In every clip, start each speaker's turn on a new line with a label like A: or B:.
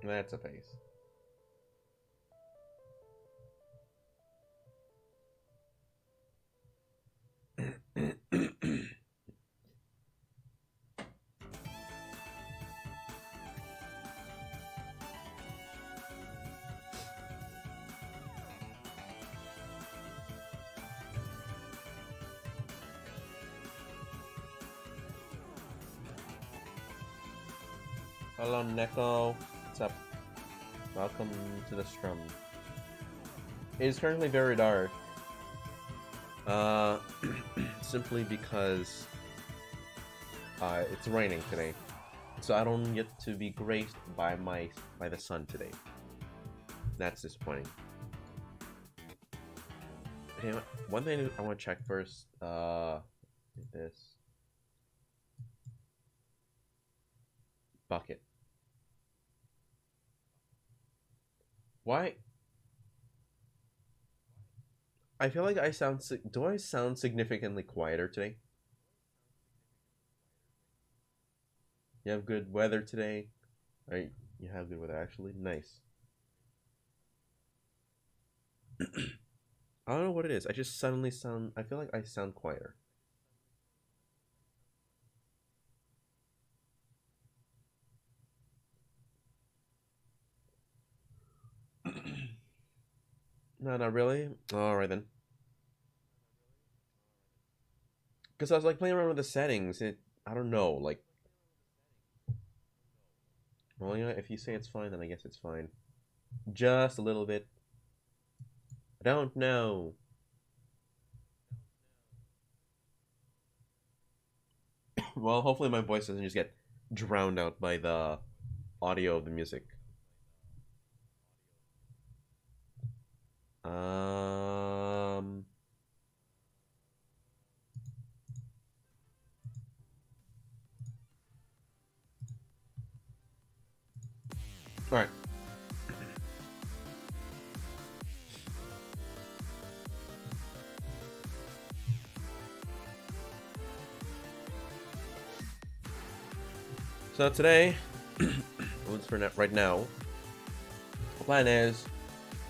A: That's a face. Hello, Neko. What's up? Welcome to the Strums. It is currently very dark. Uh, simply because it's raining today, so I don't get to be graced by the sun today. That's disappointing. Hey, one thing I want to check first. This bucket. Why? I feel like I sound. Do I sound significantly quieter today? You have good weather today. Right? You have good weather actually. Nice. I don't know what it is. I just suddenly sound. I feel like I sound quieter. No, not really. All right then. Because I was like playing around with the settings. I don't know. Like, well, you know, if you say it's fine, then I guess it's fine. Just a little bit. I don't know. Well, hopefully my voice doesn't just get drowned out by the audio of the music. Um. All right. So today, for right now, the plan is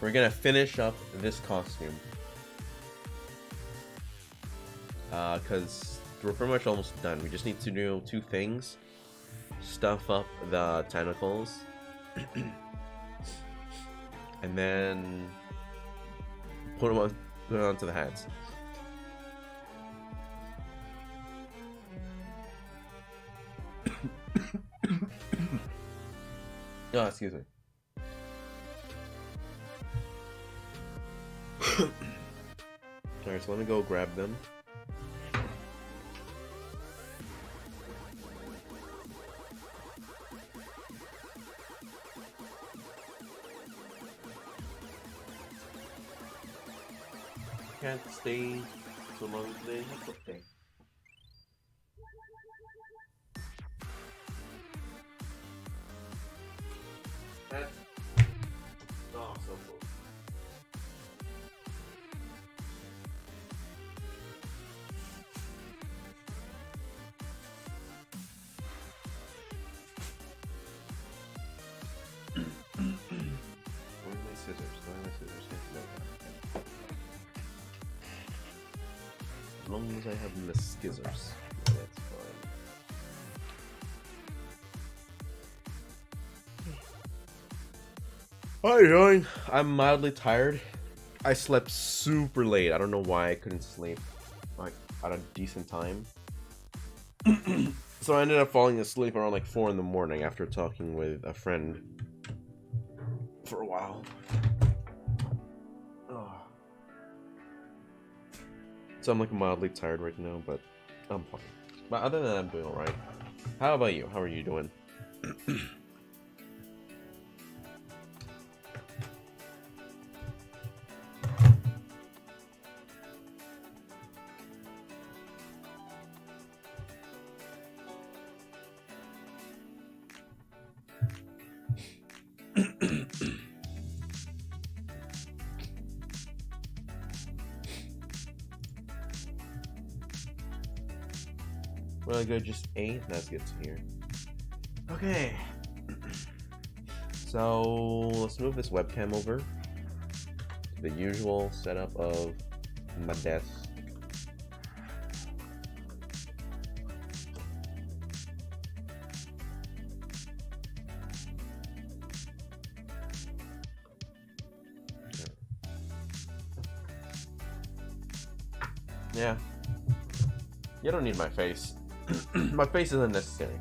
A: we're gonna finish up this costume. Because we're pretty much almost done. We just need to do two things: stuff up the tentacles, and then put it onto the hats. Oh, excuse me. Alright, so let me go grab them. Can't stay so long today. That's okay. That's oh, so cool. Where's my scissors? Where are my scissors? No. As long as I have the scissors, that's fine. How are you doing? I'm mildly tired. I slept super late. I don't know why I couldn't sleep like at a decent time. So I ended up falling asleep around like 4 in the morning after talking with a friend for a while. Ugh. So I'm like mildly tired right now, but I'm fine. But other than that, I'm doing alright. How about you? How are you doing? Really good, just 8? That's good to hear. Okay. So let's move this webcam over to the usual setup of my desk. Yeah. You don't need my face. My face is unnecessary.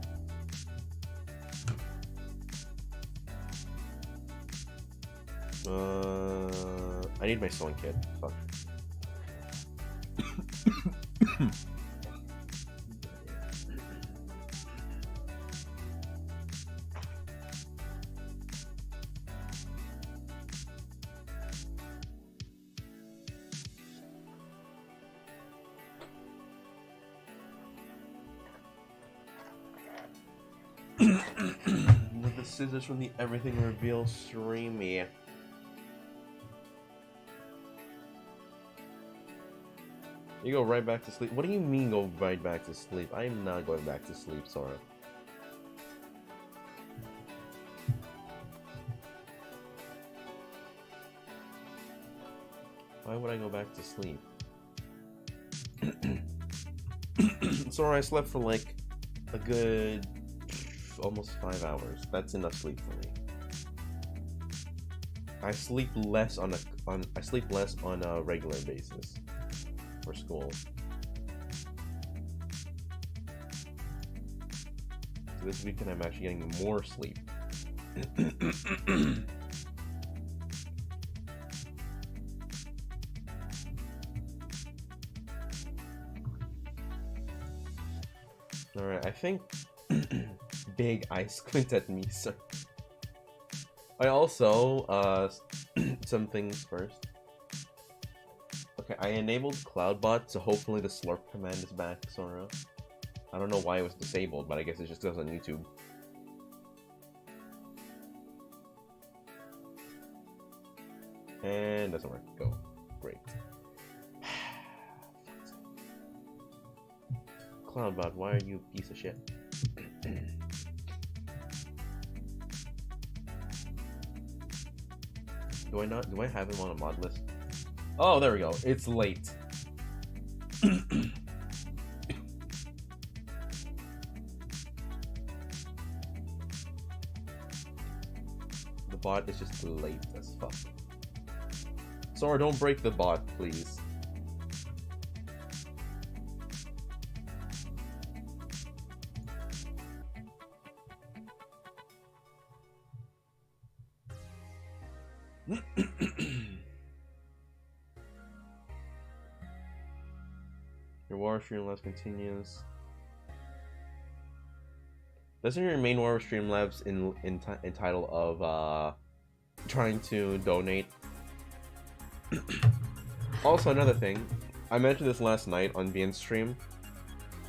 A: I need my sewing kit. Fuck. With the scissors from the Everything Reveal Streamy. You go right back to sleep. What do you mean go right back to sleep? I am not going back to sleep, Sora. Why would I go back to sleep? Sora, I slept for like a good almost 5 hours. That's enough sleep for me. I sleep less on a regular basis for school. So this weekend I'm actually getting more sleep. Alright, I think Big Eye squint at me, so I also some things first. Okay, I enabled CloudBot, so hopefully the slurp command is back, Sora. I don't know why it was disabled, but I guess it just goes on YouTube. And doesn't work. Go. Great. CloudBot, why are you a piece of shit? Do I have him on a mod list? Oh, there we go. It's late. The bot is just late as fuck. Sora, don't break the bot, please. Your War Streamlabs continues. Doesn't your main War Streamlabs in title of trying to donate? Also, another thing, I mentioned this last night on VN stream.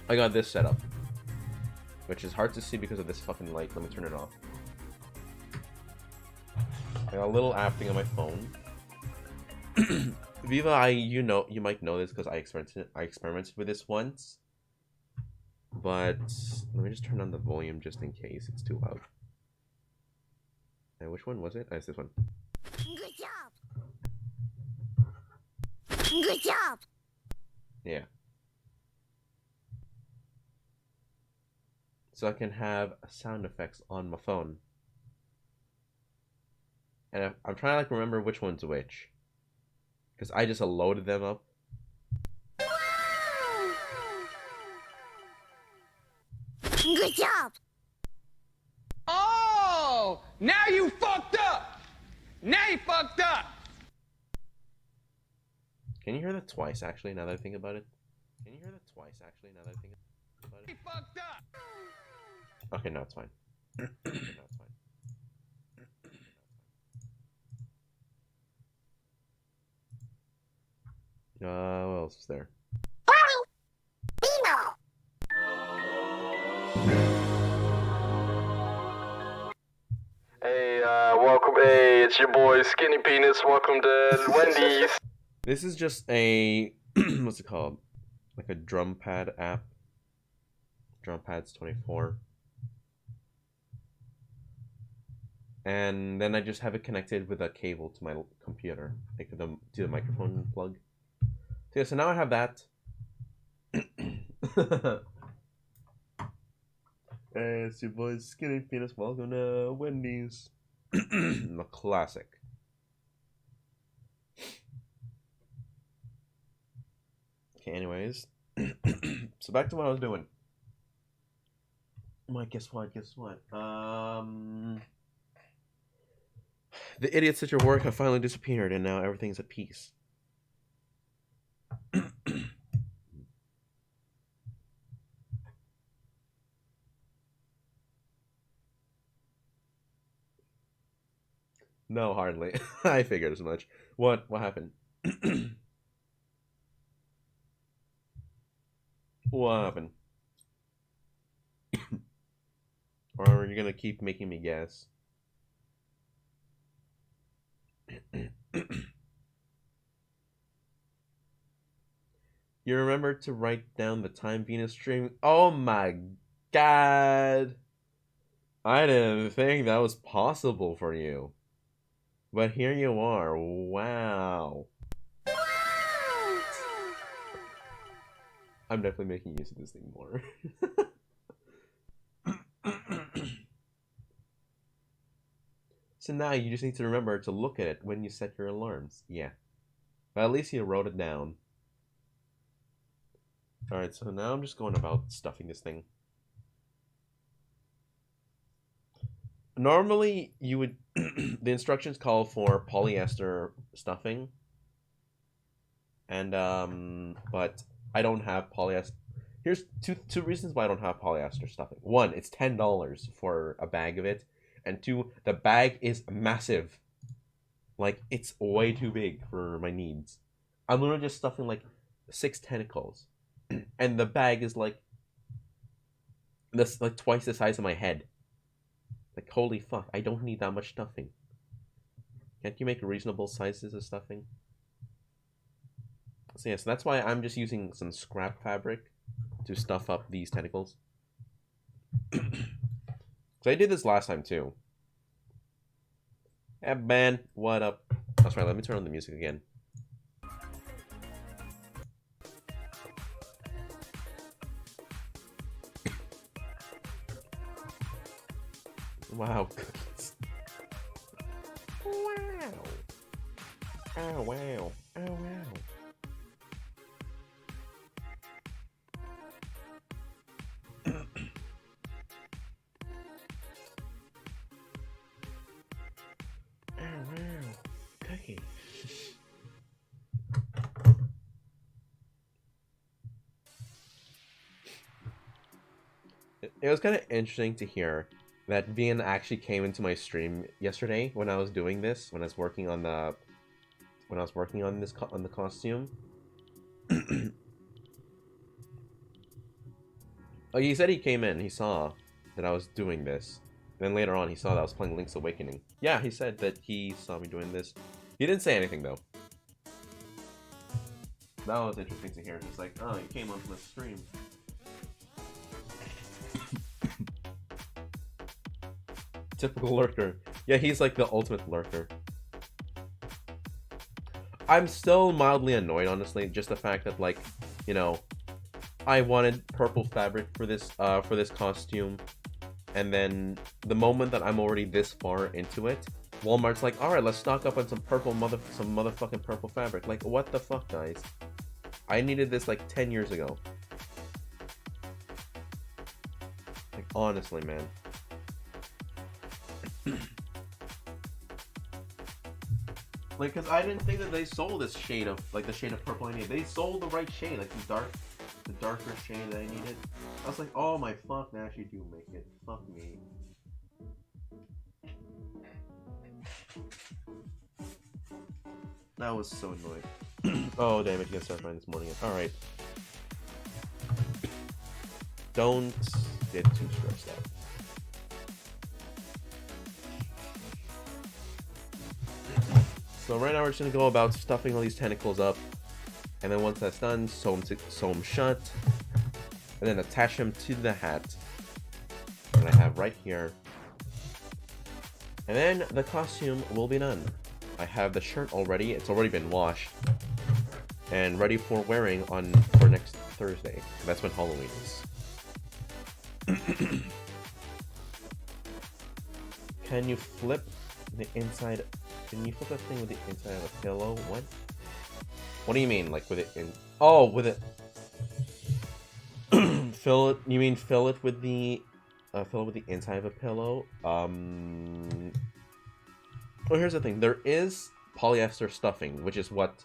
A: I got this set up, which is hard to see because of this fucking light. Let me turn it off. I got a little app thing on my phone. Viva, you might know this because I experimented with this once. But let me just turn on the volume just in case it's too loud. And which one was it? Oh, it's this one.
B: Good job. Good job.
A: Yeah. So I can have sound effects on my phone. And I'm trying to like remember which one's which. Because I just loaded them up.
B: Good job.
C: Oh, now you fucked up. Now you fucked up.
A: Can you hear that twice, actually, now that I think about it? Can you hear that twice, actually, now that I think about it?
C: You fucked up.
A: Okay, now it's fine. Okay, now it's fine. What else is there?
D: Hey, welcome. Hey, it's your boy Skinny Penis. Welcome to Wendy's.
A: This is just a what's it called? Like a drum pad app. Drum pads 24. and then I just have it connected with a cable to my computer, like to the microphone plug. So yeah, so now I have that. Hey, it's your boy Skinny Penis. Welcome to Wendy's. The classic. Okay, anyways. So back to what I was doing. Mike, guess what? The idiots at your work have finally disappeared, and now everything's at peace. No, hardly. I figured as much. What happened? What happened? Or are you gonna keep making me guess? You remember to write down the time Venus stream? Oh my god! I didn't think that was possible for you. But here you are. Wow. I'm definitely making use of this thing more. So now you just need to remember to look at it when you set your alarms. Yeah. But at least you wrote it down. Alright, so now I'm just going about stuffing this thing. Normally, you would... the instructions call for polyester stuffing. And, but I don't have polyester... Here's two reasons why I don't have polyester stuffing. One, it's $10 for a bag of it. And two, the bag is massive. Like, it's way too big for my needs. I'm literally just stuffing, like, 6 tentacles. And the bag is, like twice the size of my head. Like, holy fuck, I don't need that much stuffing. Can't you make reasonable sizes of stuffing? So yeah, so that's why I'm just using some scrap fabric to stuff up these tentacles. So I did this last time too. Hey man, what up? That's right, let me turn on the music again. Wow, cookies. Wow. Oh wow. Oh wow. Cookie. It was kind of interesting to hear that Vian actually came into my stream yesterday when I was doing this, when I was working on the on the costume. Oh, he said he came in, he saw that I was doing this. Then later on, he saw that I was playing Link's Awakening. Yeah, he said that he saw me doing this. He didn't say anything, though. That was interesting to hear. Just like, oh, you came onto my stream. Typical lurker. Yeah, he's like the ultimate lurker. I'm still mildly annoyed, honestly. Just the fact that, like, you know, I wanted purple fabric for this costume, and then the moment that I'm already this far into it, Walmart's like, all right, let's stock up on some motherfucking purple fabric. Like, what the fuck, guys? I needed this like 10 years ago. Like, honestly, man. Like, cause I didn't think that they sold this shade of, like, the shade of purple I needed. They sold the right shade, like the darker shade that I needed. I was like, oh my fuck, they actually do make it. Fuck me. That was so annoying. Oh damn it, you gotta start mine this morning. Alright. Don't get too stressed out. So right now we're just gonna go about stuffing all these tentacles up, and then once that's done, sew them shut, and then attach them to the hat that I have right here. And then the costume will be done. I have the shirt already. It's already been washed. And ready for wearing for next Thursday. That's when Halloween is. Can you flip the inside? Can you flip that thing with the inside of a pillow? What? What do you mean, like with it in? Oh, with it. Fill it. You mean fill it with the inside of a pillow? Well, here's the thing. There is polyester stuffing, which is what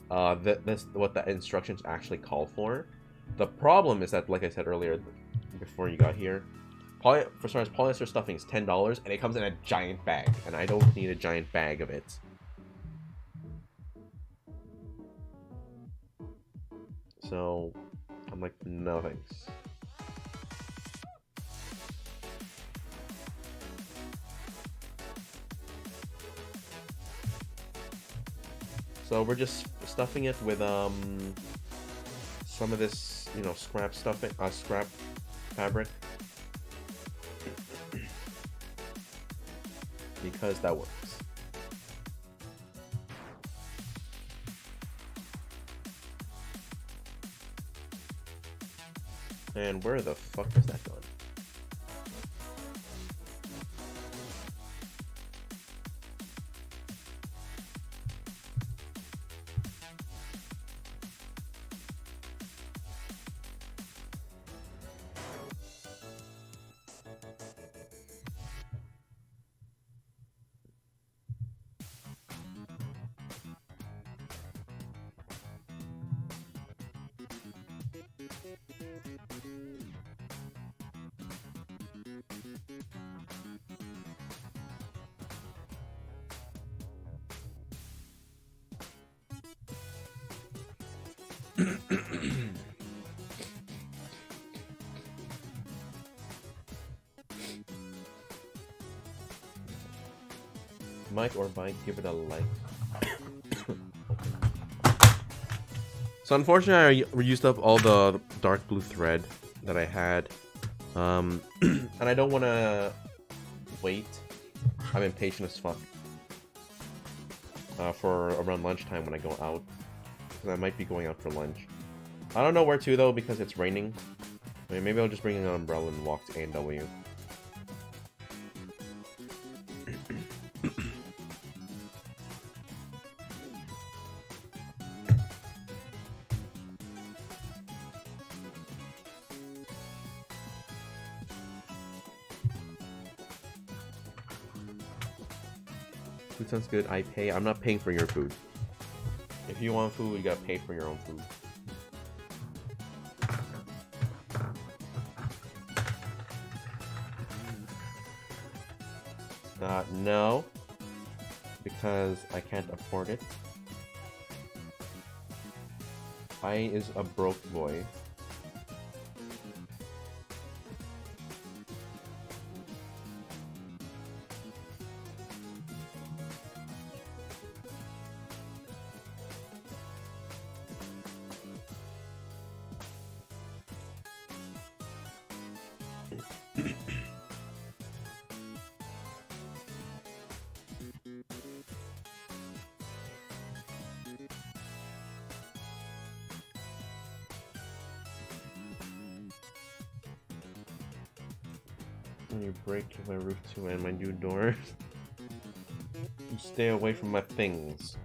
A: what the instructions actually call for. The problem is that, like I said earlier, before you got here, for starters, polyester stuffing is $10, and it comes in a giant bag, and I don't need a giant bag of it. So, I'm like, no thanks. So we're just stuffing it with some of this, you know, scrap stuffing, scrap fabric, because that works. And where the fuck is that gone? Mike or bike, give it a like. So unfortunately, I used up all the dark blue thread that I had, and I don't want to wait. I'm impatient as fuck for around lunchtime when I go out, because I might be going out for lunch. I don't know where to though, because it's raining. I mean, maybe I'll just bring an umbrella and walk to A&W. Food sounds good. I pay. I'm not paying for your food. If you want food, you gotta pay for your own food. No. Because I can't afford it. I is a broke boy. When you break my roof too and my new door. You stay away from my things.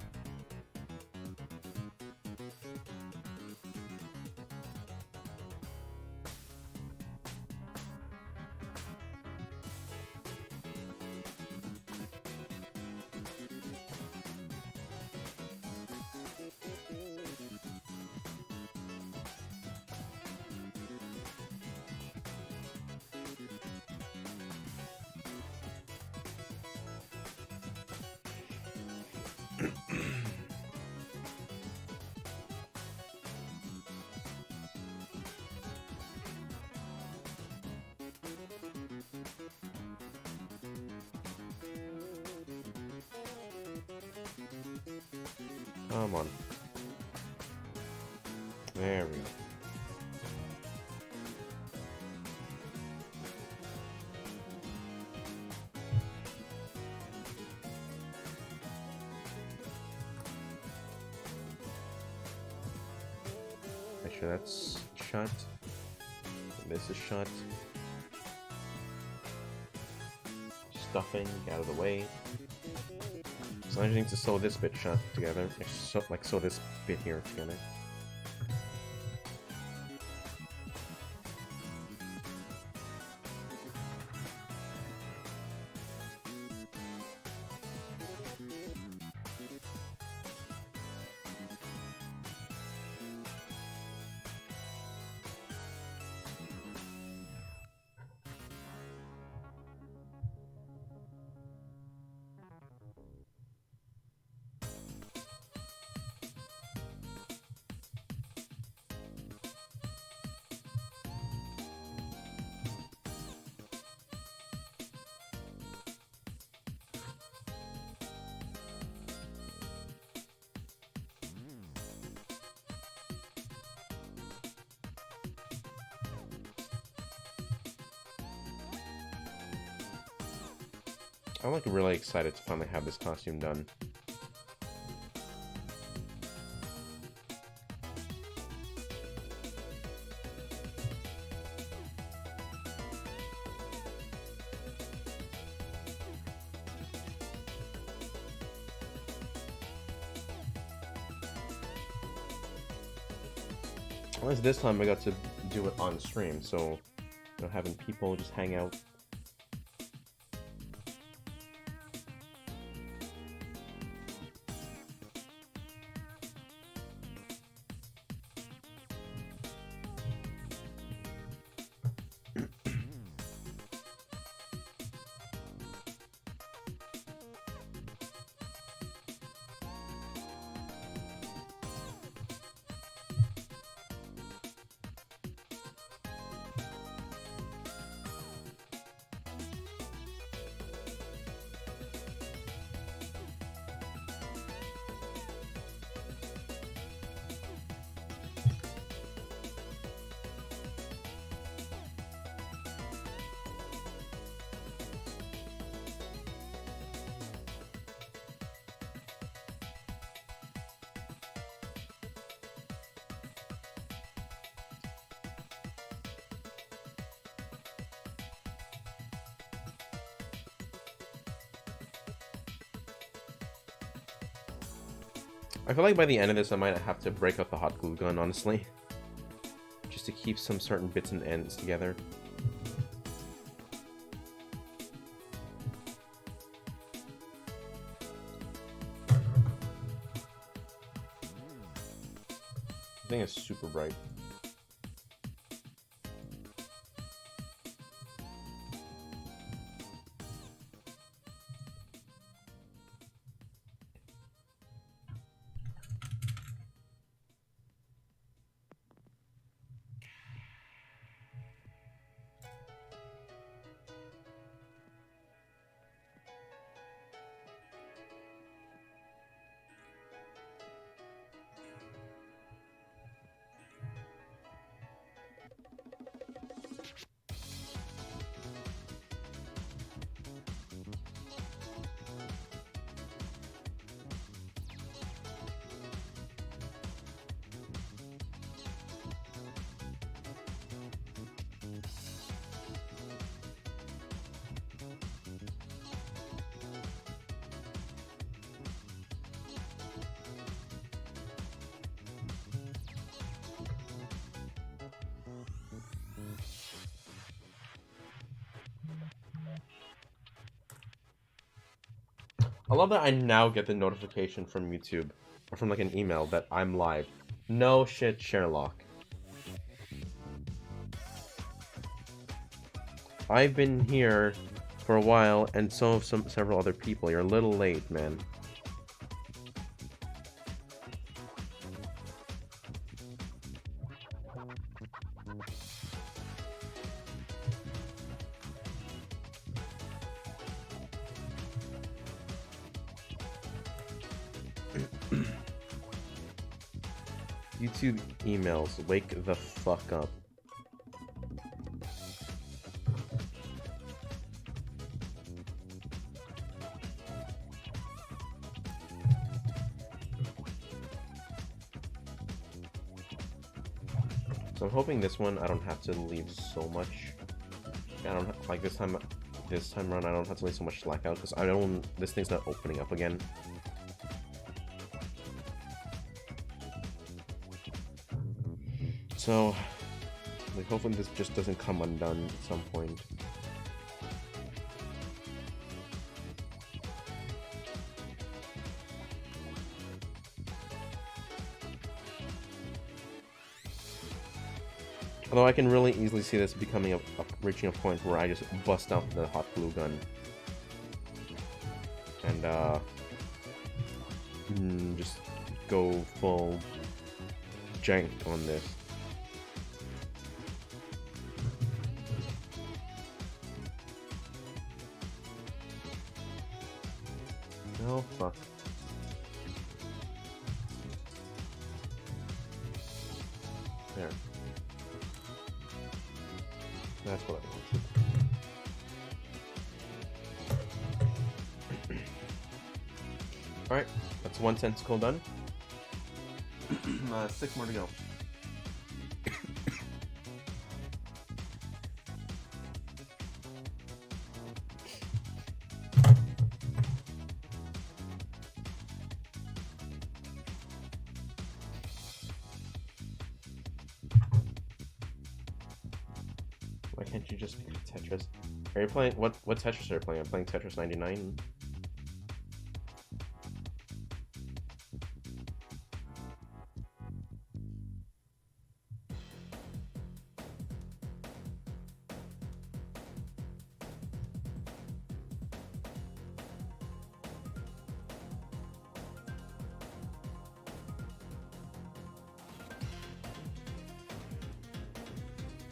A: Come on. There we go. sure that's shut. This is shut. Stuffing, get out of the way. So I just need to sew this bit shut together. Like sew this bit here together. I'm like really excited to finally have this costume done. At least this time I got to do it on stream, so you know, having people just hang out. I feel like by the end of this I might have to break out the hot glue gun, honestly. Just to keep some certain bits and ends together. The thing is super bright. I love that I now get the notification from YouTube, or from like an email, that I'm live. No shit, Sherlock. I've been here for a while, and so have several other people. You're a little late, man. YouTube emails, wake the fuck up. So I'm hoping this one I don't have to leave so much. I don't like this time. This time around I don't have to leave so much slack out because I don't. This thing's not opening up again. So, like, hopefully this just doesn't come undone at some point. Although I can really easily see this becoming reaching a point where I just bust out the hot glue gun. And, just go full jank on this. Oh, fuck. There. That's what I wanted. Alright, that's one tentacle done. 6 more to go. Why can't you just pick Tetris? Are you playing what Tetris are you playing? I'm playing Tetris 99.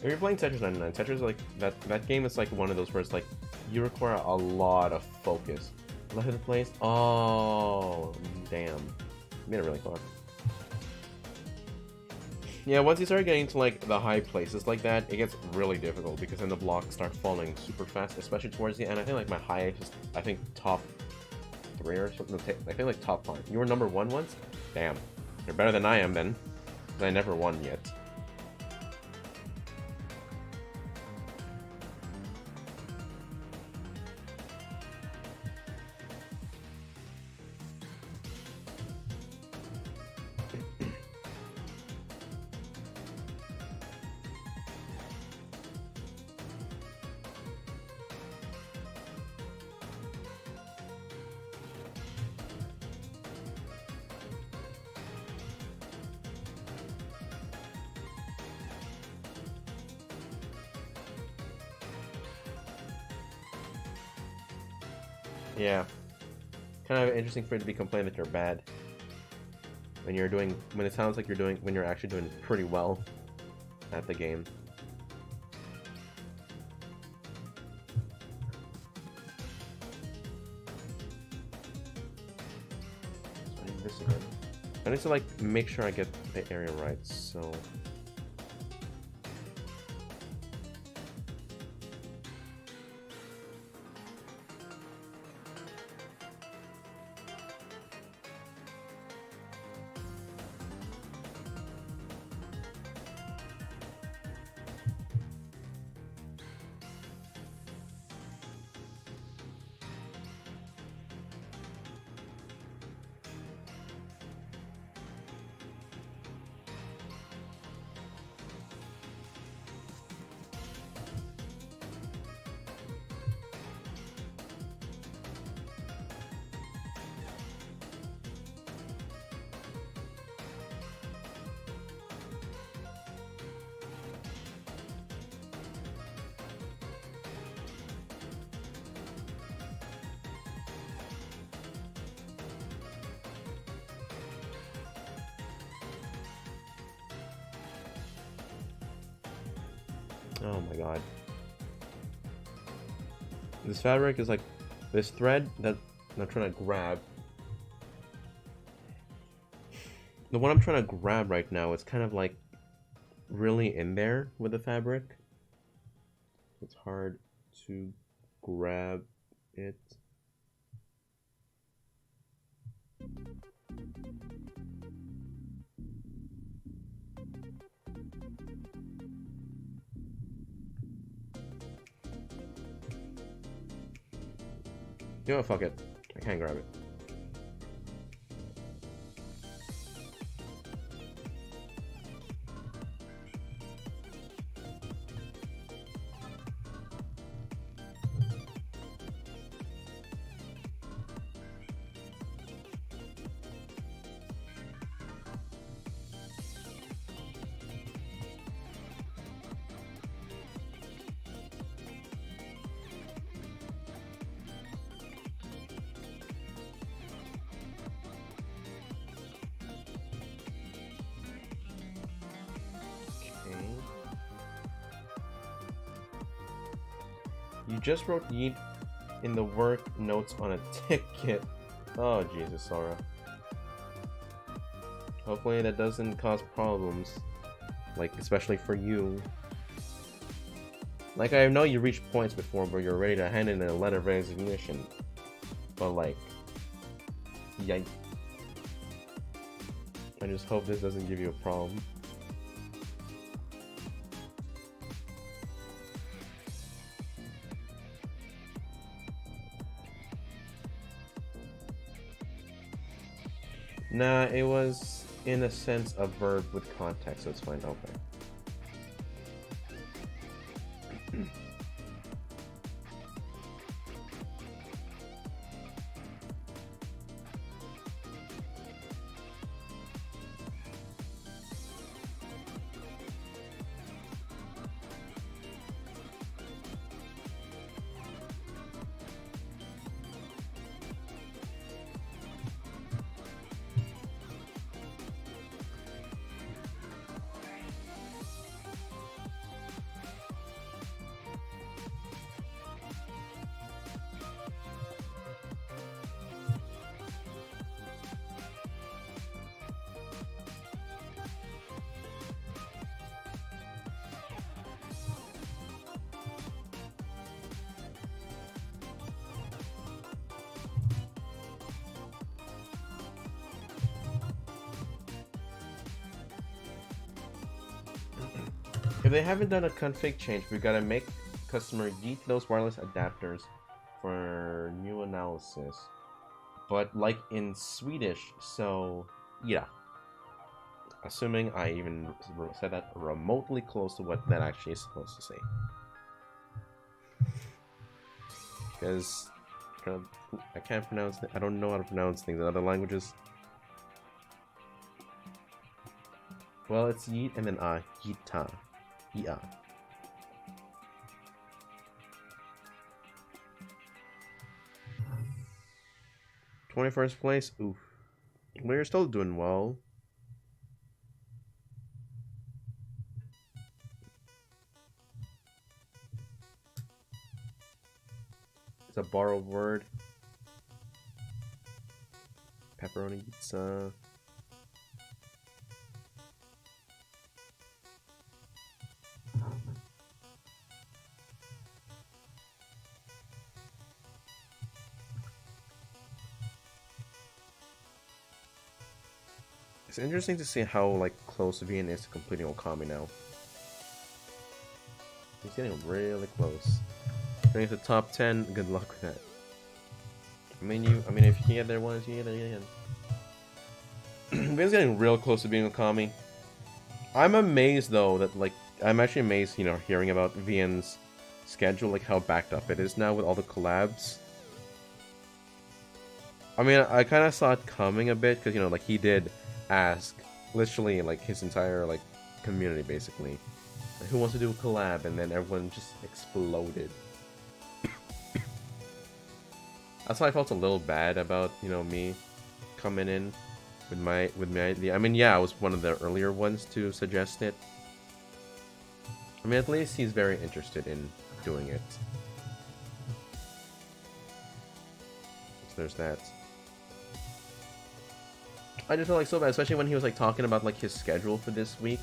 A: If you're playing Tetris 99, Tetris like that game is like one of those where it's like you require a lot of focus. Left of the place. Oh damn. Made it really far. Yeah, once you start getting to like the high places like that, it gets really difficult because then the blocks start falling super fast, especially towards the end. I think like my highest is I think top 3 or something. I think like top 5. You were number 1 once? Damn. You're better than I am then. I never won yet. Yeah. Kind of interesting for you to be complaining that you're bad. When it sounds like when you're actually doing pretty well at the game. So I need this again. I need to like make sure I get the area right, so... Oh my god. This fabric is like this thread that I'm trying to grab. The one I'm trying to grab right now is kind of like really in there with the fabric. It's hard to grab it. You know what, fuck it. I can't grab it. You just wrote yeet in the work notes on a ticket. Oh, Jesus, Sora. Hopefully that doesn't cause problems. Like, especially for you. Like, I know you reached points before where you're ready to hand in a letter of resignation. But, like, yikes. I just hope this doesn't give you a problem. Nah, it was, in a sense, a verb with context, so it's fine. Okay. If they haven't done a config change, we gotta make customer yeet those wireless adapters for new analysis. But like in Swedish, so yeah. Assuming I even said that remotely close to what that actually is supposed to say. Because I can't pronounce it. I don't know how to pronounce things in other languages. Well, it's yeet and then yeeta. Yeah. 21st place? Oof. Well, you're still doing well. It's a borrowed word. Pepperoni pizza. It's interesting to see how like close Vian is to completing Okami now. He's getting really close. Getting to the top 10. Good luck with that. I mean, if you can get there once, you get there again. Vian's getting real close to being Okami. I'm amazed though that like I'm actually amazed, you know, hearing about Vian's schedule, like how backed up it is now with all the collabs. I mean, I kind of saw it coming a bit because, you know, like he did ask literally like his entire like community basically, like, who wants to do a collab, and then everyone just exploded. That's why I felt a little bad about, you know, me coming in with my idea. I mean, yeah, I was one of the earlier ones to suggest it. I mean, at least he's very interested in doing it. So there's that. I just felt like so bad, especially when he was like talking about like his schedule for this week.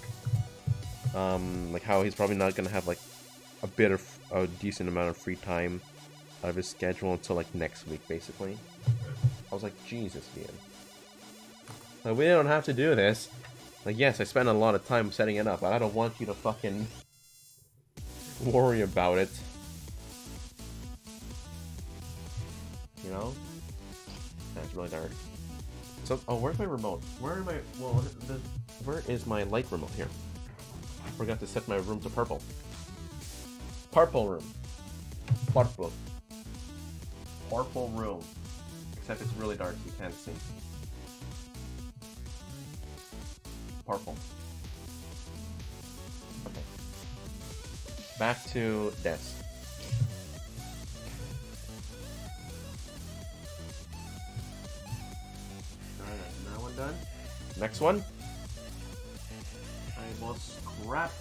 A: Like how he's probably not gonna have like a decent amount of free time out of his schedule until like next week, basically. I was like, Jesus, man. Like, we don't have to do this. Like, yes, I spent a lot of time setting it up, but I don't want you to fucking worry about it. You know? really dark. So, oh, where's my remote? Where is my light remote here? Forgot to set my room to purple. Purple room. Purple. Purple room. Except it's really dark, you can't see. Purple. Okay. Back to desk. Alright, that one done. Next one. I will scrap.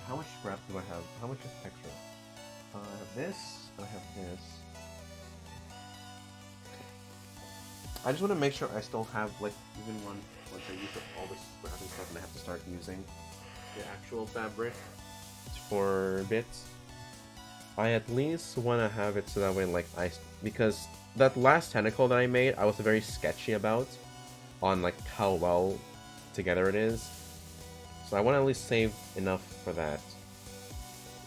A: How much scrap do I have? How much is extra? I have this. I have this. I just want to make sure I still have, like, even once I use up all this scrap and stuff and I have to start using the actual fabric for bits. I at least want to have it so that way, like, because that last tentacle that I made, I was very sketchy about on, like, how well together it is. So I want to at least save enough for that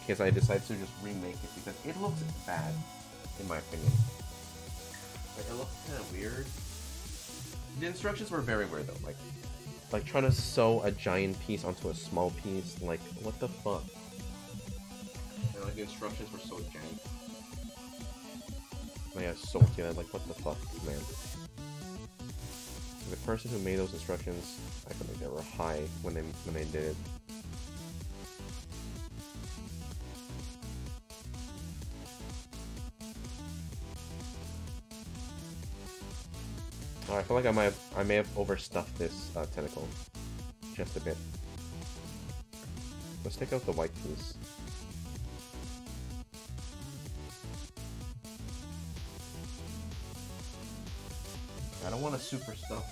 A: in case I decide to just remake it, because it looks bad, in my opinion. Like, it looks kind of weird. The instructions were very weird though, like trying to sew a giant piece onto a small piece, like, what the fuck? You know, like, the instructions were so jank. Like, I was so together, like, what the fuck, man? The person who made those instructions, I feel like they were high when they did it. Oh, I feel like I may have overstuffed this tentacle just a bit. Let's take out the white piece. I don't want to super stuff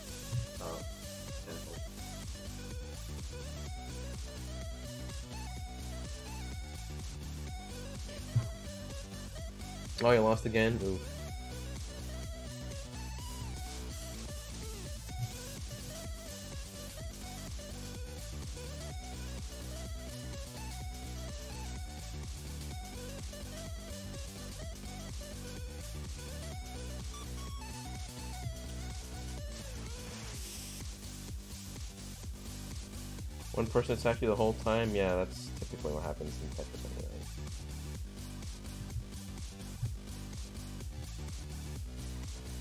A: tentacle. Oh, you lost again? Ooh. One person attacked you the whole time? Yeah, that's typically what happens in Tetris anyway.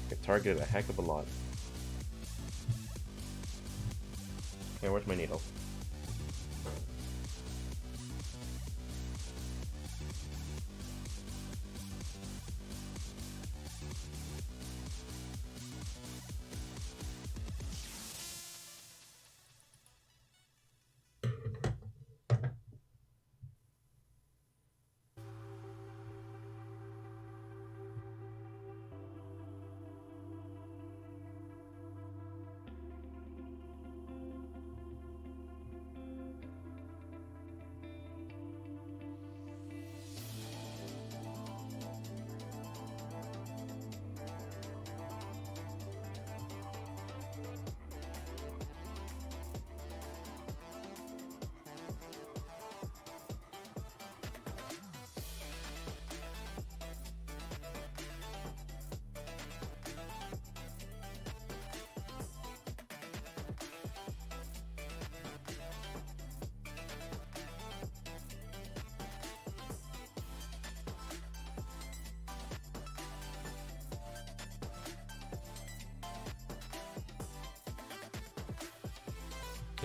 A: Get targeted a heck of a lot. Okay, where's my needle?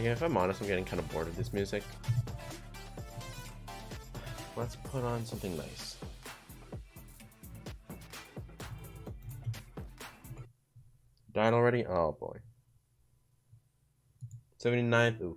A: Yeah, if I'm honest, I'm getting kind of bored of this music. Let's put on something nice. Died already? Oh boy. 79th? Ooh.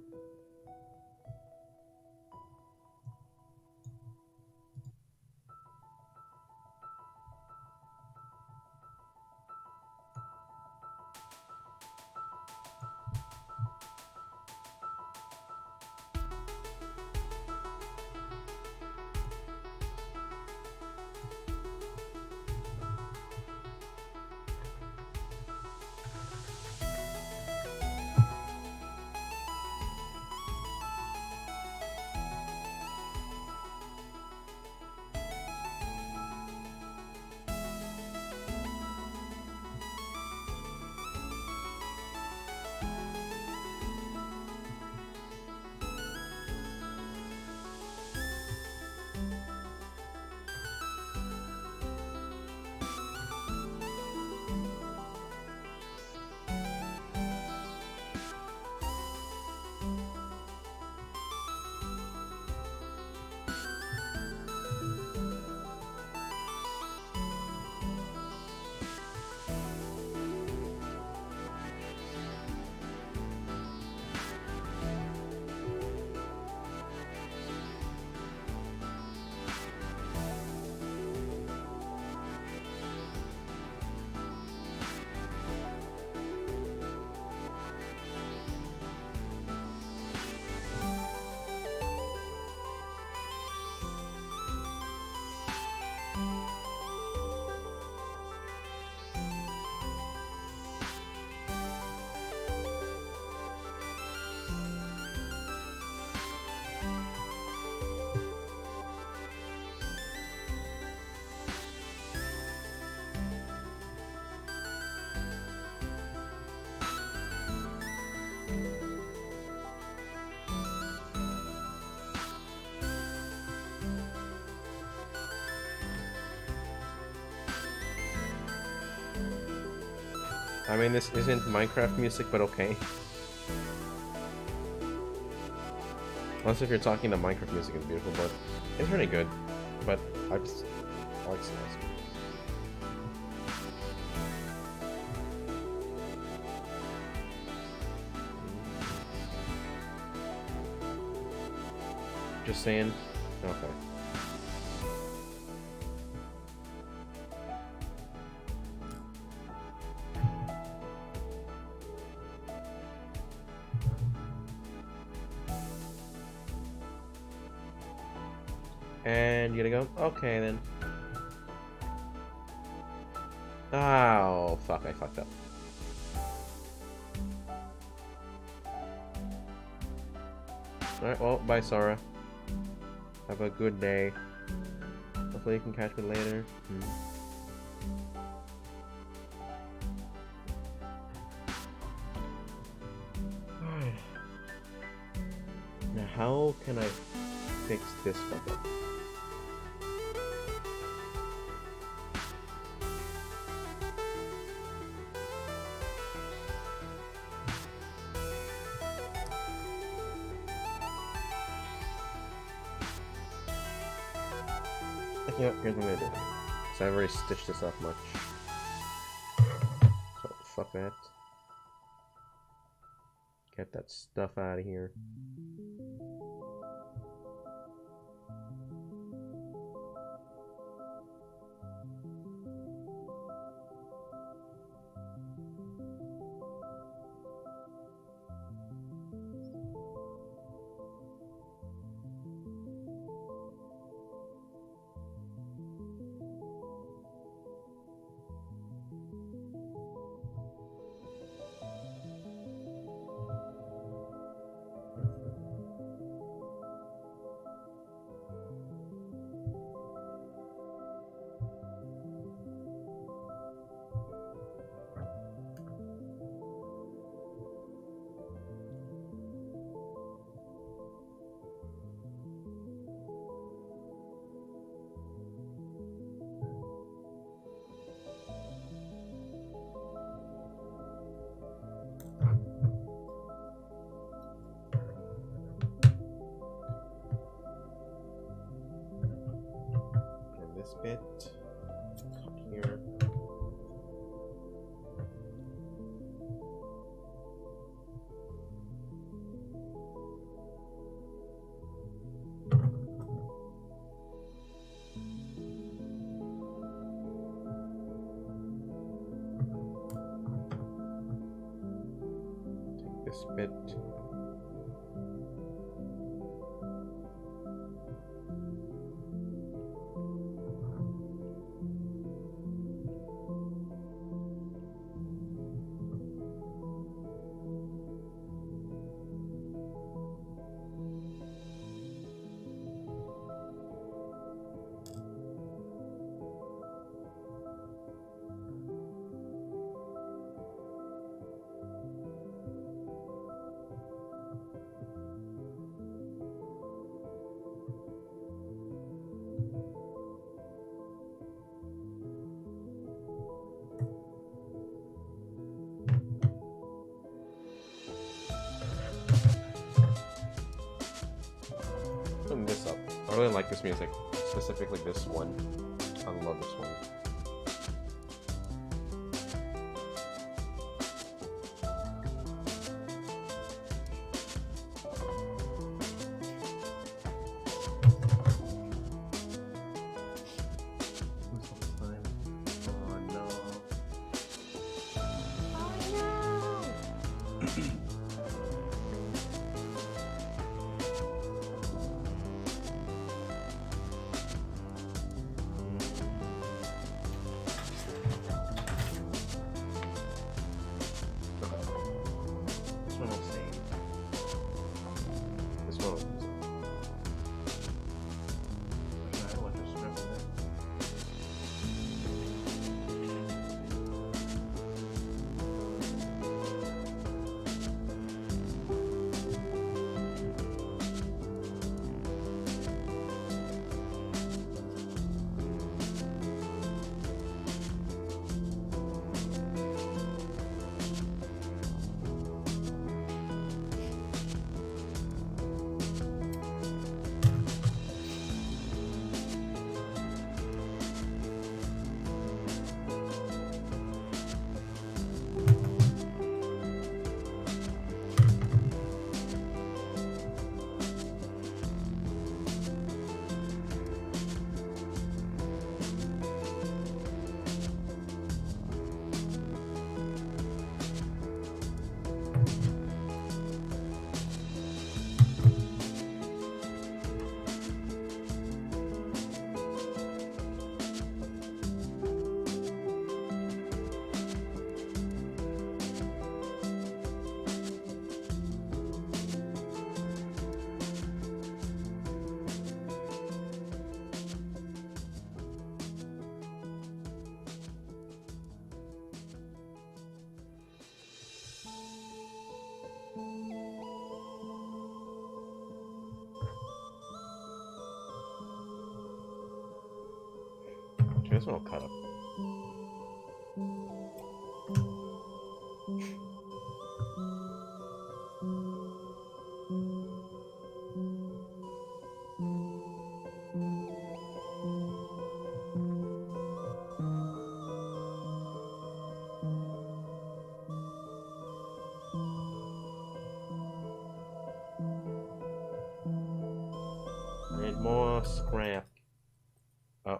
A: I mean, this isn't Minecraft music, but okay. Unless if you're talking the Minecraft music is beautiful, but it's really good. But I like Celeste. Just saying. Okay. And you gotta go? Okay, then. Oh, fuck, I fucked up. Alright, well, bye, Sora. Have a good day. Hopefully you can catch me later. Now, how can I fix this fuck up? Yeah, here's what I'm gonna do. So I've already stitched this up much. So fuck that. Get that stuff out of here. this bit. Cut here. Take this bit. Putting this up. I really like this music, specifically this one. I love this one. Oh no. This one will save. This one will use it. I don't want to strip it. This one will cut up. Need more scrap. Oh.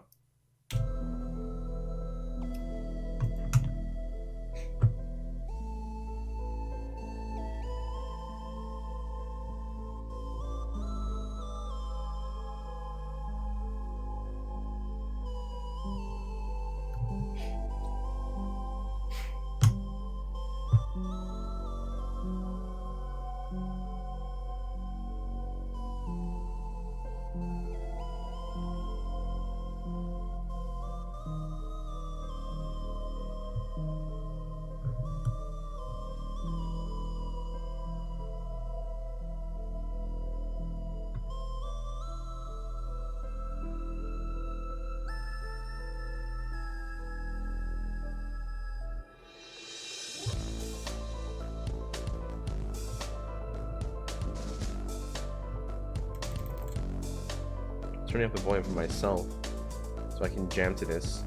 A: Turning up the volume for myself. so I can jam to this.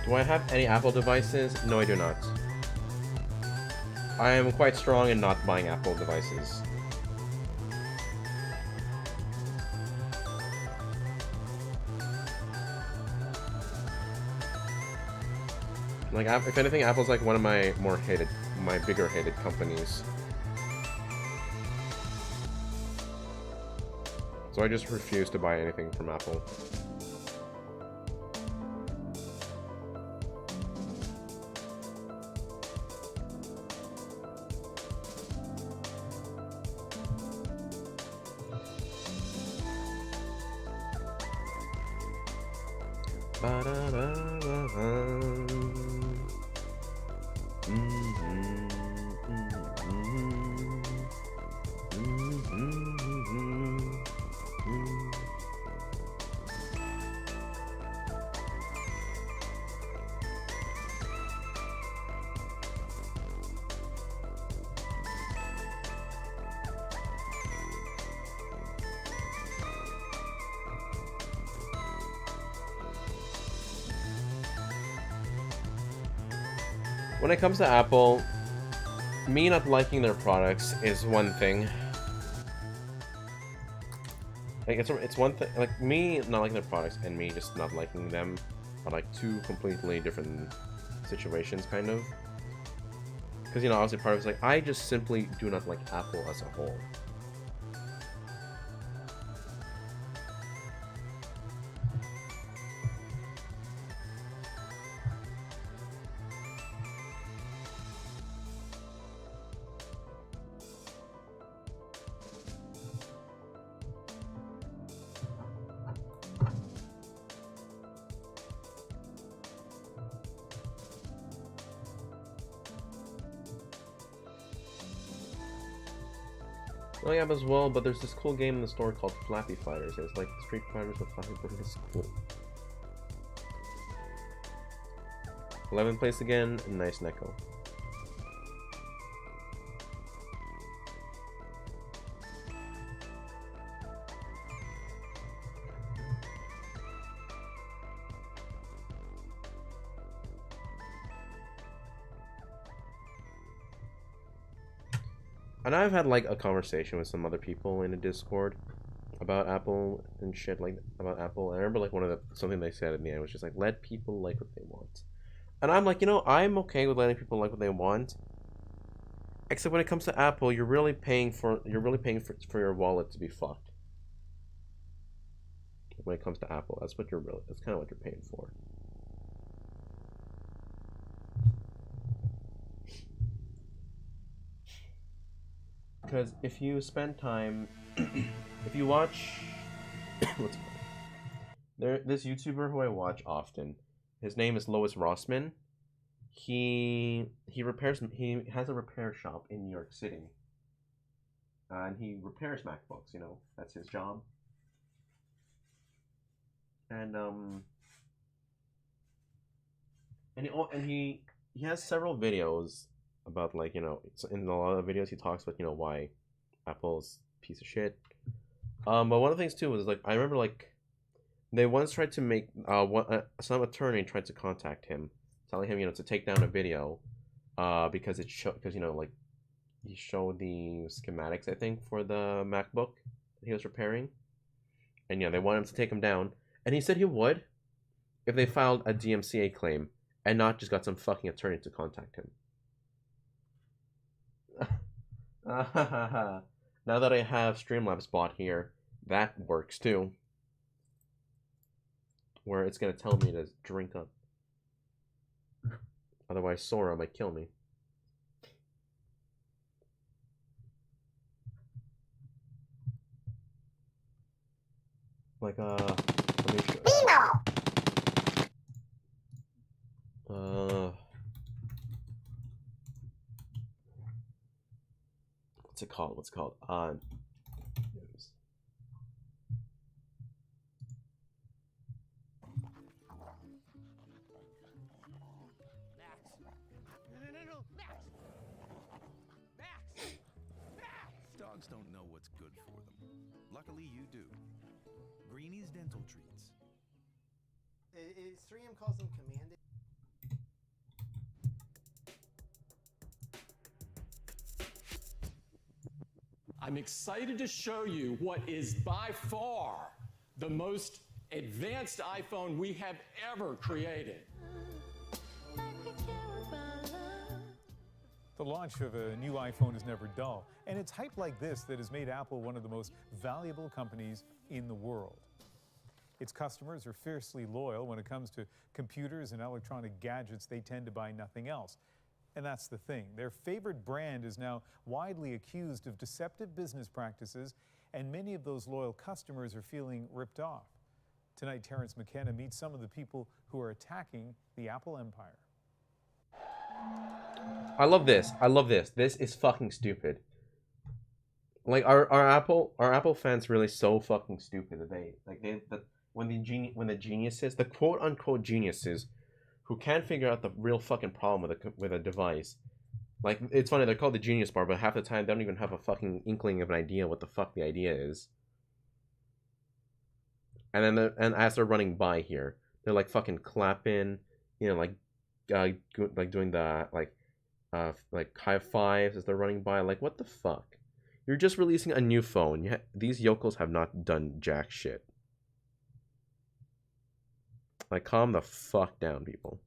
A: Do I have any Apple devices? No, I do not. I am quite strong in not buying Apple devices. Like, if anything, Apple's like one of my bigger hated companies. So I just refuse to buy anything from Apple. When it comes to Apple, me not liking their products is one thing. Like, it's one thing. Like, me not liking their products and me just not liking them are like two completely different situations, kind of. Because, you know, obviously part of it's like, I just simply do not like Apple as a whole. Oh yeah, as well, but there's this cool game in the store called Flappy Fighters. It's like Street Fighters with Flappy Fighters. It's cool. 11th place again, nice Neko. And I've had like a conversation with some other people in a Discord about Apple and shit, like about Apple. And I remember like something they said in the end was just like, let people like what they want. And I'm like, you know, I'm okay with letting people like what they want. Except when it comes to Apple, you're really paying for your wallet to be fucked. When it comes to Apple, that's kind of what you're paying for. Because if you spend time, if you watch, what's it called? This YouTuber who I watch often, his name is Lois Rossman. He has a repair shop in New York City, and he repairs MacBooks. You know, that's his job. And he has several videos about, like, you know, in a lot of videos he talks about, you know, why Apple's a piece of shit. But one of the things too was like, I remember like they once tried to make some attorney tried to contact him, telling him, you know, to take down a video, because you know, like, he showed the schematics, I think, for the MacBook that he was repairing, and yeah, they wanted him to take him down, and he said he would if they filed a DMCA claim and not just got some fucking attorney to contact him. Now that I have Streamlabs bought here, that works too. Where it's gonna tell me to drink up. Otherwise Sora might kill me. Like, let me show. What's it called? News.
E: only you do. Greenie's Dental Treats.
F: 3M calls them command.
G: I'm excited to show you what is by far the most advanced iPhone we have ever created.
H: The launch of a new iPhone is never dull, and it's hype like this that has made Apple one of the most valuable companies in the world. Its customers are fiercely loyal when it comes to computers and electronic gadgets. They tend to buy nothing else. And that's the thing. Their favorite brand is now widely accused of deceptive business practices, and many of those loyal customers are feeling ripped off. Tonight, Terrence McKenna meets some of the people who are attacking the Apple empire.
A: I love this. I love this. This is fucking stupid. Like, are Apple fans really so fucking stupid that when the geniuses, the quote unquote geniuses, who can't figure out the real fucking problem with a device, like, it's funny, they're called the Genius Bar, but half the time they don't even have a fucking inkling of an idea what the fuck the idea is. And then as they're running by here, they're like fucking clapping, you know, like doing the like high fives as they're running by. Like, what the fuck? You're just releasing a new phone. These yokels have not done jack shit. Like, calm the fuck down, people.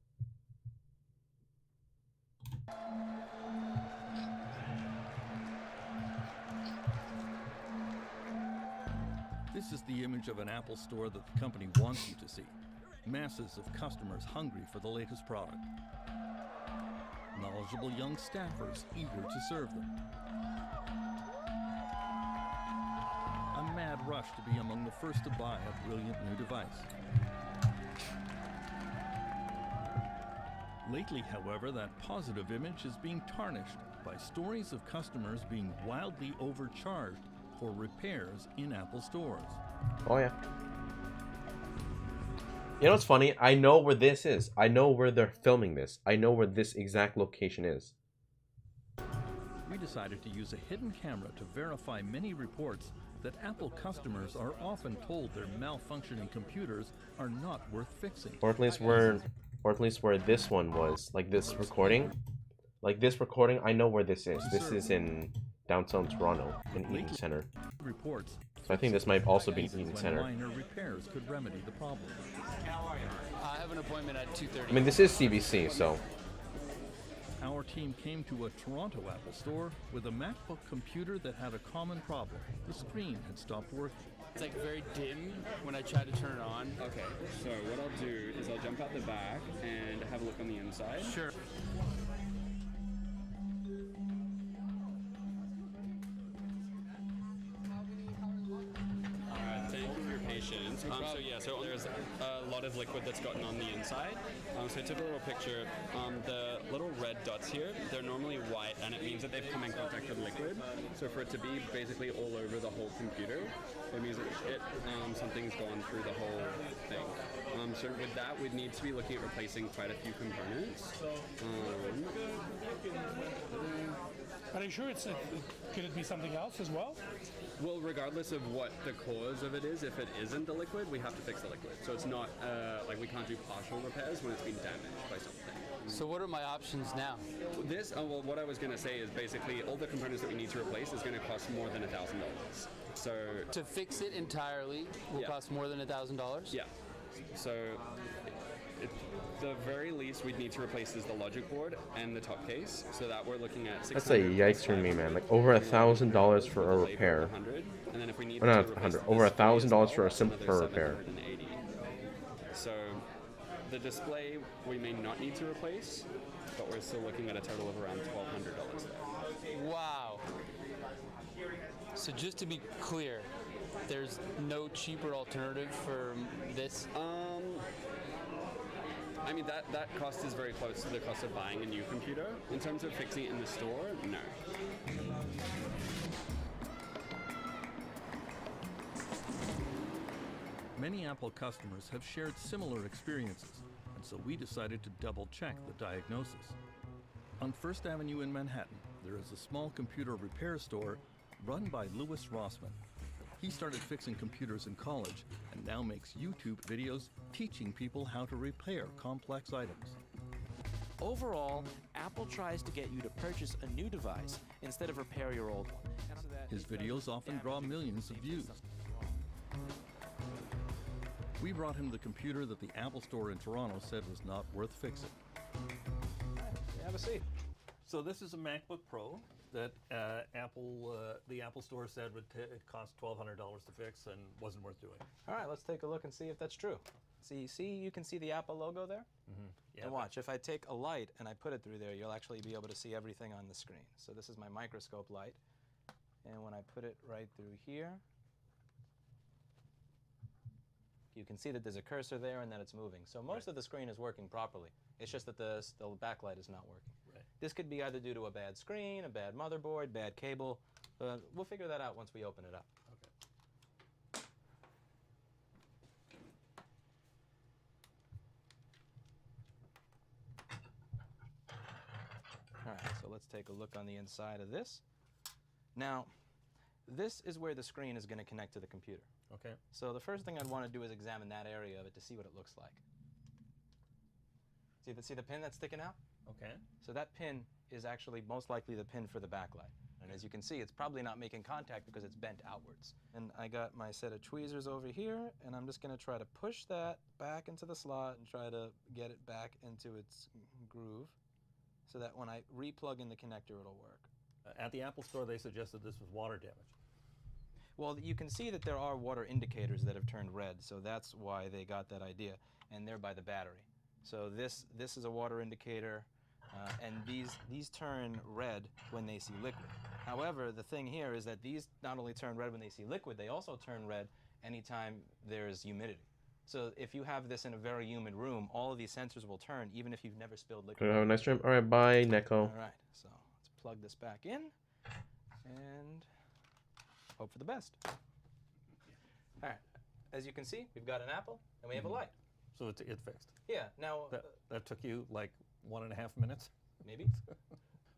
I: This is the image of an Apple store that the company wants you to see. Masses of customers hungry for the latest product. Knowledgeable young staffers eager to serve them. A mad rush to be among the first to buy a brilliant new device. Lately, however, that positive image is being tarnished by stories of customers being wildly overcharged for repairs in Apple stores.
A: Oh yeah. You know what's funny? I know where this is. I know where they're filming this. I know where this exact location is.
I: We decided to use a hidden camera to verify many reports that Apple customers are often told their malfunctioning computers are not worth fixing.
A: Or at least where this one was. Like this recording. Like this recording, I know where this is. This is in downtown Toronto, in Eaton Center.
I: Reports.
A: So I think this might also be Eaton Center.
I: Minor repairs could remedy the problem.
J: I have an appointment at 2:30.
A: I mean, this is CBC, so.
I: Our team came to a Toronto Apple store with a MacBook computer that had a common problem. The screen had stopped working.
J: It's like very dim when I try to turn it on.
K: Okay, so what I'll do is I'll jump out the back and have a look on the inside.
J: Sure.
K: So there's a lot of liquid that's gotten on the inside. So I took a little picture. The little red dots here, they're normally white, and it means that they've come in contact with liquid. So for it to be basically all over the whole computer, it means that something's gone through the whole thing. So with that, we'd need to be looking at replacing quite a few components.
L: Are you sure could it be something else as well?
K: Well, regardless of what the cause of it is, if it isn't the liquid, we have to fix the liquid. So it's not like we can't do partial repairs when it's been damaged by something.
J: So what are my options now?
K: This, well, what I was going to say is basically all the components that we need to replace is going to cost more than $1,000. So
J: to fix it entirely will cost more than $1,000?
K: Yeah. So at the very least we'd need to replace is the logic board and the top case, so that we're looking at $600.
A: That's a yikes for me, man. Like over $1,000 for a repair.
K: And then if we need
A: or not 100, over $1,000 for a simple repair.
K: So the display we may not need to replace, but we're still looking at a total of around $1,200 there.
J: Wow. So just to be clear, there's no cheaper alternative for this?
K: I mean, that cost is very close to the cost of buying a new computer. In terms of fixing it in the store, no.
I: Many Apple customers have shared similar experiences, and so we decided to double-check the diagnosis. On First Avenue in Manhattan, there is a small computer repair store run by Louis Rossman. He started fixing computers in college and now makes YouTube videos teaching people how to repair complex items.
F: Overall, Apple tries to get you to purchase a new device instead of repair your old one.
I: His videos often draw millions of views. We brought him the computer that the Apple Store in Toronto said was not worth fixing.
M: Have a seat.
N: So this is a MacBook Pro that the Apple Store said would cost $1,200 to fix and wasn't worth doing.
M: All right, let's take a look and see if that's true. See, you can see the Apple logo there?
N: Mm-hmm. Yeah,
M: and watch, if I take a light and I put it through there, you'll actually be able to see everything on the screen. So this is my microscope light. And when I put it right through here, you can see that there's a cursor there and that it's moving. So most of the screen is working properly. It's just that the backlight is not working.
N: Right.
M: This could be either due to a bad screen, a bad motherboard, bad cable. We'll figure that out once we open it up.
N: Okay.
M: All right, so let's take a look on the inside of this. Now, this is where the screen is going to connect to the computer.
N: Okay.
M: So the first thing I'd want to do is examine that area of it to see what it looks like. See the pin that's sticking out?
N: Okay.
M: So that pin is actually most likely the pin for the backlight. And as you can see, it's probably not making contact because it's bent outwards. And I got my set of tweezers over here, and I'm just going to try to push that back into the slot and try to get it back into its groove so that when I re-plug in the connector, it'll work.
N: At the Apple Store, they suggested this was water damage.
M: Well, you can see that there are water indicators that have turned red, so that's why they got that idea, and they're by the battery. So this is a water indicator, and these turn red when they see liquid. However, the thing here is that these not only turn red when they see liquid, they also turn red anytime there's humidity. So if you have this in a very humid room, all of these sensors will turn, even if you've never spilled liquid.
A: Have a nice stream. All right, bye, Neko.
M: All right, so let's plug this back in, and hope for the best. All right, as you can see, we've got an Apple, and we have a light.
N: So it fixed.
M: Yeah, now...
N: That took you like 1.5 minutes?
M: Maybe.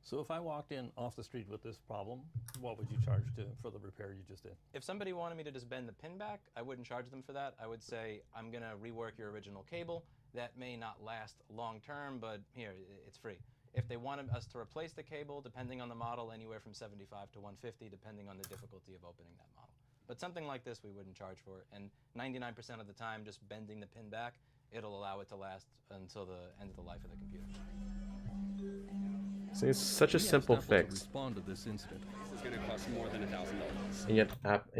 N: So if I walked in off the street with this problem, what would you charge for the repair you just did?
M: If somebody wanted me to just bend the pin back, I wouldn't charge them for that. I would say, I'm going to rework your original cable. That may not last long term, but here, it's free. If they wanted us to replace the cable, depending on the model, anywhere from $75 to $150, depending on the difficulty of opening that model. But something like this, we wouldn't charge for it. And 99% of the time, just bending the pin back, it'll allow it to last until the end of the life of the computer.
A: See, it's such a simple fix.
I: Respond to this incident.
K: It's going to cost more than $1,000.
A: And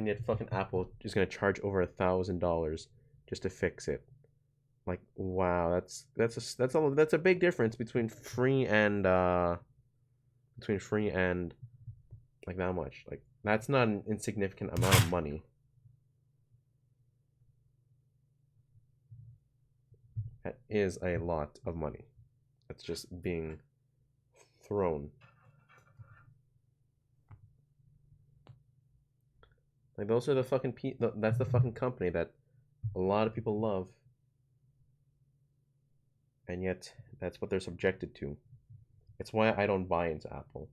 A: yet, fucking Apple is gonna charge over $1,000 just to fix it. Like, wow, that's a big difference between free and like that much. Like, that's not an insignificant amount of money. That is a lot of money. That's just being thrown. Like, those are the fucking that's the fucking company that a lot of people love. And yet, that's what they're subjected to. It's why I don't buy into Apple.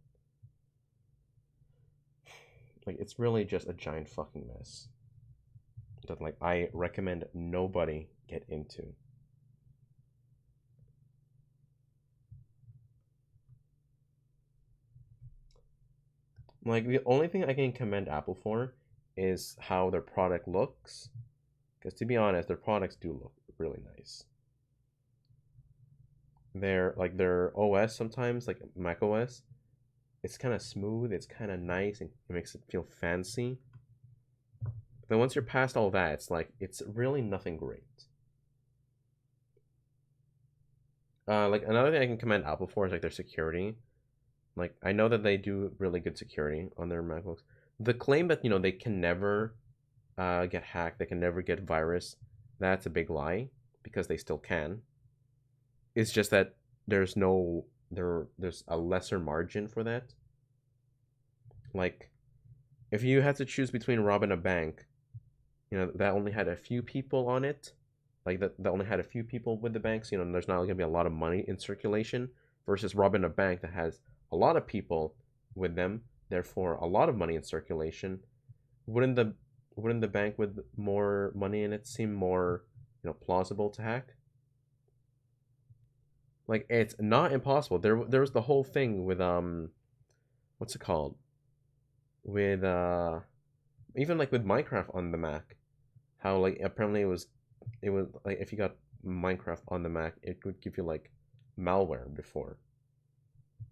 A: Like, it's really just a giant fucking mess that, like, I recommend nobody get into. Like, the only thing I can commend Apple for is how their product looks. Because, to be honest, their products do look really nice. Their OS sometimes, like Mac OS, it's kind of smooth, it's kind of nice, and it makes it feel fancy. But then once you're past all that, it's like, it's really nothing great. Like, another thing I can commend Apple for is, like, their security. Like, I know that they do really good security on their MacBooks. The claim that, they can never get hacked, they can never get virus, that's a big lie, because they still can. It's just that there's a lesser margin for that. Like, if you had to choose between robbing a bank, that only had a few people on it, like that only had a few people with the banks, there's not going to be a lot of money in circulation, versus robbing a bank that has a lot of people with them, therefore a lot of money in circulation. Wouldn't the wouldn't the bank with more money in it seem more, you know, plausible to hack? Like, it's not impossible. There was the whole thing with what's it called? With even like with Minecraft on the Mac, how like apparently it was like if you got Minecraft on the Mac, it would give you like malware before.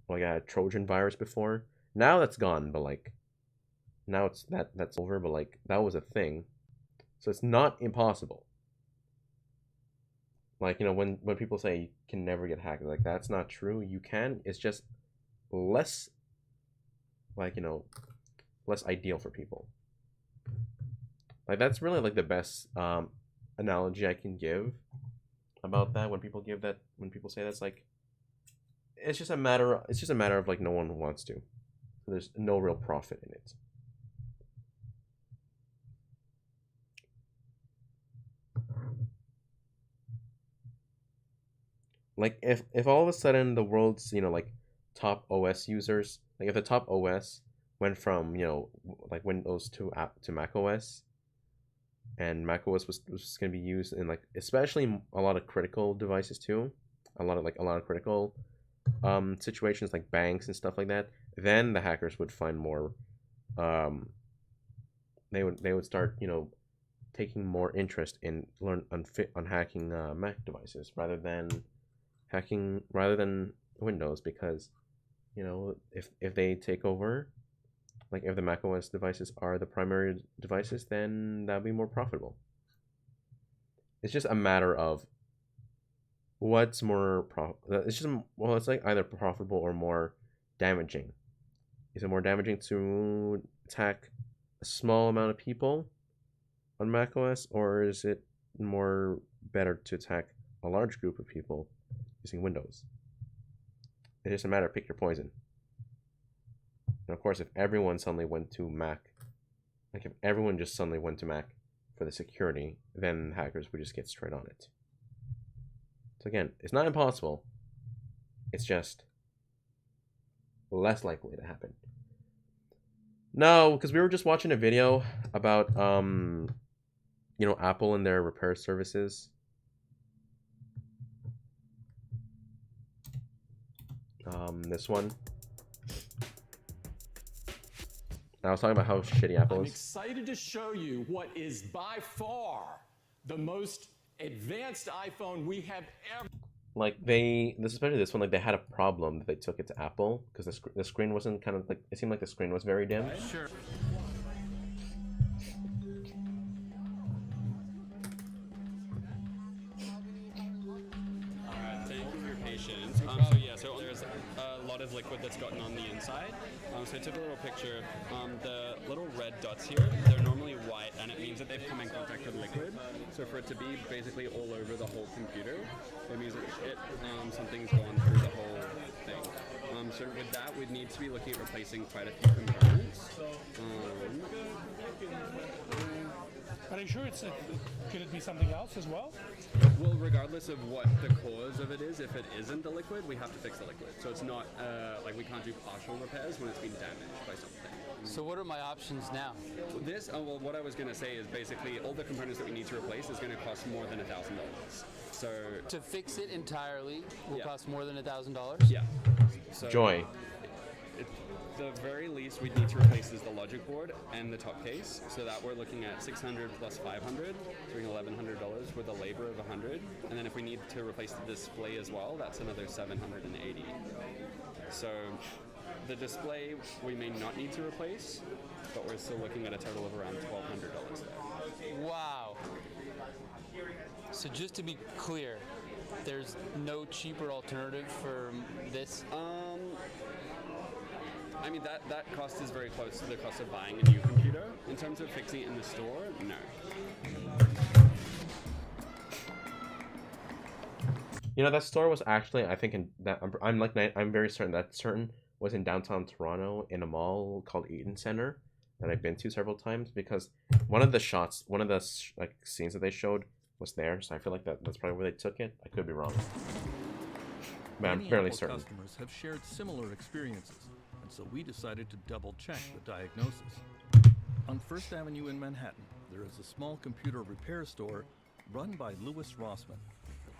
A: Like I had Trojan virus before. Now that's gone, but like now that's over, but like that was a thing. So it's not impossible. Like, you know, when people say you can never get hacked, like that's not true. You can. It's just less, like, you know, less ideal for people. Like that's really like the best analogy I can give about that. When people say that's like, it's just a matter of like no one wants to. So there's no real profit in it. Like if all of a sudden the world's, you know, like top OS users, like if the top OS went from, you know, like Windows to Mac OS, and Mac OS was going to be used in like especially a lot of critical devices too, a lot of critical situations like banks and stuff like that, then the hackers would find more they would start, you know, taking more interest in on hacking Mac devices rather than Windows, because, you know, if they take over, like if the macOS devices are the primary devices, then that'll be more profitable. It's just a matter of what's more it's just, well, it's like either profitable or more damaging. Is it more damaging to attack a small amount of people on macOS, or is it more better to attack a large group of people using Windows? It's just a matter of pick your poison. And of course, if everyone suddenly went to Mac, like if everyone just suddenly went to Mac for the security, then hackers would just get straight on it. So again, it's not impossible. It's just less likely to happen. No, because we were just watching a video about you know, Apple and their repair services. This one. I was talking about how shitty Apple
G: I'm
A: is.
G: excited to show you what is by far the most advanced iPhone we have ever.
A: Like especially this one, like they had a problem that they took it to Apple because the screen wasn't kind of like, it seemed like the screen was very dim.
J: Sure.
K: Thank you for your patience. So yeah, so there's a lot of liquid that's gotten on the inside. So I took a little picture. The little red dots here, they're normally white, and it means that they've come in contact with liquid. So for it to be basically all over the whole computer, it means that something's gone through the whole thing. So with that, we'd need to be looking at replacing quite a few components.
L: Are you sure could it be something else as well?
K: Well, regardless of what the cause of it is, if it isn't the liquid, we have to fix the liquid. So it's not like we can't do partial repairs when it's been damaged by something.
J: So what are my options now?
K: Well, what I was going to say is basically all the components that we need to replace is going to cost more than $1,000. So
J: to fix it entirely will cost more than $1,000?
K: Yeah. So
A: Joy.
K: At the very least, we'd need to replace is the logic board and the top case. So that we're looking at $600 plus $500, so $1,100 with a labor of $100. And then if we need to replace the display as well, that's another $780. So the display we may not need to replace, but we're still looking at a total of around $1,200 there.
J: Wow. So just to be clear, there's no cheaper alternative for this?
K: I mean, that cost is very close to the cost of buying a new computer. In terms of fixing it in the store, no.
A: You know, that store was actually, I think, I'm very certain that was in downtown Toronto in a mall called Eaton Center that I've been to several times, because one of the like scenes that they showed was there, so I feel like that's probably where they took it. I could be wrong, but I'm fairly certain.
I: Customers have shared similar experiences, and so we decided to double check the diagnosis. On First Avenue in Manhattan, there is a small computer repair store run by Louis Rossman.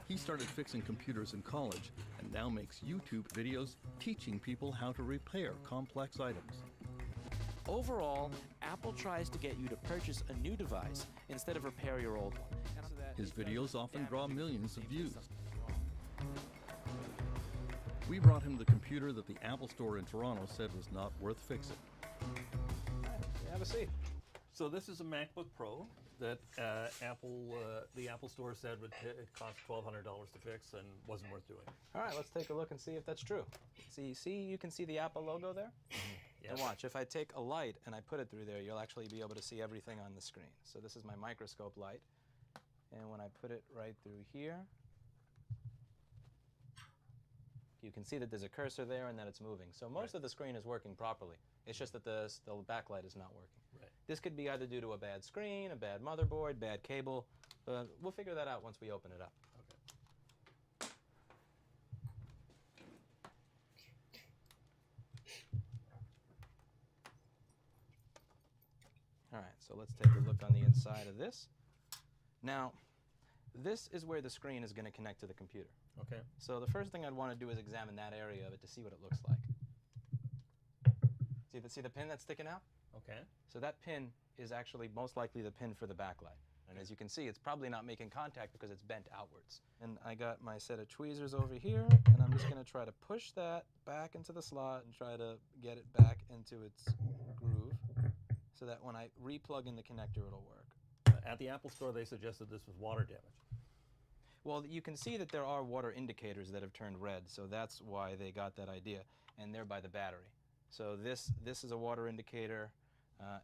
I: He started fixing computers in college and now makes YouTube videos teaching people how to repair complex items.
F: Overall, Apple tries to get you to purchase a new device instead of repair your old one. And so that
I: His
F: it doesn't
I: videos often draw
F: damage
I: millions of
F: safety
I: views.
F: systems.
I: We brought him the computer that the Apple Store in Toronto said was not worth fixing.
M: Have a seat.
N: So this is a MacBook Pro that the Apple Store said would cost $1,200 to fix and wasn't worth doing.
M: All right, let's take a look and see if that's true. See, you can see the Apple logo there? And watch, if I take a light and I put it through there, you'll actually be able to see everything on the screen. So this is my microscope light. And when I put it right through here, you can see that there's a cursor there and that it's moving. So most of the screen is working properly. It's just that the backlight is not working.
N: Right.
M: This could be either due to a bad screen, a bad motherboard, bad cable. We'll figure that out once we open it up. All right, so let's take a look on the inside of this. Now, this is where the screen is going to connect to the computer.
N: Okay.
M: So the first thing I'd want to do is examine that area of it to see what it looks like. See the pin that's sticking out?
N: Okay.
M: So that pin is actually most likely the pin for the backlight. And as you can see, it's probably not making contact because it's bent outwards. And I got my set of tweezers over here, and I'm just going to try to push that back into the slot and try to get it back into its groove so that when I re-plug in the connector, it'll work.
N: At the Apple Store, they suggested this was water damage.
M: Well, you can see that there are water indicators that have turned red, so that's why they got that idea, and they're by the battery. So this is a water indicator,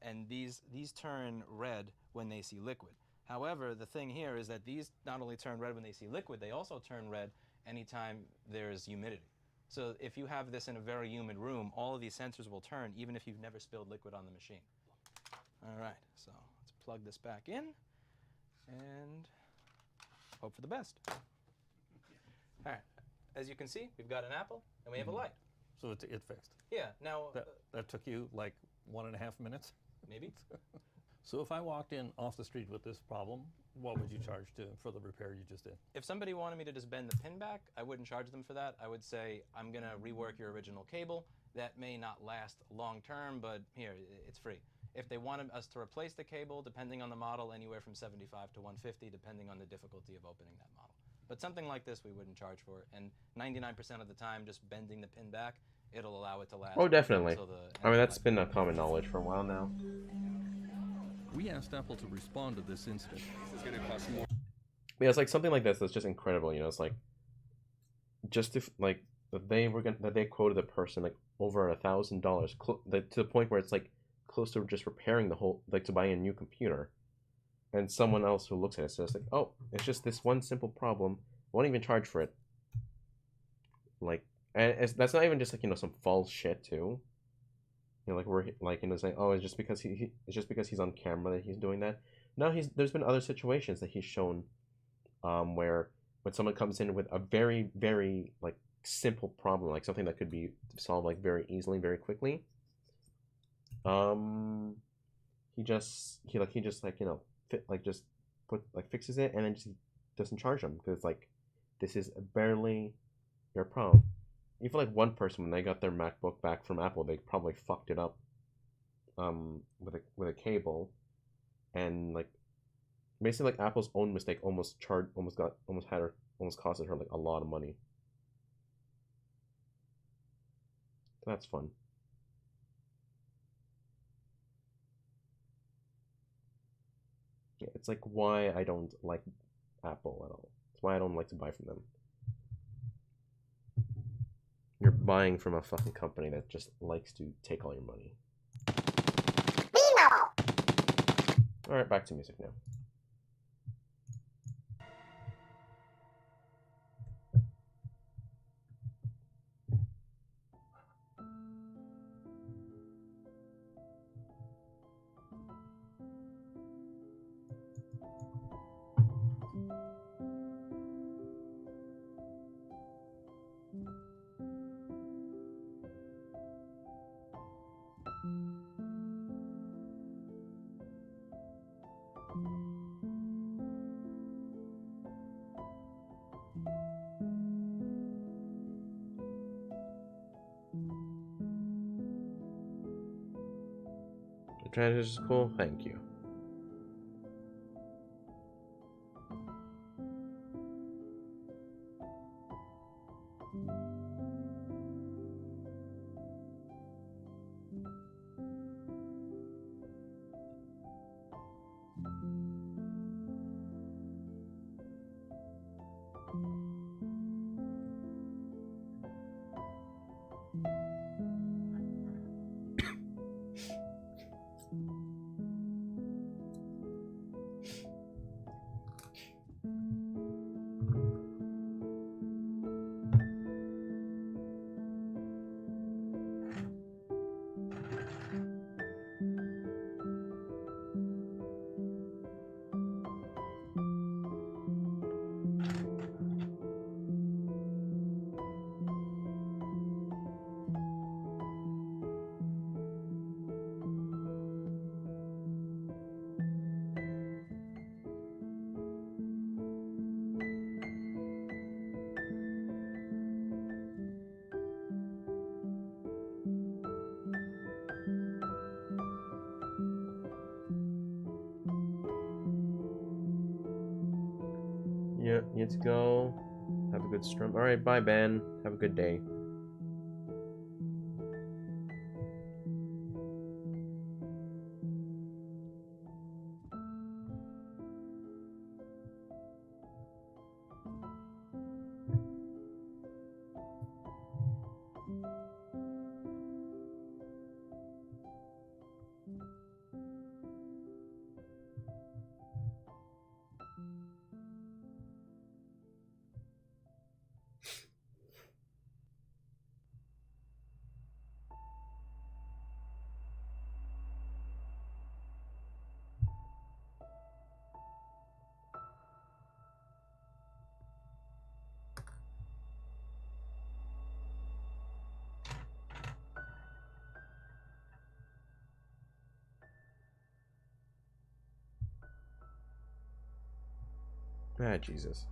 M: and these turn red when they see liquid. However, the thing here is that these not only turn red when they see liquid, they also turn red anytime there's humidity. So if you have this in a very humid room, all of these sensors will turn even if you've never spilled liquid on the machine. All right, so let's plug this back in and hope for the best. All right, as you can see, we've got an Apple and we have a light.
N: So it fixed.
M: Yeah, now...
N: That took you like 1.5 minutes?
M: Maybe.
N: So if I walked in off the street with this problem, what would you charge for the repair you just did?
M: If somebody wanted me to just bend the pin back, I wouldn't charge them for that. I would say, I'm going to rework your original cable. That may not last long term, but here, it's free. If they wanted us to replace the cable, depending on the model, anywhere from $75 to $150, depending on the difficulty of opening that model. But something like this, we wouldn't charge for it. And 99% of the time, just bending the pin back, it'll allow it to last.
A: Oh, definitely.
M: Until
A: I mean, that's been a common knowledge for a while now.
I: We asked Apple to respond to this incident.
K: It's going to cost more.
A: Yeah, it's like something like this that's just incredible. You know, it's like just if like that they quoted the person like over $1,000 to the point where it's like close to just repairing the whole, like to buying a new computer. And someone else who looks at it says like, oh, it's just this one simple problem. Won't even charge for it. Like, and that's not even just like, you know, some false shit too. You know, like we're like, you know, saying, oh, it's just because he's on camera that he's doing that. No, there's been other situations that he's shown, where when someone comes in with a very, very like simple problem, like something that could be solved like very easily, very quickly. He just like, you know, fixes it and then just doesn't charge them because it's like, this is barely your problem. Even like one person, when they got their MacBook back from Apple, they probably fucked it up with a cable, and like basically like Apple's own mistake almost costed her like a lot of money. So that's fun. Yeah, it's like why I don't like Apple at all. It's why I don't like to buy from them. You're buying from a fucking company that just likes to take all your money. Alright, back to music now. Advantage is cool. Thank you. Yeah, need to go. Have a good strum. Alright, bye, Ben. Have a good day. Ah, Jesus.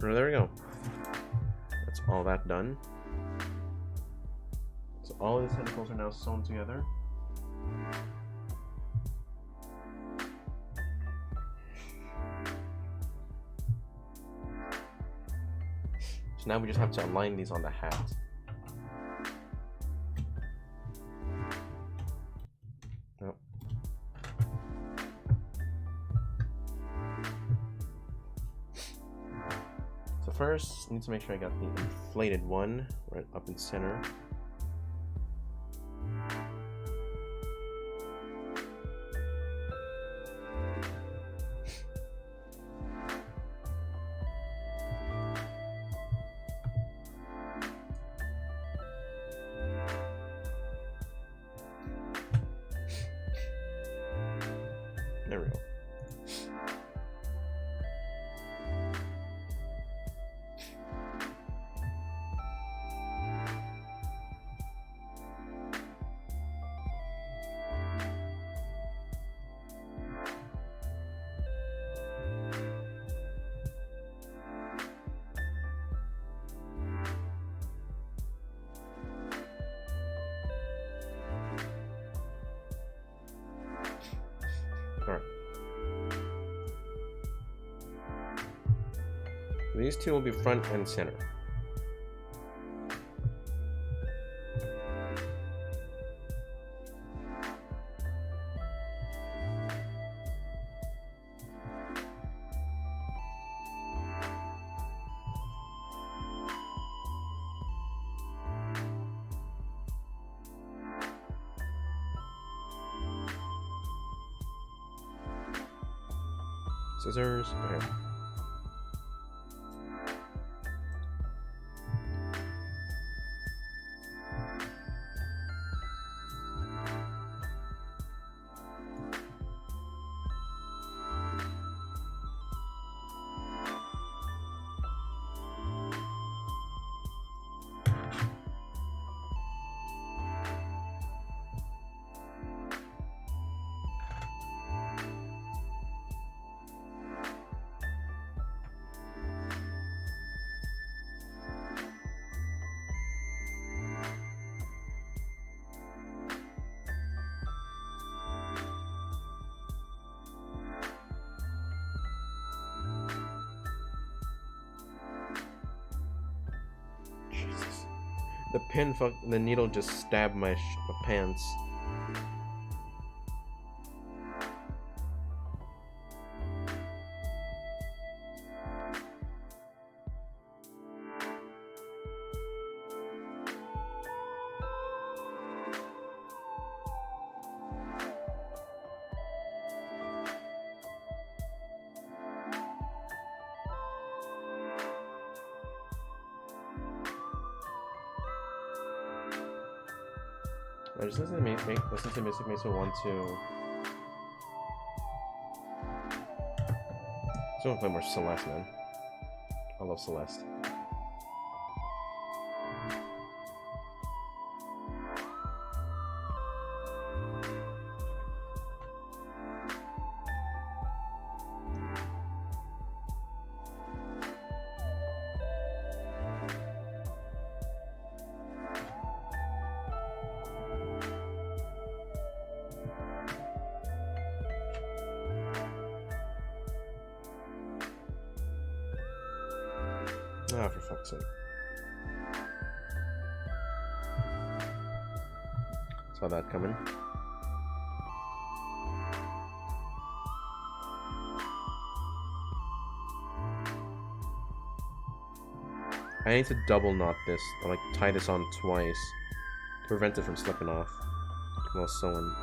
A: Oh, there we go. That's all that done. So all of the tentacles are now sewn together. So now we just have to align these on the hat. Yep. So first, I need to make sure I got the inflated one right up in center. There we go. Alright. These two will be front and center. Scissors. Okay. Jesus. The needle just stabbed my pants. I just listen to music makes me want to. I just want to play more Celeste, man. I love Celeste. Ah, for fuck's sake. Saw that coming. I need to double knot this, or like tie this on twice to prevent it from slipping off while sewing.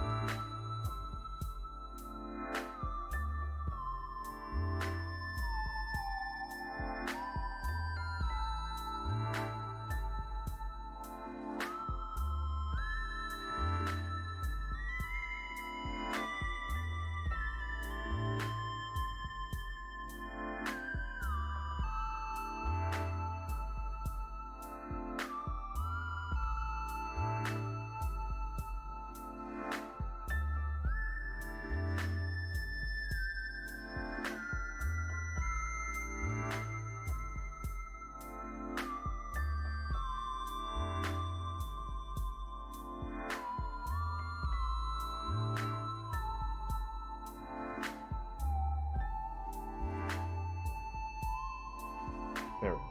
A: There we go.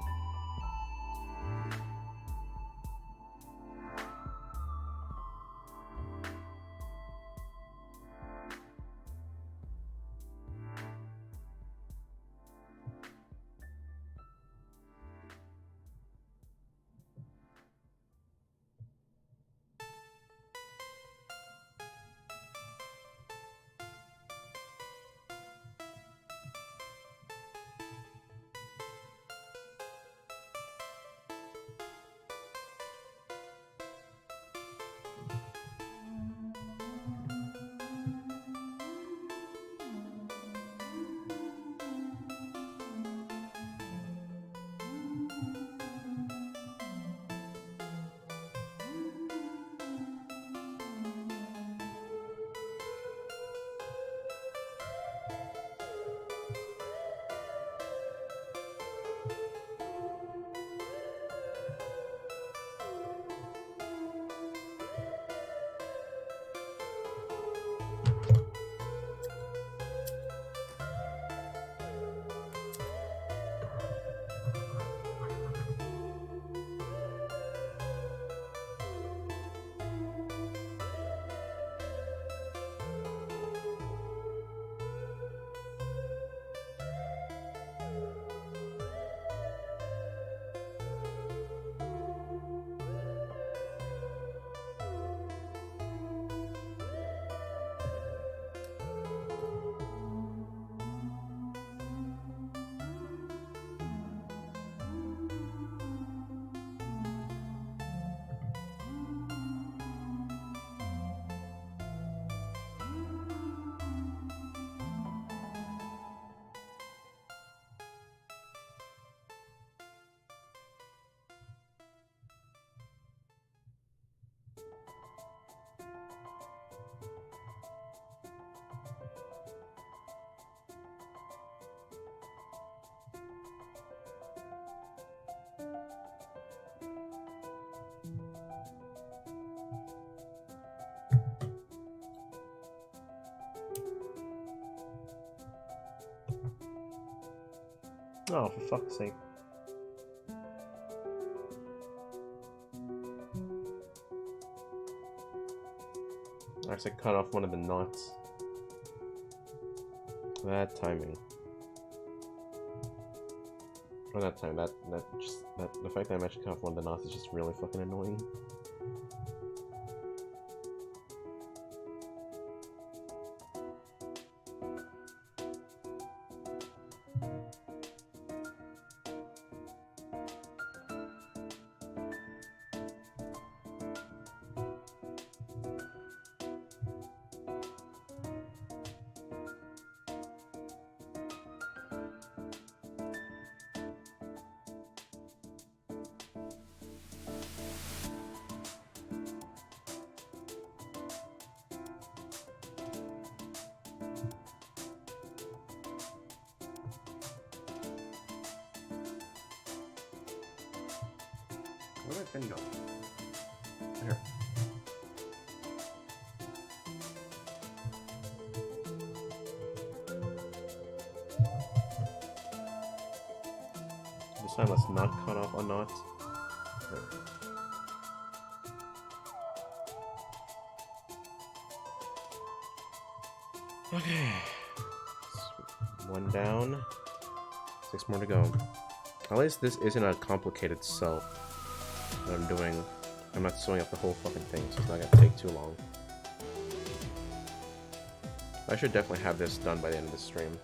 A: Oh, for fuck's sake. I said cut off one of the knots. That timing. Or that time, the fact that I actually cut off one of the knots is just really fucking annoying. Where did my pin go? Here. This time let's not cut off a knot. There. Okay. One down. 6 more to go. At least this isn't a complicated sew that I'm doing. I'm not sewing up the whole fucking thing, so it's not gonna take too long. I should definitely have this done by the end of the stream.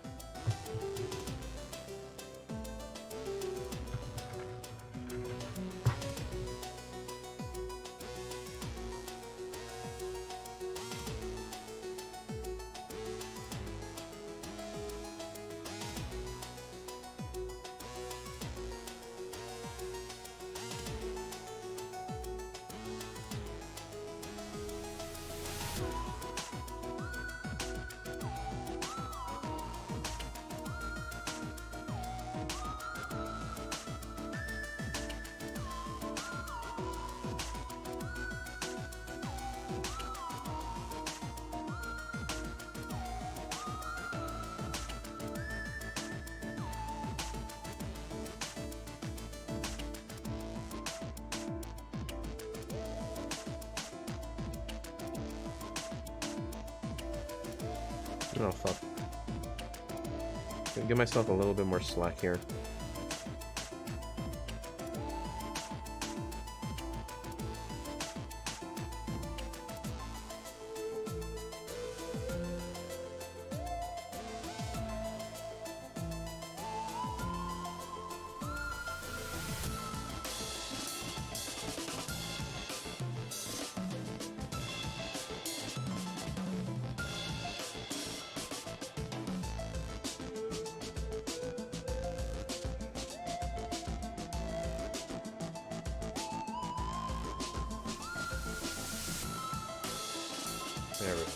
A: Oh fuck. Give myself a little bit more slack here. There we go.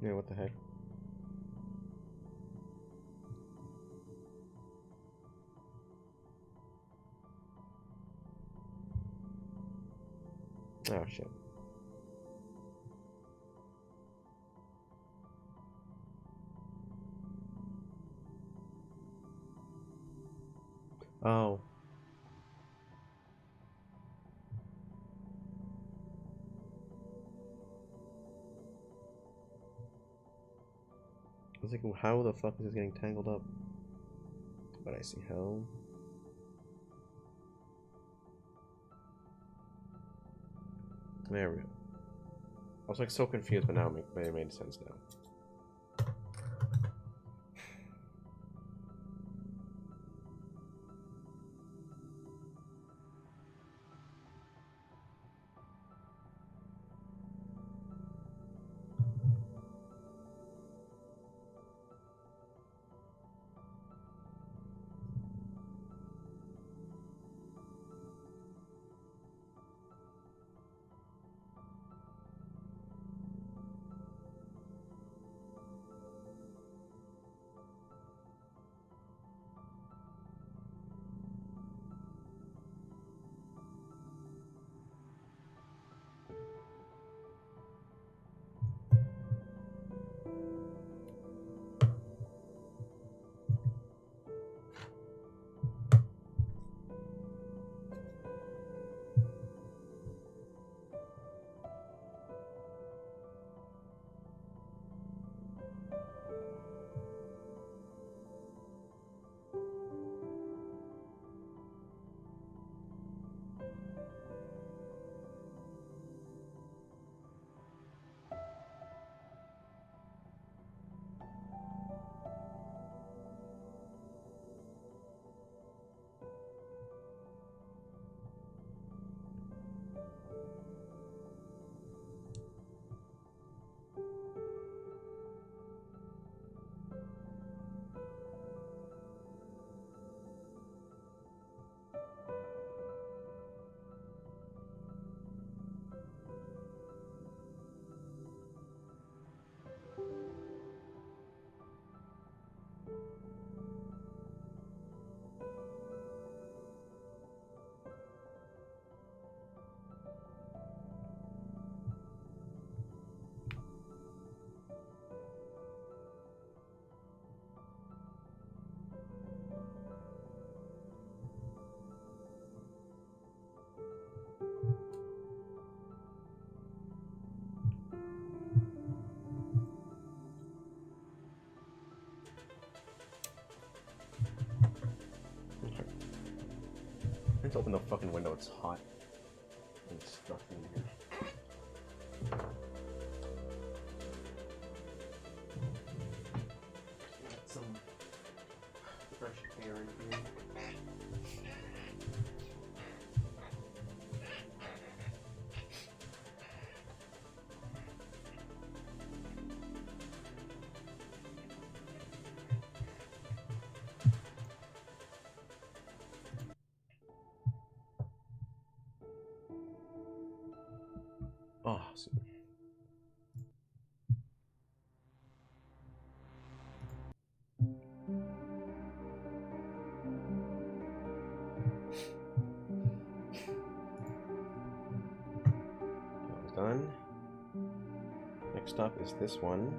A: Yeah, what the heck? Oh shit. Oh. I was like, how the fuck is this getting tangled up? But I see how. There we go. I was like so confused, but now it made sense now. Okay. Let's open the fucking window, it's hot. It's stuck in here. Get some fresh air in here. Oh, super. That was done. Next up is this one.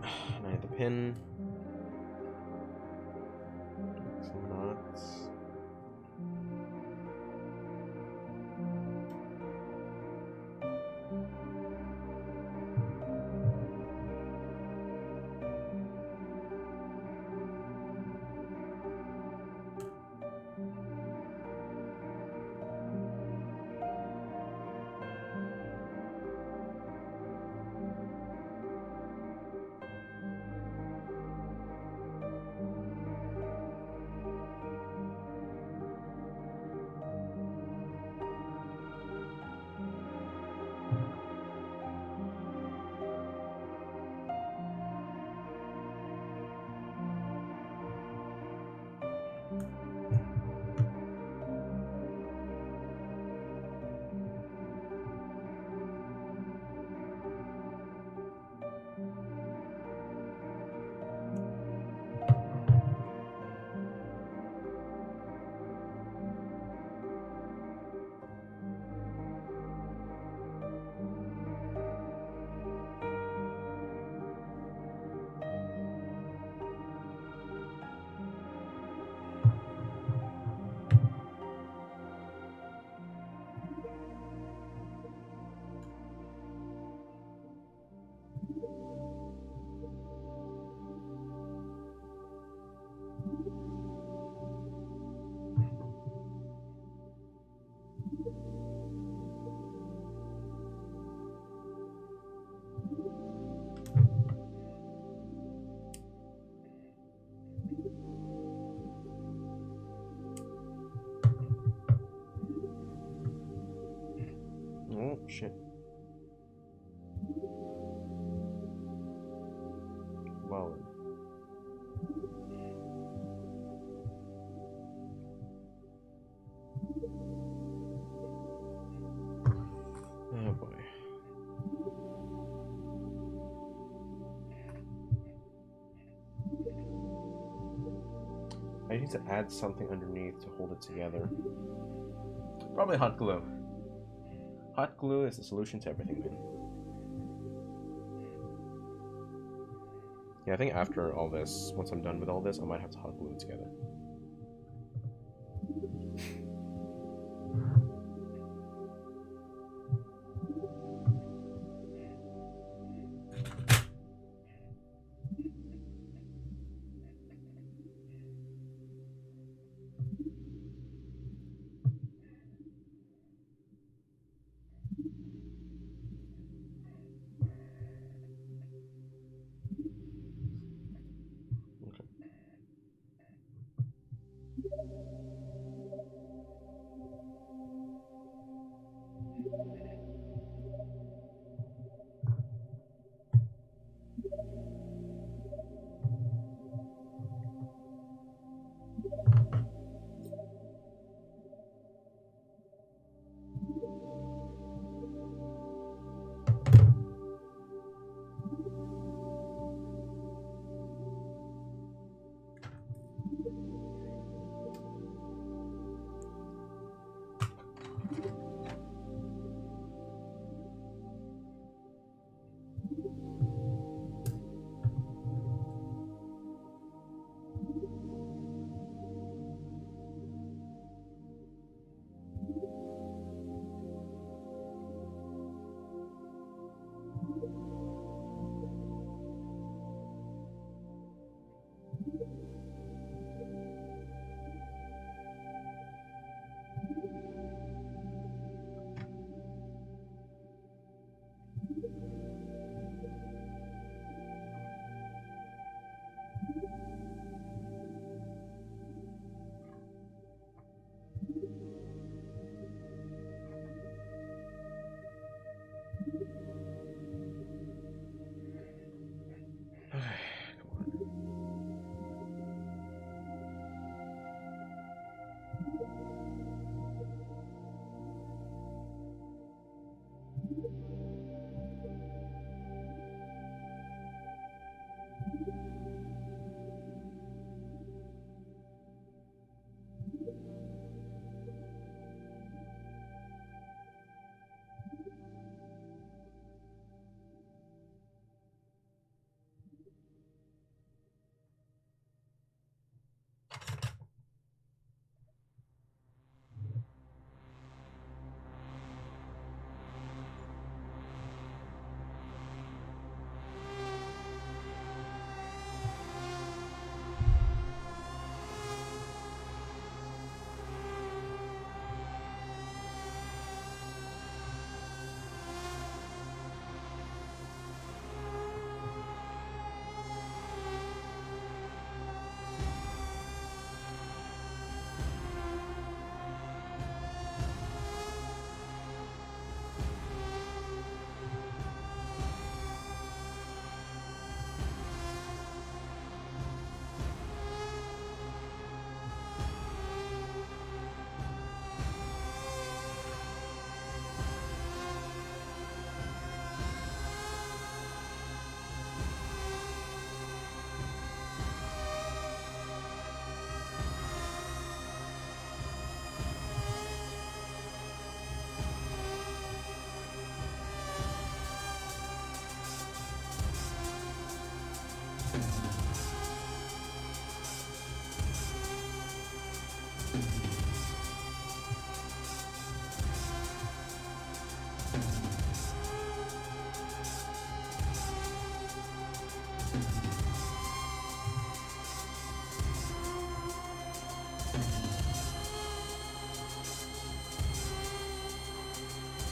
A: And I have the pin. Some knots. Oh, shit. Well. Oh boy. I need to add something underneath to hold it together. Probably hot glue. Hot glue is the solution to everything, man. Yeah, I think after all this, once I'm done with all this, I might have to hot glue it together.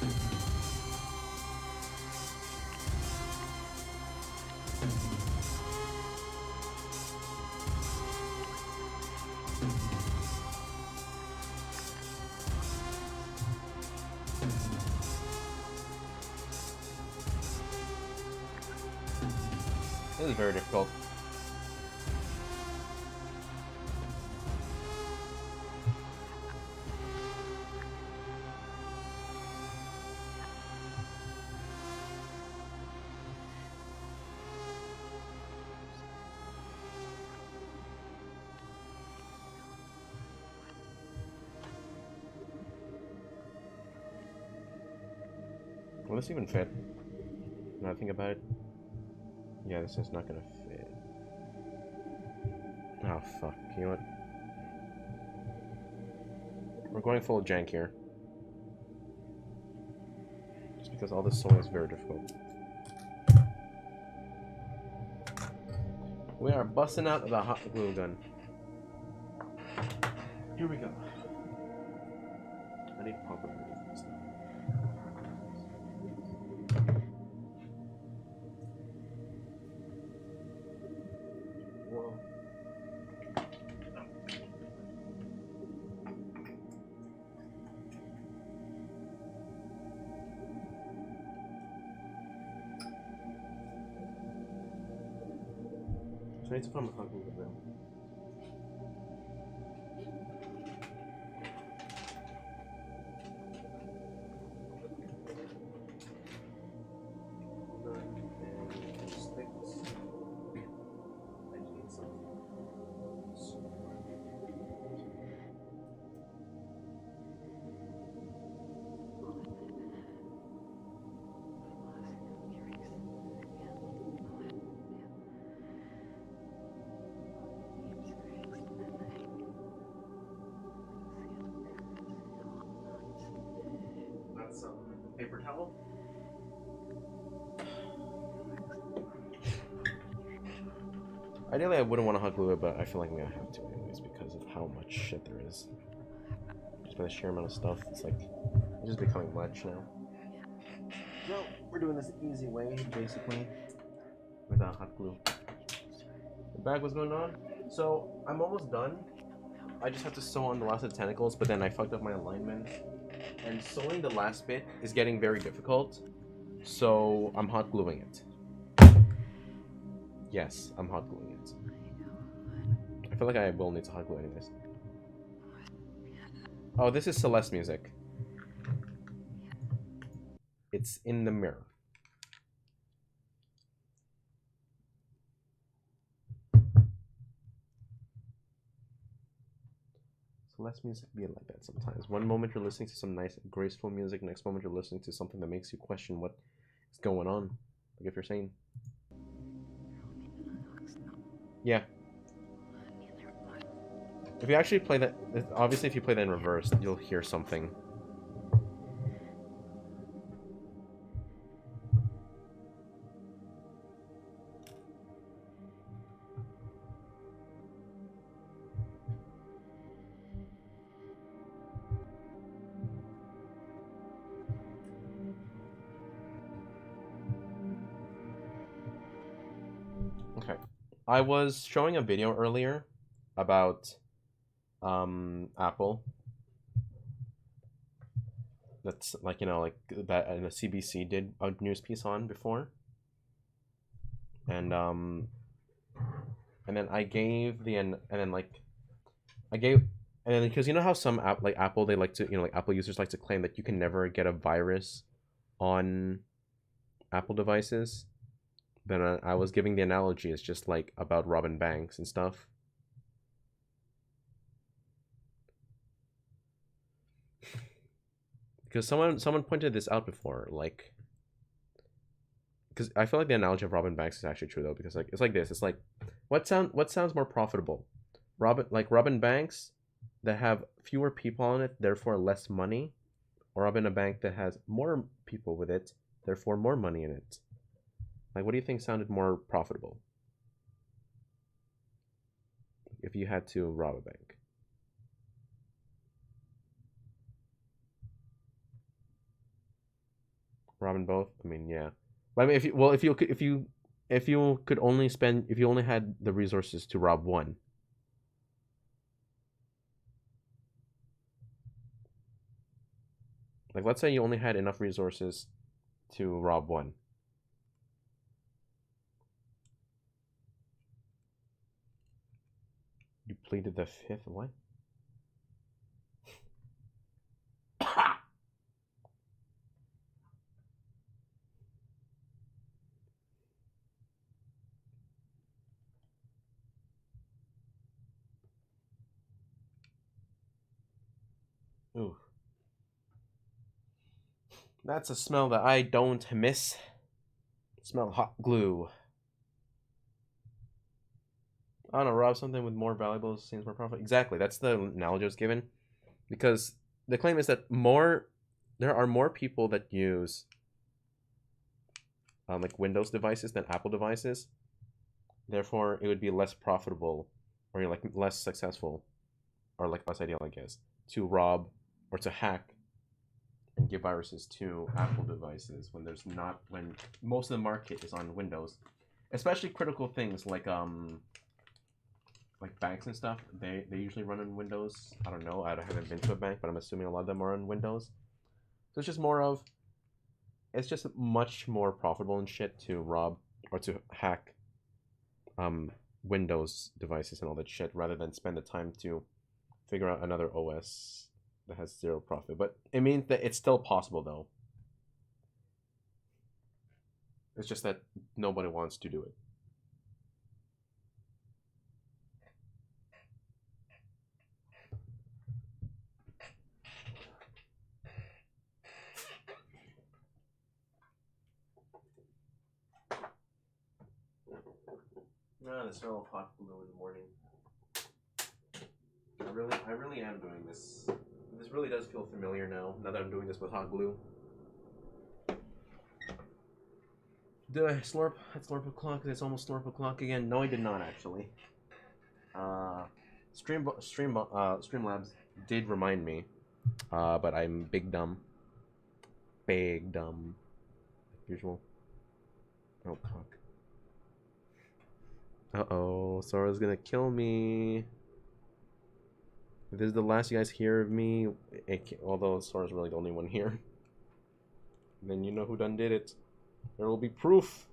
A: This is very difficult. Will this even fit? Now I think about it. Yeah, this is not gonna fit. Oh fuck, you know what? We're going full jank here. Just because all this song is very difficult. We are busting out the hot glue gun. Here we go. I need pop up this stuff. Whoa. So I need to find my hot glue gun. That's some paper towel. Ideally, I wouldn't want to hot glue it, but I feel like I'm gonna have to anyways because of how much shit there is. Just by the sheer amount of stuff, it's like it's just becoming much now. No, we're doing this the easy way, basically, without hot glue. The bag was going on, so I'm almost done. I just have to sew on the last of the tentacles, but then I fucked up my alignment. And sewing the last bit is getting very difficult, so I'm hot gluing it. Yes, I'm hot gluing it. I feel like I will need to hot glue anyways. Oh, this is Celeste music. It's in the mirror. Celeste music be like that sometimes. One moment you're listening to some nice, graceful music, next moment you're listening to something that makes you question what is going on. Like if you're saying... Yeah. If you actually play that, obviously if you play that in reverse, you'll hear something. Okay. I was showing a video earlier about Apple. That's like, you know, like that and the CBC did a news piece on before. And then I gave the and then like I gave and then because you know how some app like Apple they like to, you know, like Apple users like to claim that you can never get a virus on Apple devices. Then I was giving the analogy, it's just like about Robin Banks and stuff. Because someone pointed this out before, like, because I feel like the analogy of Robin Banks is actually true though, because like it's like this, it's like what sounds more profitable, Robin Banks that have fewer people on it, therefore less money, or Robin a bank that has more people with it, therefore more money in it. Like, what do you think sounded more profitable if you had to rob a bank? Robbing both. I mean, yeah. But I mean, if you could only spend, if you only had the resources to rob one. Like, let's say you only had enough resources to rob one. You pleaded the fifth. What? Ooh. That's a smell that I don't miss. Smell hot glue. I don't know, rob something with more valuables seems more profit. Exactly, that's the analogy I was given. Because the claim is that there are more people that use like Windows devices than Apple devices. Therefore, it would be less profitable, or like less successful, or like less ideal, I guess, to rob or to hack and give viruses to Apple devices when most of the market is on Windows, especially critical things like banks and stuff. They usually run on Windows. I don't know. I haven't been to a bank, but I'm assuming a lot of them are on Windows. So it's just much more profitable and shit to rob or to hack Windows devices and all that shit rather than spend the time to figure out another OS that has zero profit. But it means that it's still possible though. It's just that nobody wants to do it. Ah, the smell of hot glue in the morning. I really am doing this. This really does feel familiar now that I'm doing this with hot glue. Did I slurp at slurp o'clock? It's almost slurp o'clock again. No, I did not actually. Streamlabs did remind me, but I'm big dumb. Big dumb. Like usual. Oh fuck. Uh-oh, Sora's gonna kill me. If this is the last you guys hear of me, although Sora's really the only one here, then you know who done did it. There will be proof.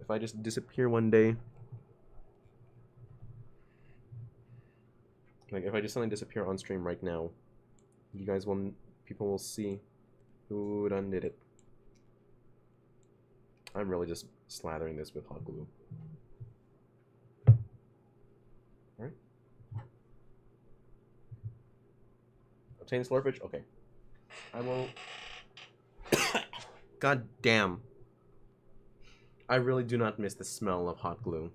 A: If I just disappear one day, like if I just suddenly disappear on stream right now, people will see who done did it. I'm really just slathering this with hot glue. Alright. Obtain slurpage? Okay. I will... God damn. I really do not miss the smell of hot glue.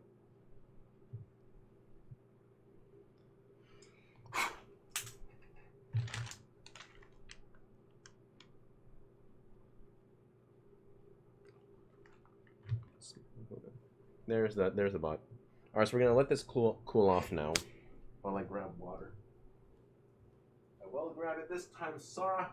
A: There's the bot. Alright, so we're gonna let this cool off now while I grab water. I will grab it this time, Sora.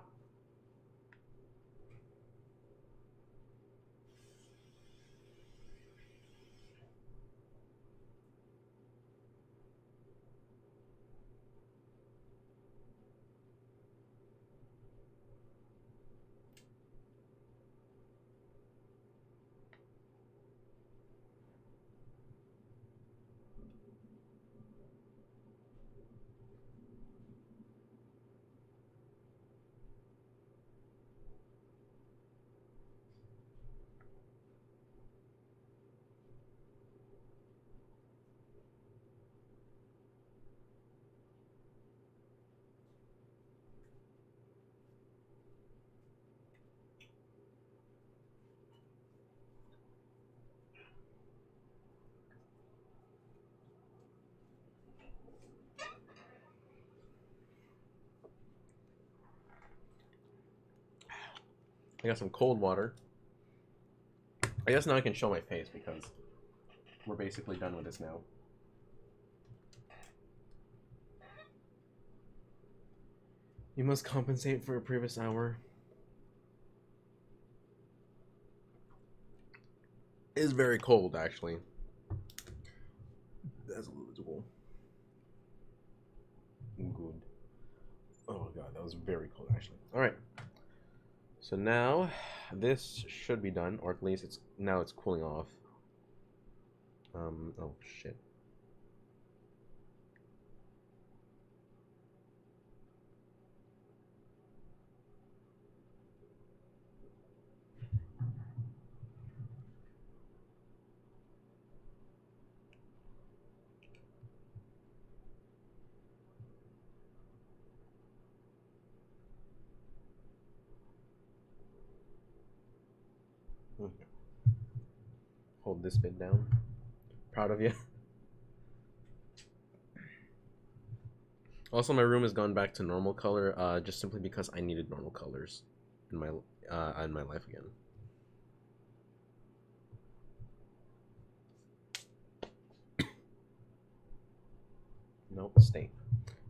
A: I got some cold water. I guess now I can show my face because we're basically done with this now. You must compensate for a previous hour. It is very cold, actually. That's a little cool. Good. Oh god, that was very cold, actually. Alright. So now, this should be done, or at least it's now it's cooling off. Oh shit. Okay. Hold this bit down. Proud of you. Also, my room has gone back to normal color, just simply because I needed normal colors in my life again. Nope, stay.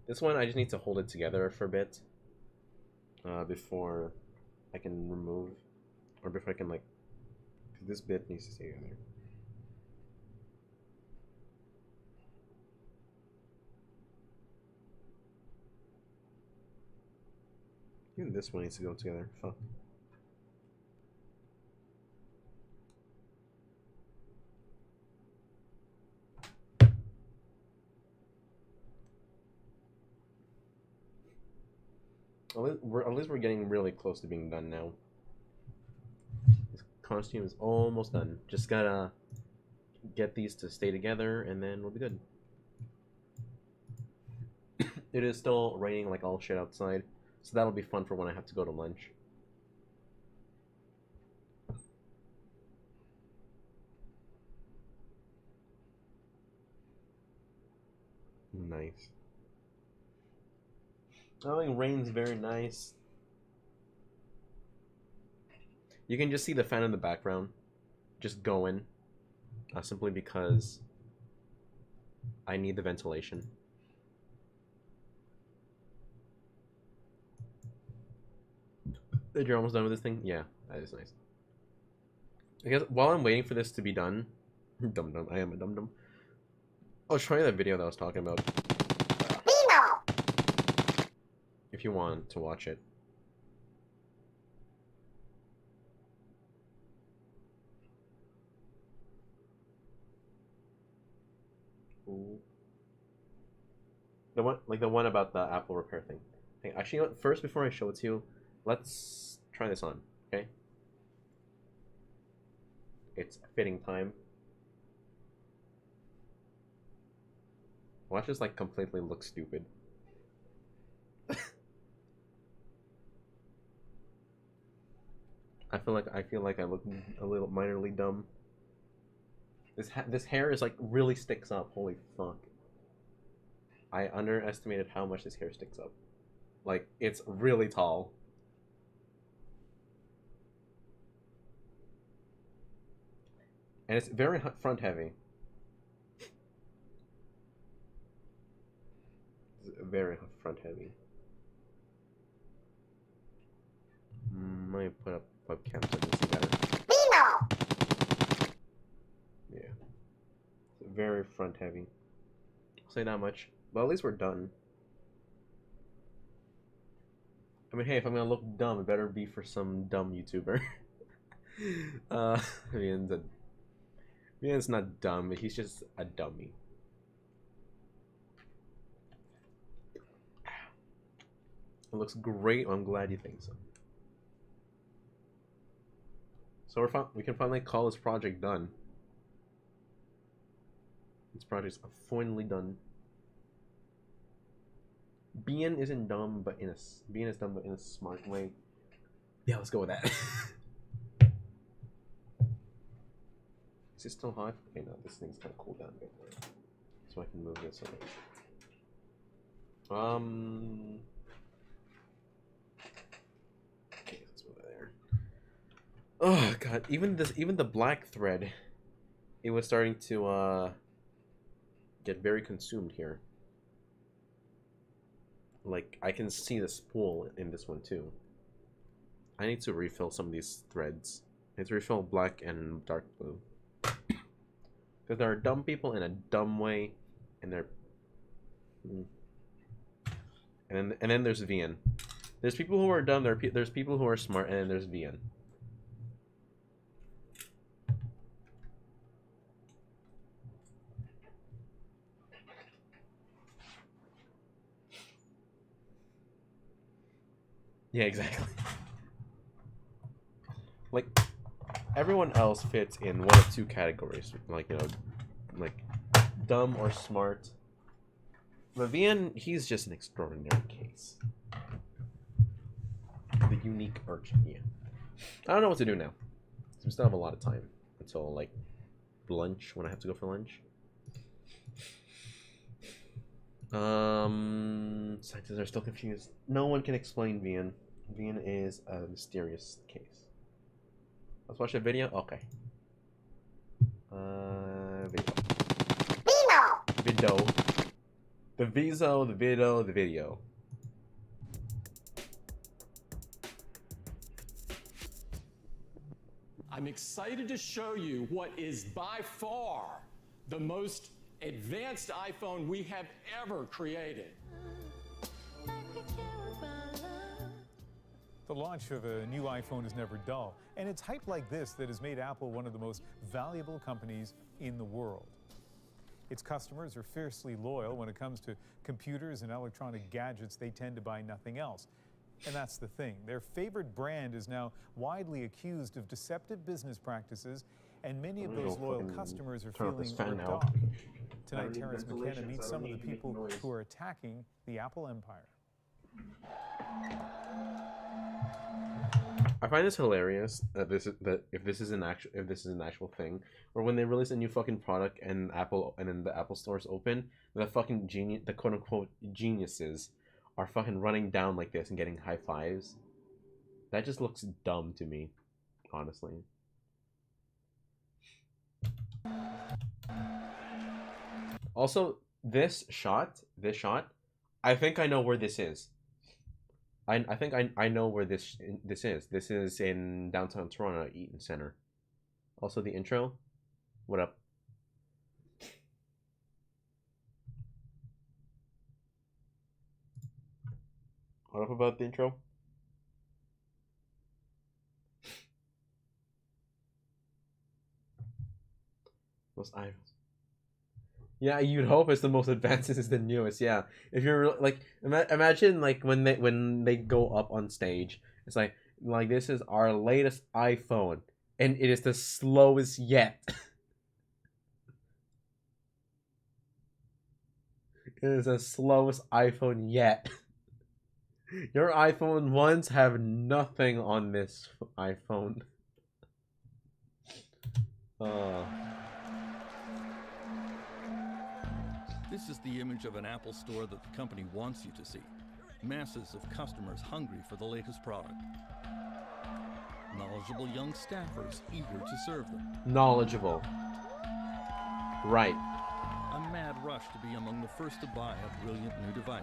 A: This one, I just need to hold it together for a bit before I can remove, or before I can like, 'cause this bit needs to stay together. Even this one needs to go together. Fuck. At least we're getting really close to being done now. This costume is almost done. Just gotta get these to stay together, and then we'll be good. It is still raining like all shit outside, so that'll be fun for when I have to go to lunch. Nice. I think rain's very nice. You can just see the fan in the background just going, simply because I need the ventilation. You're almost done with this thing? Yeah, that is nice. I guess while I'm waiting for this to be done, dum-dum, I am a dum-dum. I'll show you that video that I was talking about. If you want to watch it. Ooh. The one about the Apple repair thing. Hey, actually, you know what? First, before I show it to you, let's try this on, okay? It's fitting time. Watch this, like, completely look stupid. I feel like I look a little minorly dumb. This hair is like really sticks up. Holy fuck! I underestimated how much this hair sticks up. Like, it's really tall. And it's very front heavy. It's very front heavy. Let me put up webcam so I can see better. Yeah. It's very front heavy. I'll say not much. But at least we're done. I mean, hey, if I'm gonna look dumb, it better be for some dumb YouTuber. Ian's not dumb, he's just a dummy. It looks great. I'm glad you think so. So we can finally call this project done. This project's finally done. Being isn't dumb, but being is dumb, but in a smart way. Yeah, let's go with that. Is it still hot? Okay, no, this thing's kind of cooled down a bit. So I can move this over. Okay, let's move it there. Oh god, even the black thread, it was starting to get very consumed here. like I can see the spool in this one too. I need to refill some of these threads. I need to refill black and dark blue. Because there are dumb people in a dumb way, and they're... And then there's VN. There's people who are dumb, there's people who are smart, and then there's VN. Yeah, exactly. Like, everyone else fits in one of two categories. Like, you know, like, dumb or smart. But VN, he's just an extraordinary case. The unique urchin, yeah. I don't know what to do now. We still have a lot of time until, like, lunch, when I have to go for lunch. Scientists are still confused. No one can explain VN. VN is a mysterious case. Let's watch a video? Okay. Video. The Viso, the video, the video.
G: I'm excited to show you what is by far the most advanced iPhone we have ever created.
H: The launch of a new iPhone is never dull, and it's hype like this that has made Apple one of the most valuable companies in the world. Its customers are fiercely loyal. When it comes to computers and electronic gadgets, they tend to buy nothing else. And that's the thing. Their favorite brand is now widely accused of deceptive business practices, and many of those loyal customers are feeling ripped off. Tonight, Terrence McKenna meets some of the people who are attacking the Apple empire.
A: I find this hilarious that if this is an actual thing, or when they release a new fucking product and then the Apple stores open, the fucking the quote unquote geniuses are fucking running down like this and getting high fives. That just looks dumb to me, honestly. Also, this shot, I think I know where this is. I think I know where this is. This is in downtown Toronto, Eaton Center. Also the intro. What up? What up about the intro? Most iPhones. Yeah, you'd hope it's the most advanced. This is the newest. Yeah, if you're like, imagine like when they go up on stage, it's like this is our latest iPhone, and it is the slowest yet. It is the slowest iPhone yet. Your iPhone 1s have nothing on this iPhone.
I: This is the image of an Apple store that the company wants you to see. Masses of customers hungry for the latest product. Knowledgeable young staffers eager to serve them.
A: Knowledgeable. Right.
I: A mad rush to be among the first to buy a brilliant new device.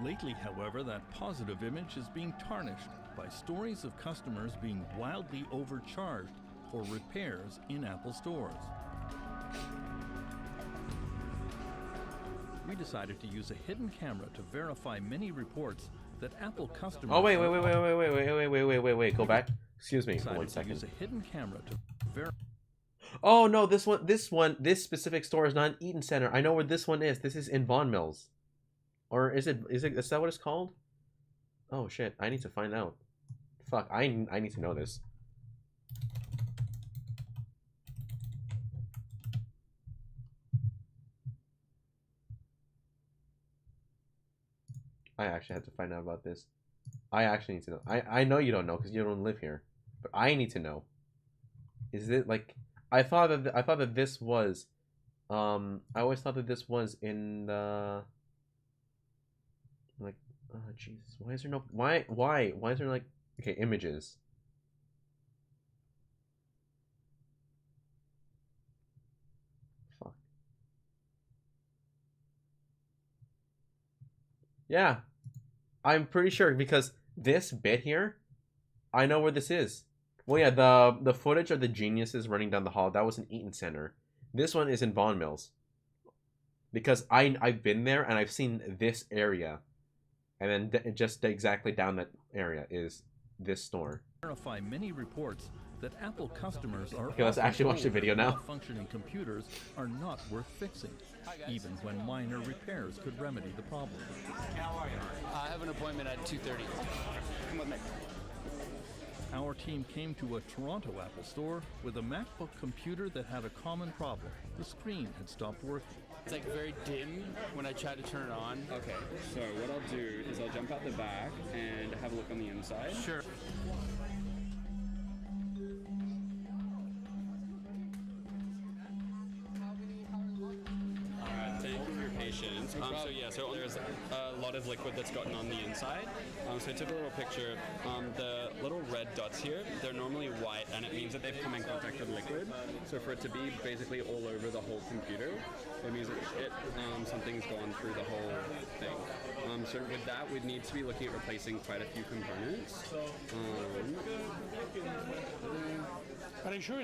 I: Lately, however, that positive image is being tarnished by stories of customers being wildly overcharged for repairs in Apple stores. We decided to use a hidden camera to verify many reports that Apple customers...
A: Oh, wait. Go back. Excuse me for 1 second.
I: Use a hidden camera to verify...
A: Oh, no, this specific store is not in Eaton Center. I know where this one is. This is in Vaughan Mills. Or is that what it's called? Oh, shit. I need to find out. Fuck, I need to know this. I actually had to find out about this. I actually need to know. I know you don't know because you don't live here, but I need to know. Is it like I thought that this was, I always thought that this was in the like, oh Jesus, why is there no why is there like okay images? Fuck. Yeah, I'm pretty sure because this bit here, I know where this is. Well, yeah, the footage of the geniuses running down the hall, that was in Eaton Center. This one is in Vaughan Mills. Because I've been there and I've seen this area, and then just exactly down that area is this store.
I: Verify many reports that Apple customers are
A: Okay, let's
I: often
A: actually watch the
I: told
A: video
I: that
A: now.
I: malfunctioning computers are not worth fixing, even when minor repairs could remedy the problem.
J: How are you? I have an appointment at 2:30. Come with me.
I: Our team came to a Toronto Apple store with a MacBook computer that had a common problem. The screen had stopped working.
J: It's like very dim when I try to turn it on.
K: Okay, so what I'll do is I'll jump out the back and have a look on the inside.
J: Sure.
K: Thank you for your patience. So there's a lot of liquid that's gotten on the inside. So I took a little picture. The little red dots here, they're normally white, and it means that they've come in contact with liquid. So for it to be basically all over the whole computer, it means that something's gone through the whole thing. So with that, we'd need to be looking at replacing quite a few components.
L: Are you sure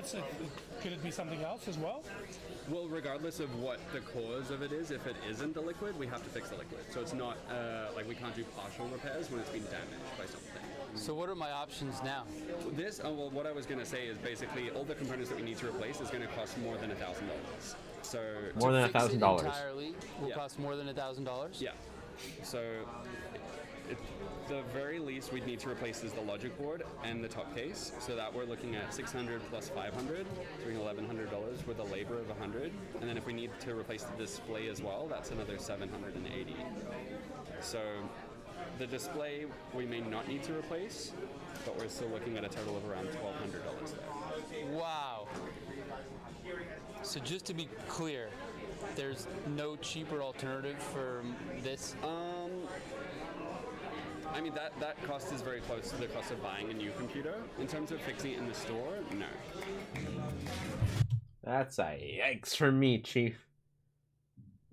L: could it be something else as well?
K: Well, regardless of what the cause of it is, if it isn't the liquid, we have to fix the liquid. So it's not like we can't do partial repairs when it's been damaged by something.
J: So what are my options now?
K: Well, what I was going to say is basically all the components that we need to replace is going to cost more than $1,000. So
A: more than $1,000
J: entirely will cost more than $1,000.
K: Yeah. So at the very least, we'd need to replace is the logic board and the top case. So that we're looking at $600 plus $500, doing $1,100 with a labor of $100. And then if we need to replace the display as well, that's another $780. So the display we may not need to replace, but we're still looking at a total of around $1,200 there.
J: Wow. So just to be clear, there's no cheaper alternative for this?
K: I mean, that cost is very close to the cost of buying a new computer. In terms of fixing it in the store, no.
A: That's a yikes for me, Chief.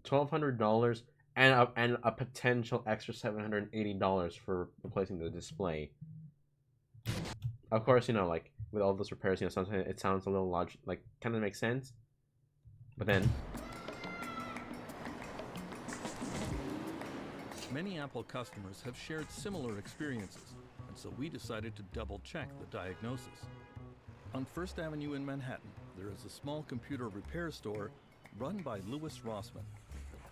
A: $1,200 and a potential extra $780 for replacing the display. Of course, you know, like with all those repairs, you know, sometimes it sounds a little like kind of makes sense, but then.
I: Many Apple customers have shared similar experiences, and so we decided to double-check the diagnosis. On First Avenue in Manhattan, there is a small computer repair store run by Louis Rossman.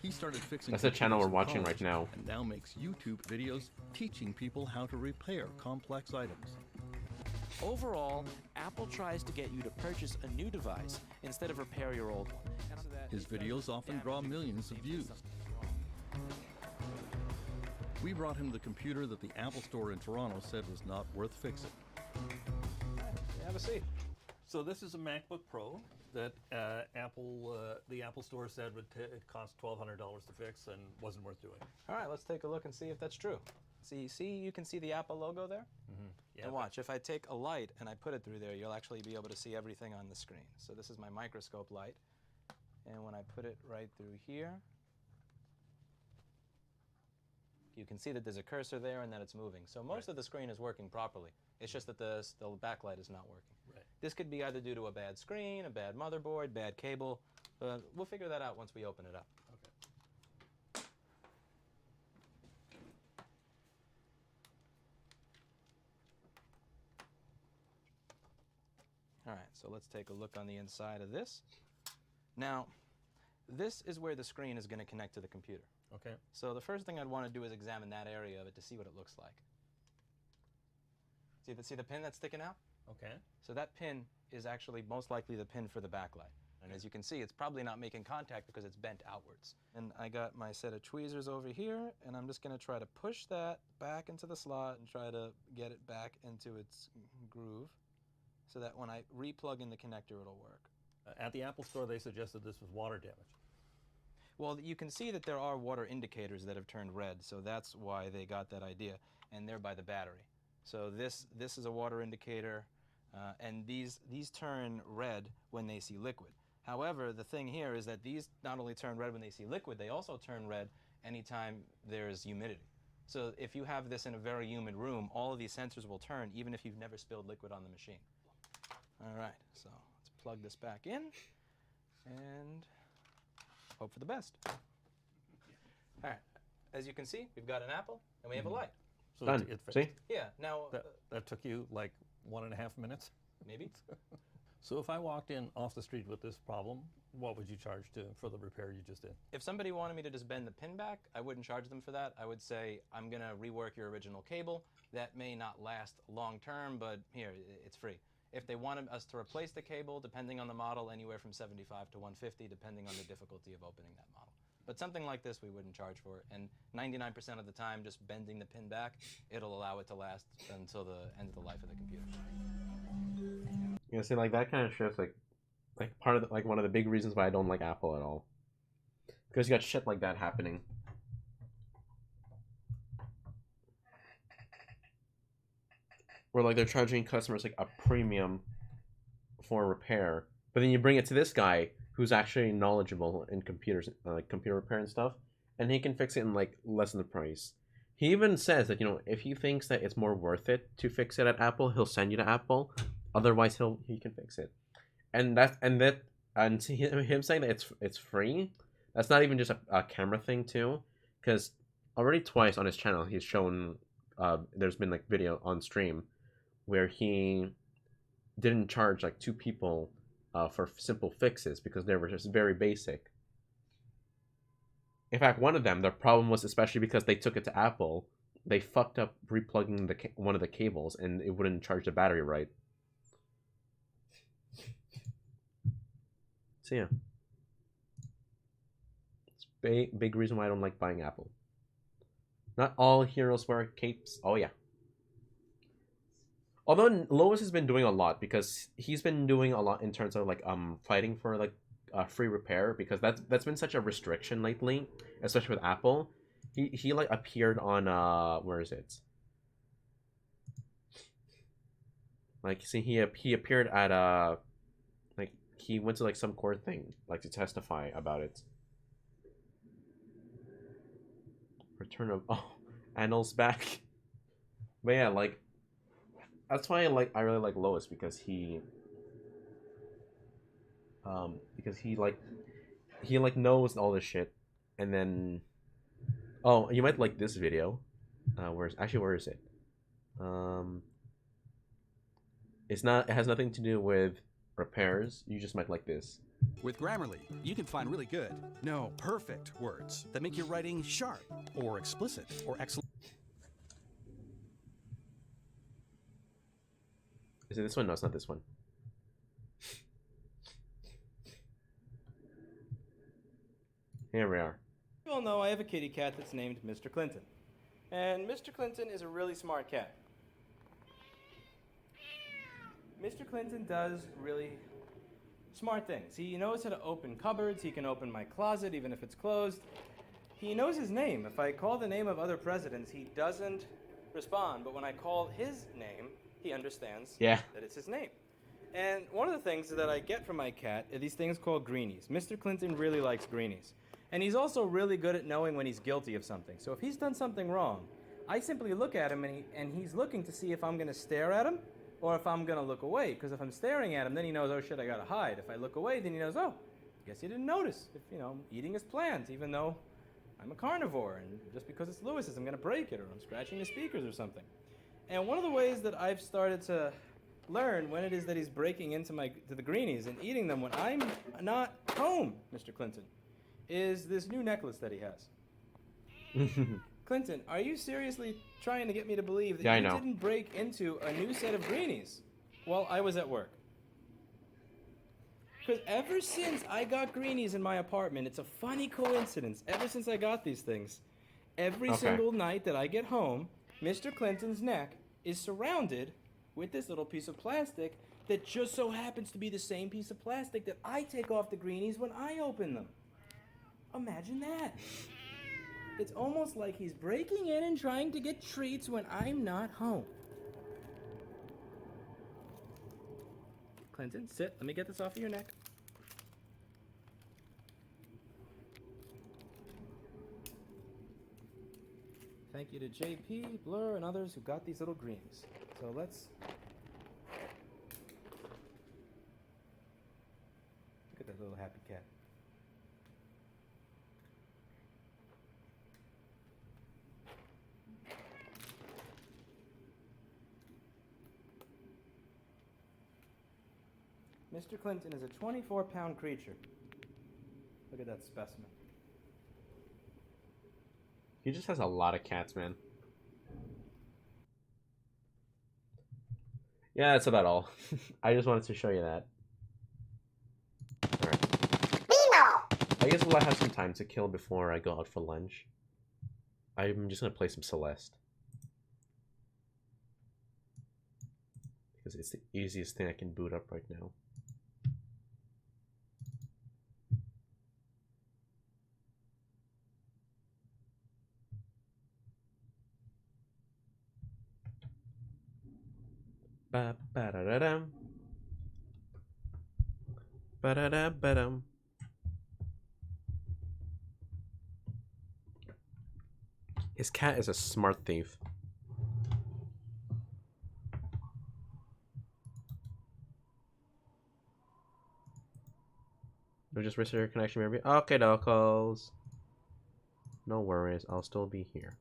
I: He started fixing
A: That's the channel we're
I: computers in
A: watching
I: college
A: right now.
I: and now makes YouTube videos teaching people how to repair complex items.
F: Overall, Apple tries to get you to purchase a new device instead of repair your old one.
I: His videos often draw millions of views. We brought him the computer that the Apple Store in Toronto said was not worth fixing.
M: Have a seat.
N: So this is a MacBook Pro that the Apple Store said would cost $1,200 to fix and wasn't worth doing.
M: All right, let's take a look and see if that's true. See, you can see the Apple logo there?
N: Mm-hmm. Yeah,
M: and watch, if I take a light and I put it through there, you'll actually be able to see everything on the screen. So this is my microscope light. And when I put it right through here, you can see that there's a cursor there and that it's moving. So most of the screen is working properly. It's just that the backlight is not working.
N: Right.
M: This could be either due to a bad screen, a bad motherboard, bad cable. We'll figure that out once we open it up.
N: Okay.
M: All right, so let's take a look on the inside of this. Now, this is where the screen is going to connect to the computer.
N: Okay.
M: So the first thing I'd want to do is examine that area of it to see what it looks like. See the pin that's sticking out?
N: Okay.
M: So that pin is actually most likely the pin for the backlight. And as you can see, it's probably not making contact because it's bent outwards. And I got my set of tweezers over here, and I'm just going to try to push that back into the slot and try to get it back into its groove so that when I re-plug in the connector, it'll work.
N: At the Apple Store, they suggested this was water damage.
M: Well, you can see that there are water indicators that have turned red, so that's why they got that idea, and they're by the battery. So this is a water indicator, and these turn red when they see liquid. However, the thing here is that these not only turn red when they see liquid, they also turn red anytime there's humidity. So if you have this in a very humid room, all of these sensors will turn even if you've never spilled liquid on the machine. All right, so let's plug this back in and hope for the best. All right, as you can see, we've got an apple and we have a light.
N: So
A: Done.
N: it fixed.
A: See?
M: Yeah, now...
N: That took you like 1.5 minutes?
M: Maybe.
N: So if I walked in off the street with this problem, what would you charge for the repair you just did?
M: If somebody wanted me to just bend the pin back, I wouldn't charge them for that. I would say, I'm going to rework your original cable. That may not last long term, but here, it's free. If they wanted us to replace the cable, depending on the model, anywhere from $75 to $150, depending on the difficulty of opening that model. But something like this, we wouldn't charge for it. And 99% of the time, just bending the pin back, it'll allow it to last until the end of the life of the computer.
A: You know, see, like that kind of shows like part of the, like one of the big reasons why I don't like Apple at all, because you got shit like that happening. Where like they're charging customers like a premium for repair, but then you bring it to this guy who's actually knowledgeable in computers, like computer repair and stuff, and he can fix it in like less than the price. He even says that, you know, if he thinks that it's more worth it to fix it at Apple, he'll send you to Apple. Otherwise, he can fix it. And him saying that it's free. That's not even just a camera thing too, because already twice on his channel he's shown there's been like video on stream where he didn't charge like 2 people for simple fixes because they were just very basic. In fact, one of them, the problem was especially because they took it to Apple, they fucked up replugging one of the cables and it wouldn't charge the battery right. So yeah, it's big reason why I don't like buying Apple. Not all heroes wear capes. Oh yeah. Although Lois has been doing a lot because he's been doing a lot in terms of like fighting for like free repair, because that's been such a restriction lately, especially with Apple. He like appeared on where is it? Like, see, he appeared at like he went to like some court thing like to testify about it. Return of Annal's back. But yeah, like that's why I really like Lois, because he knows all this shit. And then oh, you might like this video. Where is it? It has nothing to do with repairs. You just might like this.
E: With Grammarly, you can find really good, no, perfect words that make your writing sharp or explicit or excellent.
A: Is it this one? No, it's not this one. Here we are.
M: You all know I have a kitty cat that's named Mr. Clinton. And Mr. Clinton is a really smart cat. Mr. Clinton does really smart things. He knows how to open cupboards. He can open my closet even if it's closed. He knows his name. If I call the name of other presidents, he doesn't respond. But when I call his name, he understands that it's his name. And one of the things that I get from my cat are these things called greenies. Mr. Clinton really likes greenies. And he's also really good at knowing when he's guilty of something. So if he's done something wrong, I simply look at him and he's looking to see if I'm going to stare at him or if I'm going to look away. Because if I'm staring at him, then he knows, oh shit, I got to hide. If I look away, then he knows, oh, guess he didn't notice. If, you know, I'm eating his plants, even though I'm a carnivore. And just because it's Lewis's, I'm going to break it, or I'm scratching the speakers or something. And one of the ways that I've started to learn when it is that he's breaking into the greenies and eating them when I'm not home, Mr. Clinton, is this new necklace that he has. Clinton, are you seriously trying to get me to believe that you didn't break into a new set of greenies while I was at work? Because ever since I got greenies in my apartment, it's a funny coincidence, ever since I got these things, every single night that I get home, Mr. Clinton's neck is surrounded with this little piece of plastic that just so happens to be the same piece of plastic that I take off the greenies when I open them. Imagine that. It's almost like he's breaking in and trying to get treats when I'm not home. Clinton, sit. Let me get this off of your neck. Thank you to JP, Blur, and others who got these little greens. So let's... Look at that little happy cat. Mr. Clinton is a 24-pound creature. Look at that specimen.
A: He just has a lot of cats, man. Yeah, that's about all. I just wanted to show you that. Alright. I guess we'll have some time to kill before I go out for lunch. I'm just gonna play some Celeste. Because it's the easiest thing I can boot up right now. Ba-ba-da-da-dum. Ba-da-da-ba-dum. His cat is a smart thief. We just restart your connection, maybe. Okay, calls. No worries, I'll still be here.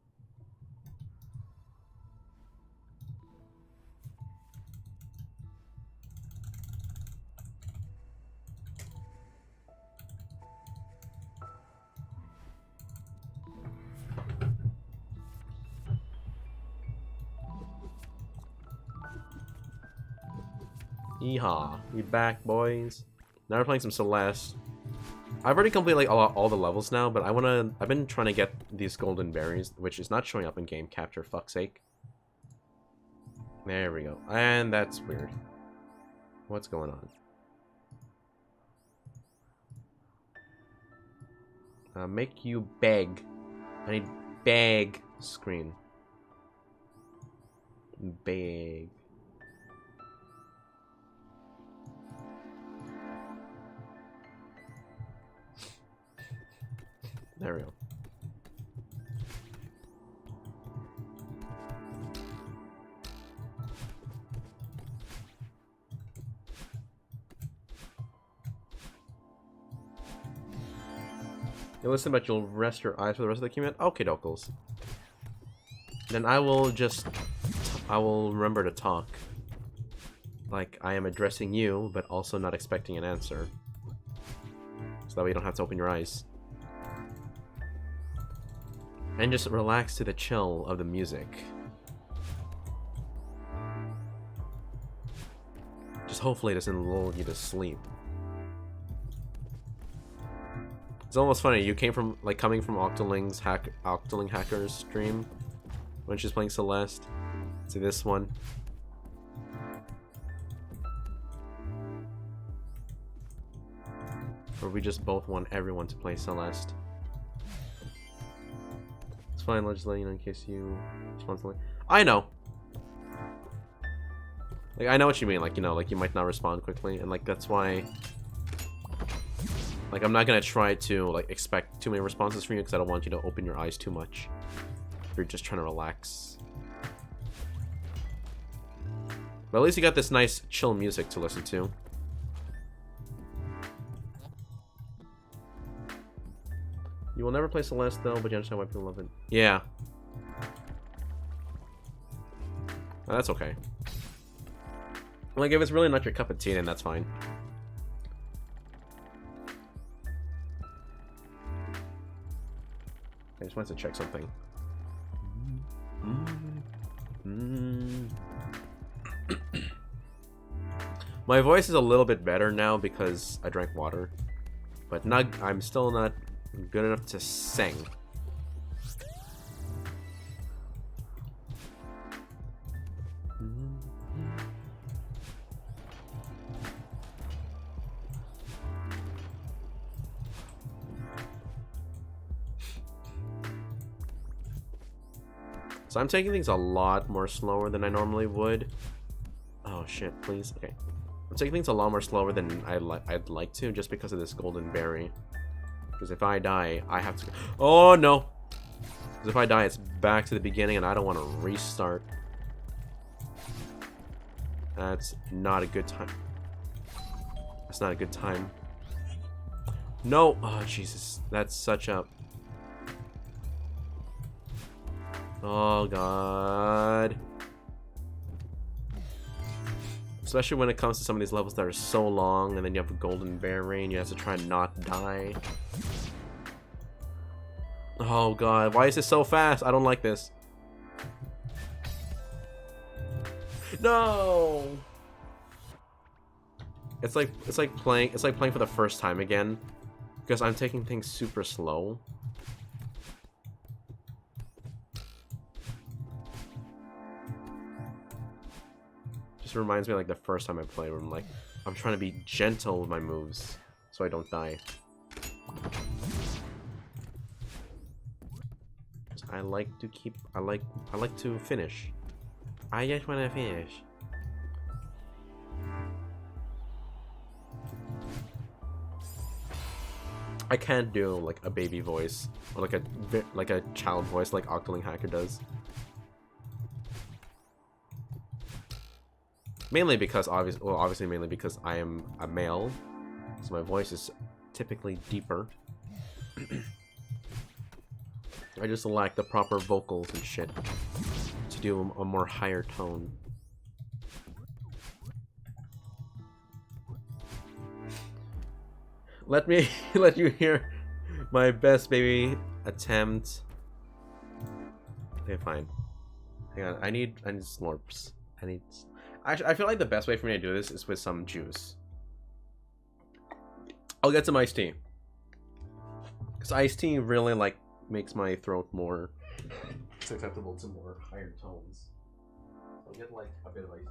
A: Yeehaw. We back, boys. Now we're playing some Celeste. I've already completed like all the levels now, but I've been trying to get these golden berries, which is not showing up in game capture, fuck's sake. There we go. And that's weird. What's going on? Make you beg. I need beg screen. Beg. There we go. You listen, but you'll rest your eyes for the rest of the command? Okay, dokles. Then I will remember to talk. Like I am addressing you, but also not expecting an answer. So that way you don't have to open your eyes. And just relax to the chill of the music. Just hopefully it doesn't lull you to sleep. It's almost funny, you came from, like, coming from Octoling Hacker's stream when she's playing Celeste to this one. Or we just both want everyone to play Celeste. Fine, I'll just let you know in case you respond to. I know. Like, I know what you mean. Like, you know, like you might not respond quickly, and like that's why. Like, I'm not gonna try to like expect too many responses from you because I don't want you to open your eyes too much. If you're just trying to relax. But at least you got this nice chill music to listen to. You will never play Celeste though, but you understand why people love it. Yeah. Oh, that's okay. Like, if it's really not your cup of tea, then that's fine. I just wanted to check something. My voice is a little bit better now because I drank water. But I'm still not good enough to sing. So I'm taking things a lot more slower than I normally would. Oh shit, please. Okay. I'm taking things a lot more slower than I'd like to, just because of this golden berry. Because if I die, I have to... Oh, no! Because if I die, it's back to the beginning, and I don't want to restart. That's not a good time. That's not a good time. No! Oh, Jesus. That's such a... Oh, God. Especially when it comes to some of these levels that are so long, and then you have a golden bear rain, you have to try and not die. Oh, God. Why is this so fast? I don't like this. No! It's like playing for the first time again, because I'm taking things super slow. Just reminds me of, like, the first time I played, where I'm trying to be gentle with my moves so I don't die. I like to finish. I just want to finish. I can't do like a baby voice or like a child voice like Octoling Hacker does. Mainly because obviously mainly because I am a male, so my voice is typically deeper. I just lack the proper vocals and shit to do a more higher tone. Let me let you hear my best baby attempt. Okay, fine. Hang on, I need slurps. I feel like the best way for me to do this is with some juice. I'll get some iced tea. Because iced tea really like makes my throat more susceptible to more higher tones. So I'll get like a bit of iced tea.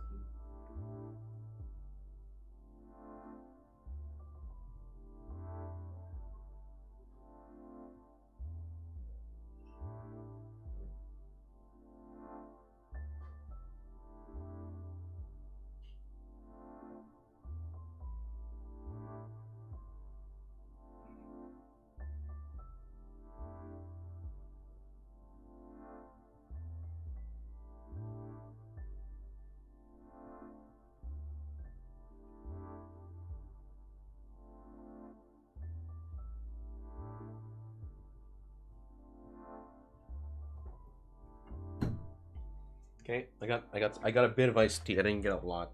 A: Okay, I got a bit of iced tea. I didn't get a lot.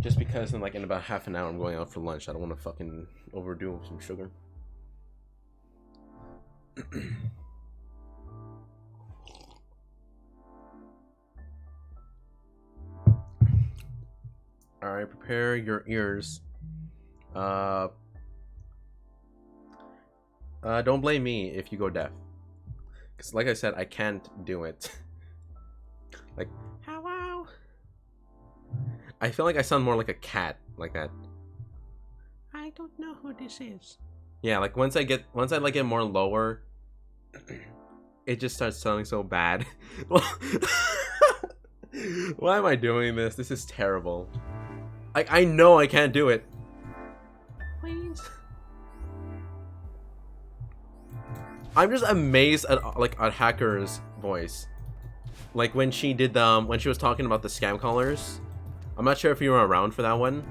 A: Just because in about half an hour I'm going out for lunch. I don't want to fucking overdo with some sugar. Alright, prepare your ears. Don't blame me if you go deaf. Because like I said, I can't do it. Like, hello. I feel like I sound more like a cat, like that. I don't know who this is. Yeah, like once I like get more lower, it just starts sounding so bad. Why am I doing this? This is terrible. I know I can't do it. Please. I'm just amazed at at Hacker's voice. Like when she did when she was talking about the scam callers. I'm not sure if you were around for that one.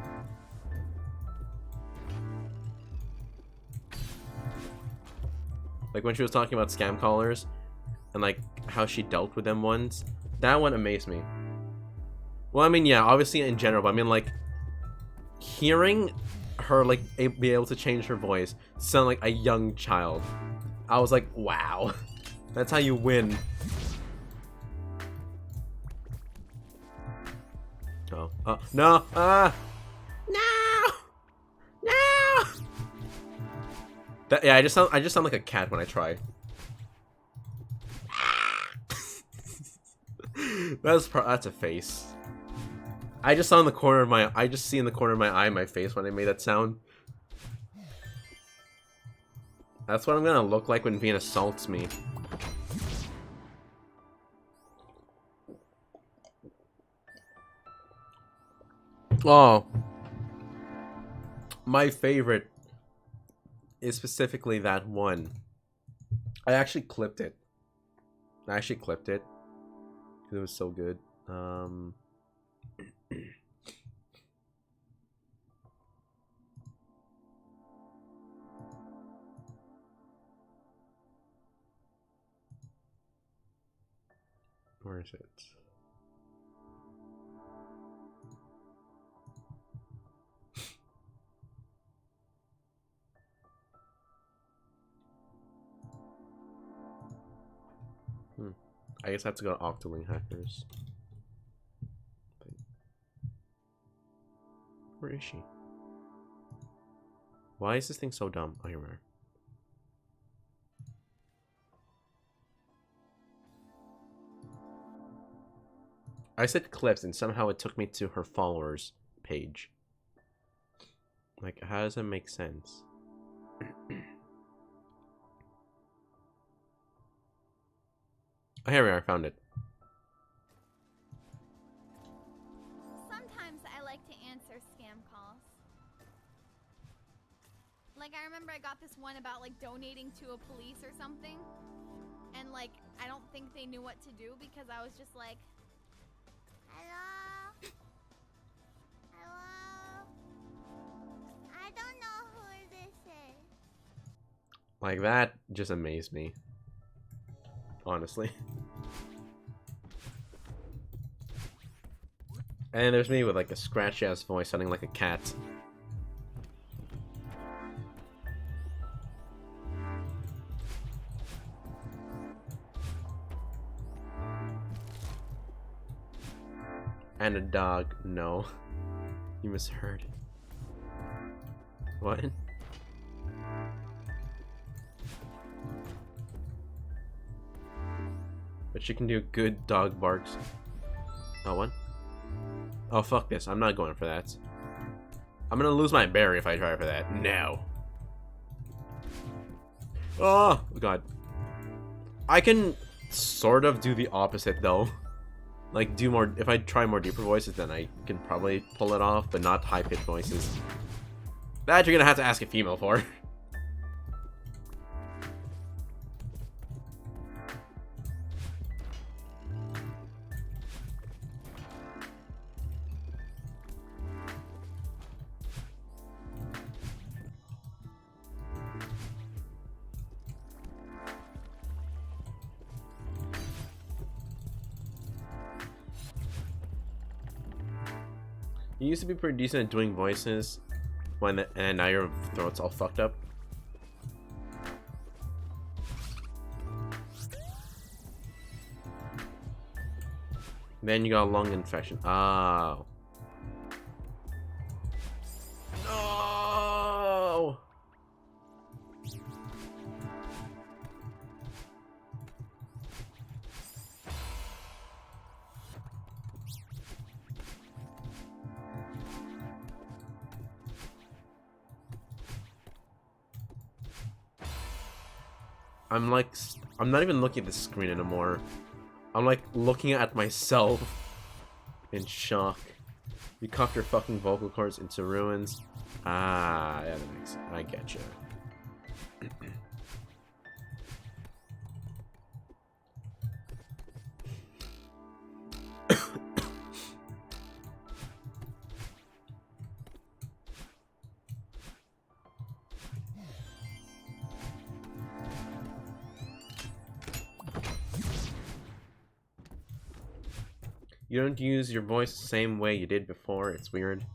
A: Like when she was talking about scam callers and like how she dealt with them once. That one amazed me. Well, I mean, yeah, obviously in general, but I mean like hearing her like be able to change her voice to sound like a young child. I was like, wow. That's how you win. Oh, no, no, no. Yeah, I just sound like a cat when I try. That's a face. I just see in the corner of my eye my face when I made that sound. That's what I'm gonna look like when Vin assaults me. Oh, my favorite is specifically that one. I actually clipped it. I actually clipped it because it was so good. Where is it? I guess I have to go to Octoling Hackers. Where is she? Why is this thing so dumb? Oh, here we are. I said clips and somehow it took me to her followers page. Like, how does that make sense? Oh, here we are, I found it.
O: Sometimes I like to answer scam calls. Like, I remember I got this one about, like, donating to a police or something. And, like, I don't think they knew what to do because I was just like,
B: Hello? Hello? I don't know who this is.
A: Like, that just amazed me. Honestly. And there's me with like a scratchy ass voice sounding like a cat. And a dog. No. You misheard. What? But she can do good dog barks. Oh, what? Oh, fuck this. I'm not going for that. I'm gonna lose my berry if I try for that. No. Oh, God. I can sort of do the opposite, though. Like, do more... If I try more deeper voices, then I can probably pull it off, but not high-pitched voices. That you're gonna have to ask a female for. You used to be pretty decent at doing voices, and now your throat's all fucked up. Then you got a lung infection. Oh. No! I'm not even looking at the screen anymore. I'm like looking at myself in shock. You cocked your fucking vocal cords into ruins. Ah, yeah, that makes sense. I get you. You don't use your voice the same way you did before. It's weird.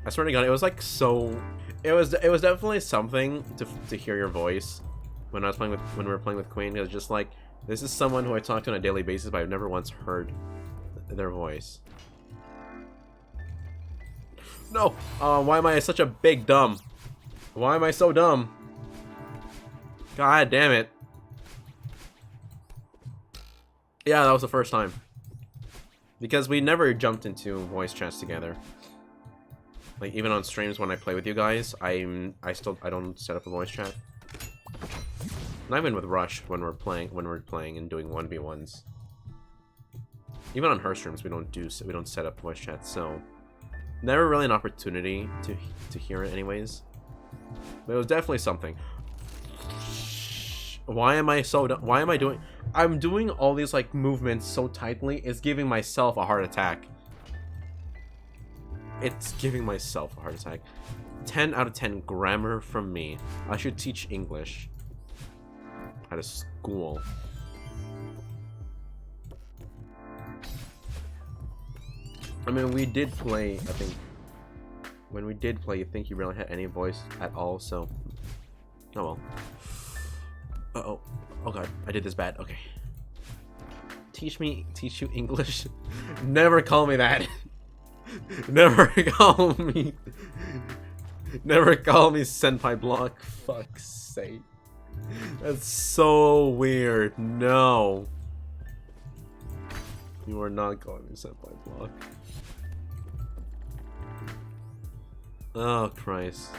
A: I swear to God, it was like so. It was definitely something to hear your voice when we were playing with Queen. It was just like, this is someone who I talk to on a daily basis, but I've never once heard their voice. No. Why am I such a big dumb? Why am I so dumb? God damn it. Yeah, that was the first time. Because we never jumped into voice chats together. Like, even on streams when I play with you guys, I don't set up a voice chat. Not even with Rush when we're playing and doing 1v1s. Even on her streams we don't set up voice chats, so never really an opportunity to hear it anyways. But it was definitely something. Why am I so... Why am I doing... I'm doing all these, like, movements so tightly, it's giving myself a heart attack. It's giving myself a heart attack. 10 out of 10 grammar from me. I should teach English at a school. I mean, we did play, I think... When we did play, you think you really had any voice at all, so... Oh well. Uh-oh. Oh god, I did this bad. Okay. Teach you English? Never call me that. Never call me senpai block. Fuck's sake. That's so weird. No. You are not calling me senpai block. Oh Christ.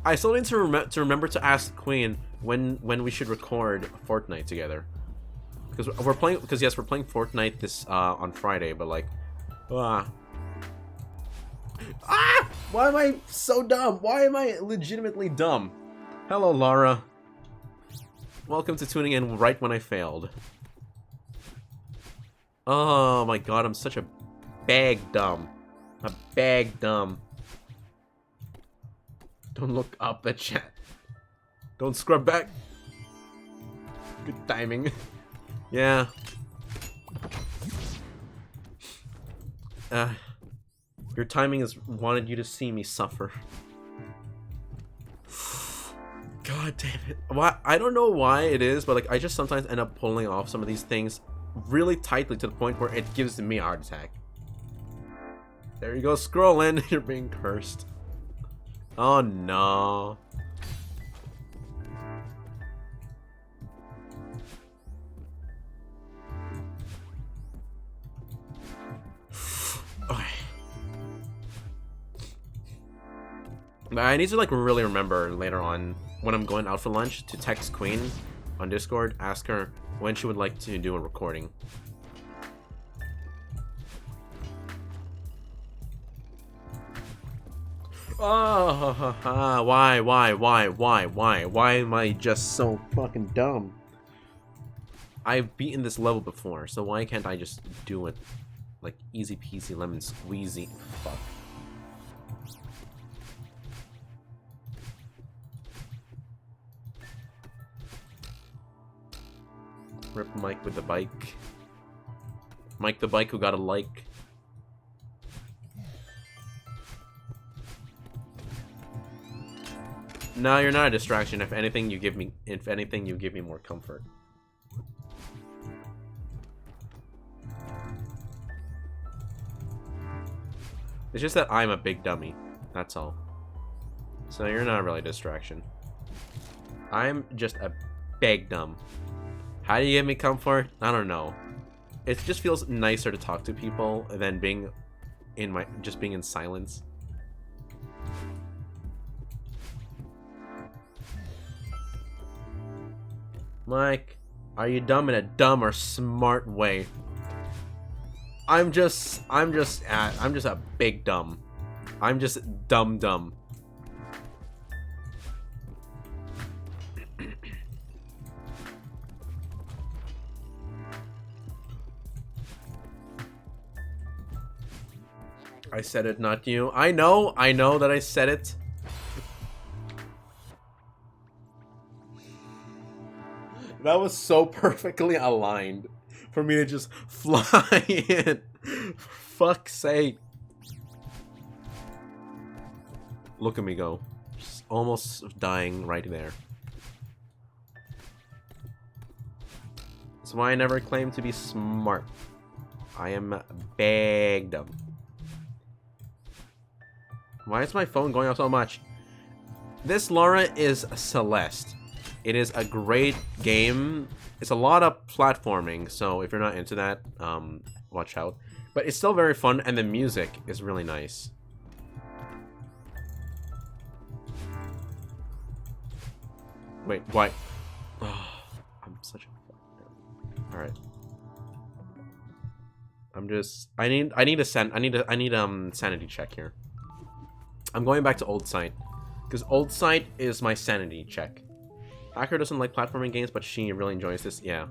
A: I still need to remember to ask Queen when we should record Fortnite together. Because we're playing Fortnite this on Friday, but like why am I so dumb? Why am I legitimately dumb? Hello, Laura. Welcome to tuning in right when I failed. Oh my god, I'm such a bag dumb. A bag dumb. Don't look up at chat. Don't scrub back. Good timing. Yeah. Your timing has wanted you to see me suffer. God damn it. Why? I don't know why it is, but like I just sometimes end up pulling off some of these things really tightly to the point where it gives me a heart attack. There you go, scrolling. You're being cursed. Oh no. Okay. I need to like really remember later on when I'm going out for lunch to text Queen on Discord, ask her when she would like to do a recording. Oh, why am I just so fucking dumb? I've beaten this level before, so why can't I just do it? Like, easy peasy lemon squeezy. Fuck. Rip Mike with the bike. Mike the bike who got a like. No, you're not a distraction. If anything, you give me more comfort. It's just that I'm a big dummy. That's all. So you're not really a distraction. I'm just a big dumb. How do you give me comfort? I don't know. It just feels nicer to talk to people than being in silence. Mike, are you dumb in a dumb or smart way? I'm just a big dumb. I'm just dumb. I said it, not you. I know that I said it. That was so perfectly aligned for me to just fly in. For fuck's sake. Look at me go. Just almost dying right there. That's why I never claimed to be smart. I am big dumb. Why is my phone going off so much? This Laura is Celeste. It is a great game. It's a lot of platforming, so if you're not into that, watch out. But it's still very fun, and the music is really nice. Wait, why? Oh, I'm such a... Alright. I'm just... I need a sanity check here. I'm going back to old site. Because old site is my sanity check. Hacker doesn't like platforming games, but she really enjoys this. Yeah.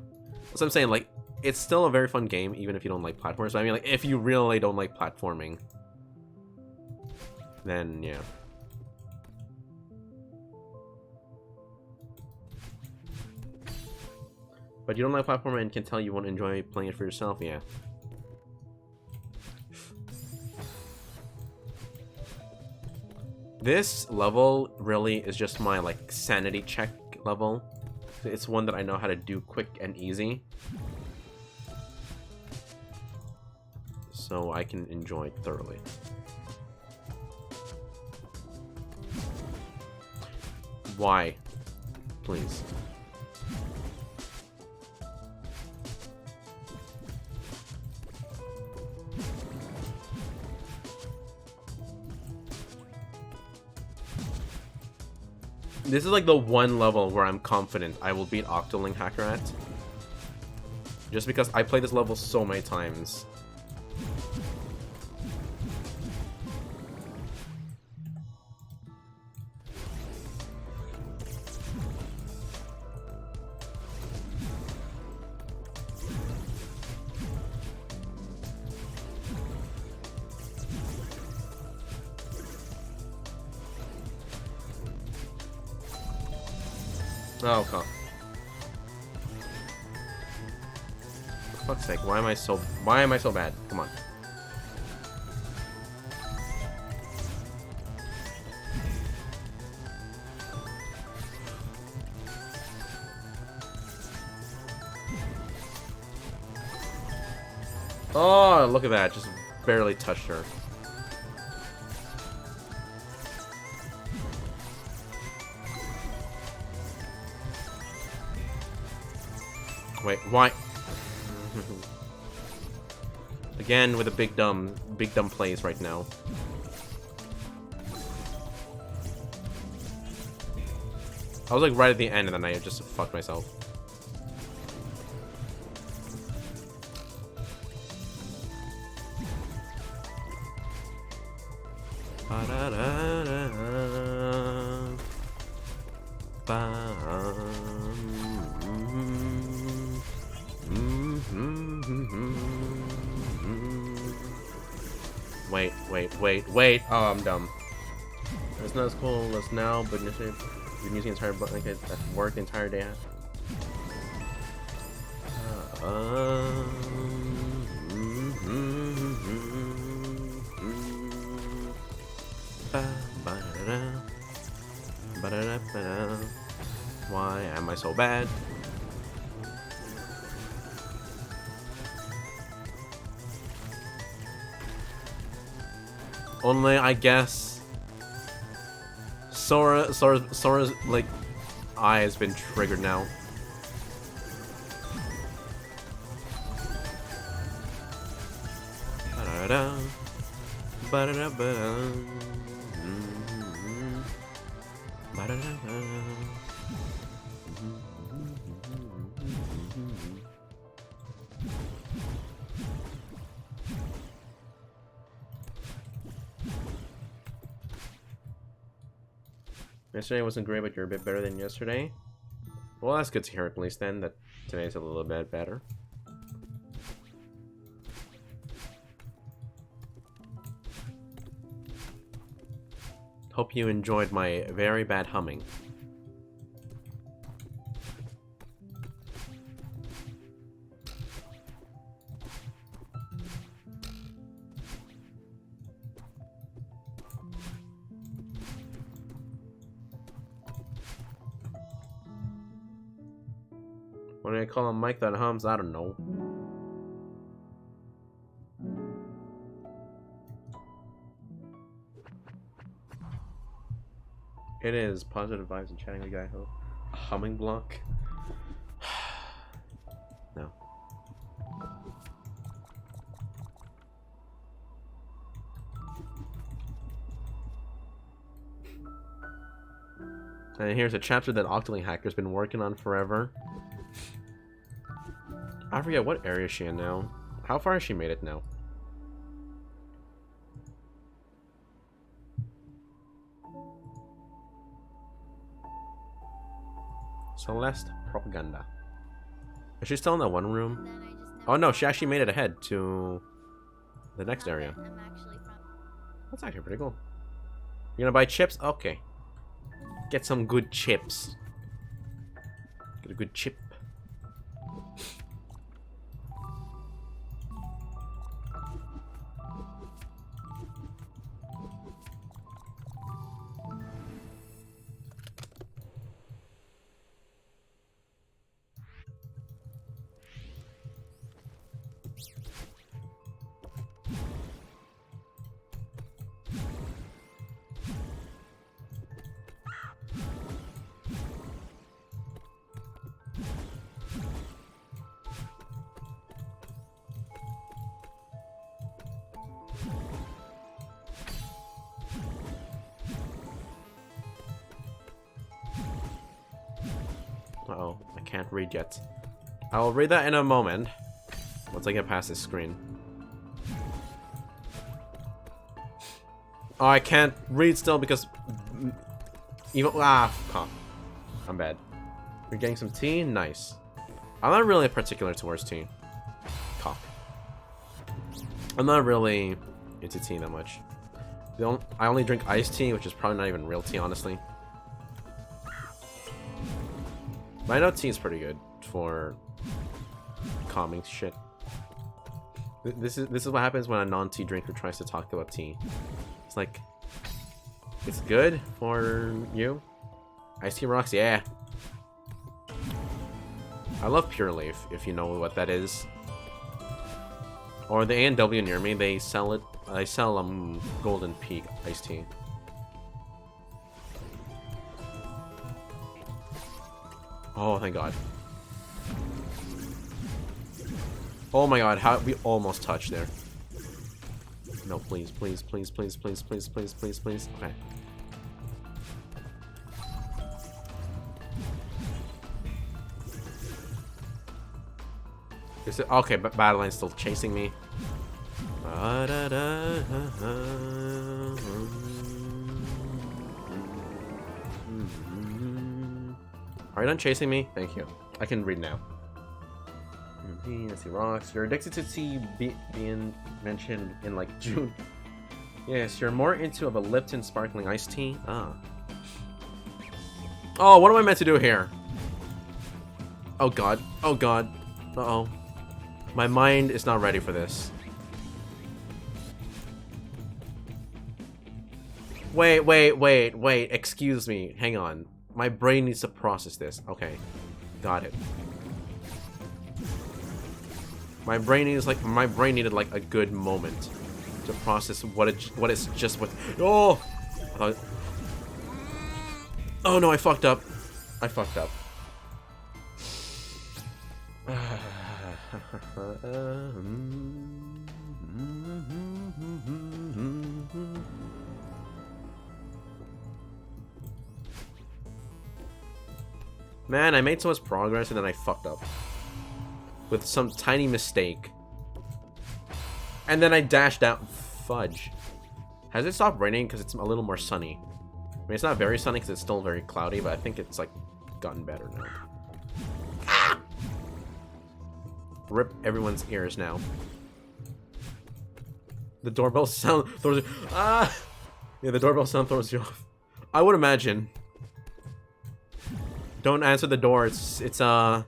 A: That's what I'm saying. Like, it's still a very fun game, even if you don't like platformers. But I mean, like, if you really don't like platforming, then yeah. But you don't like platformer and can tell you won't enjoy playing it for yourself, yeah. This level really is just my, like, sanity check level. It's one that I know how to do quick and easy. So I can enjoy it thoroughly. Why? Please. This is like the one level where I'm confident I will beat Octoling Hacker at. Just because I played this level so many times. Oh, come. For fuck's sake, why am I so bad? Come on. Oh, look at that. Just barely touched her. Wait, why? Again with a big dumb plays right now. I was like right at the end and then I just fucked myself. Wait. Oh, I'm dumb. It's not as cool as now, but initially, you've been using the entire button like at work the entire day. Why am I so bad? Only, I guess, Sora's like eye has been triggered now. Yesterday wasn't great, but you're a bit better than yesterday. Well, that's good to hear at least then, that today's a little bit better. Hope you enjoyed my very bad humming. What do I call a mic that hums? I don't know. It is positive vibes and chatting with a guy who a humming block. No. And here's a chapter that Octoling Hacker's been working on forever. I forget what area is she in now. How far has she made it now? Celeste Propaganda. Is she still in that one room? Oh no, she actually made it ahead to the next area. That's actually pretty cool. You're gonna buy chips? Okay. Get some good chips. Get a good chip. Uh-oh, I can't read yet. I'll read that in a moment. Once I get past this screen. Oh, I can't read still because... Even... Ah, fuck. I'm bad. You're getting some tea? Nice. I'm not really particular towards tea. Cock. I'm not really into tea that much. I only drink iced tea, which is probably not even real tea, honestly. But I know tea is pretty good for calming shit. This is what happens when a non-tea drinker tries to talk about tea. It's like, it's good for you. Iced tea rocks, yeah. I love Pure Leaf, if you know what that is. Or the A&W near me, they sell it. They sell Golden Peak iced tea. Oh, thank God. Oh my God, how we almost touched there. No, please, please, please, please, please, please, please, please, please. Okay. Is it okay? But Battleline's still chasing me. Are you done chasing me? Thank you. I can read now. I see rocks. You're addicted to tea being mentioned in like June. Yes, you're more into a Lipton sparkling iced tea. Ah. Oh, what am I meant to do here? Oh God. Oh God. Uh-oh. My mind is not ready for this. Wait. Excuse me. Hang on. My brain needs to process this. Okay. Got it. My brain needed like a good moment to process what it's just with. Oh! Oh no, I fucked up. I fucked up. Man, I made so much progress and then I fucked up. With some tiny mistake. And then I dashed out. Fudge. Has it stopped raining because it's a little more sunny? I mean, it's not very sunny because it's still very cloudy, but I think it's like gotten better now. Ah! Rip everyone's ears now. The doorbell sound throws you. Ah! Yeah, the doorbell sound throws you off. I would imagine. Don't answer the door. It's a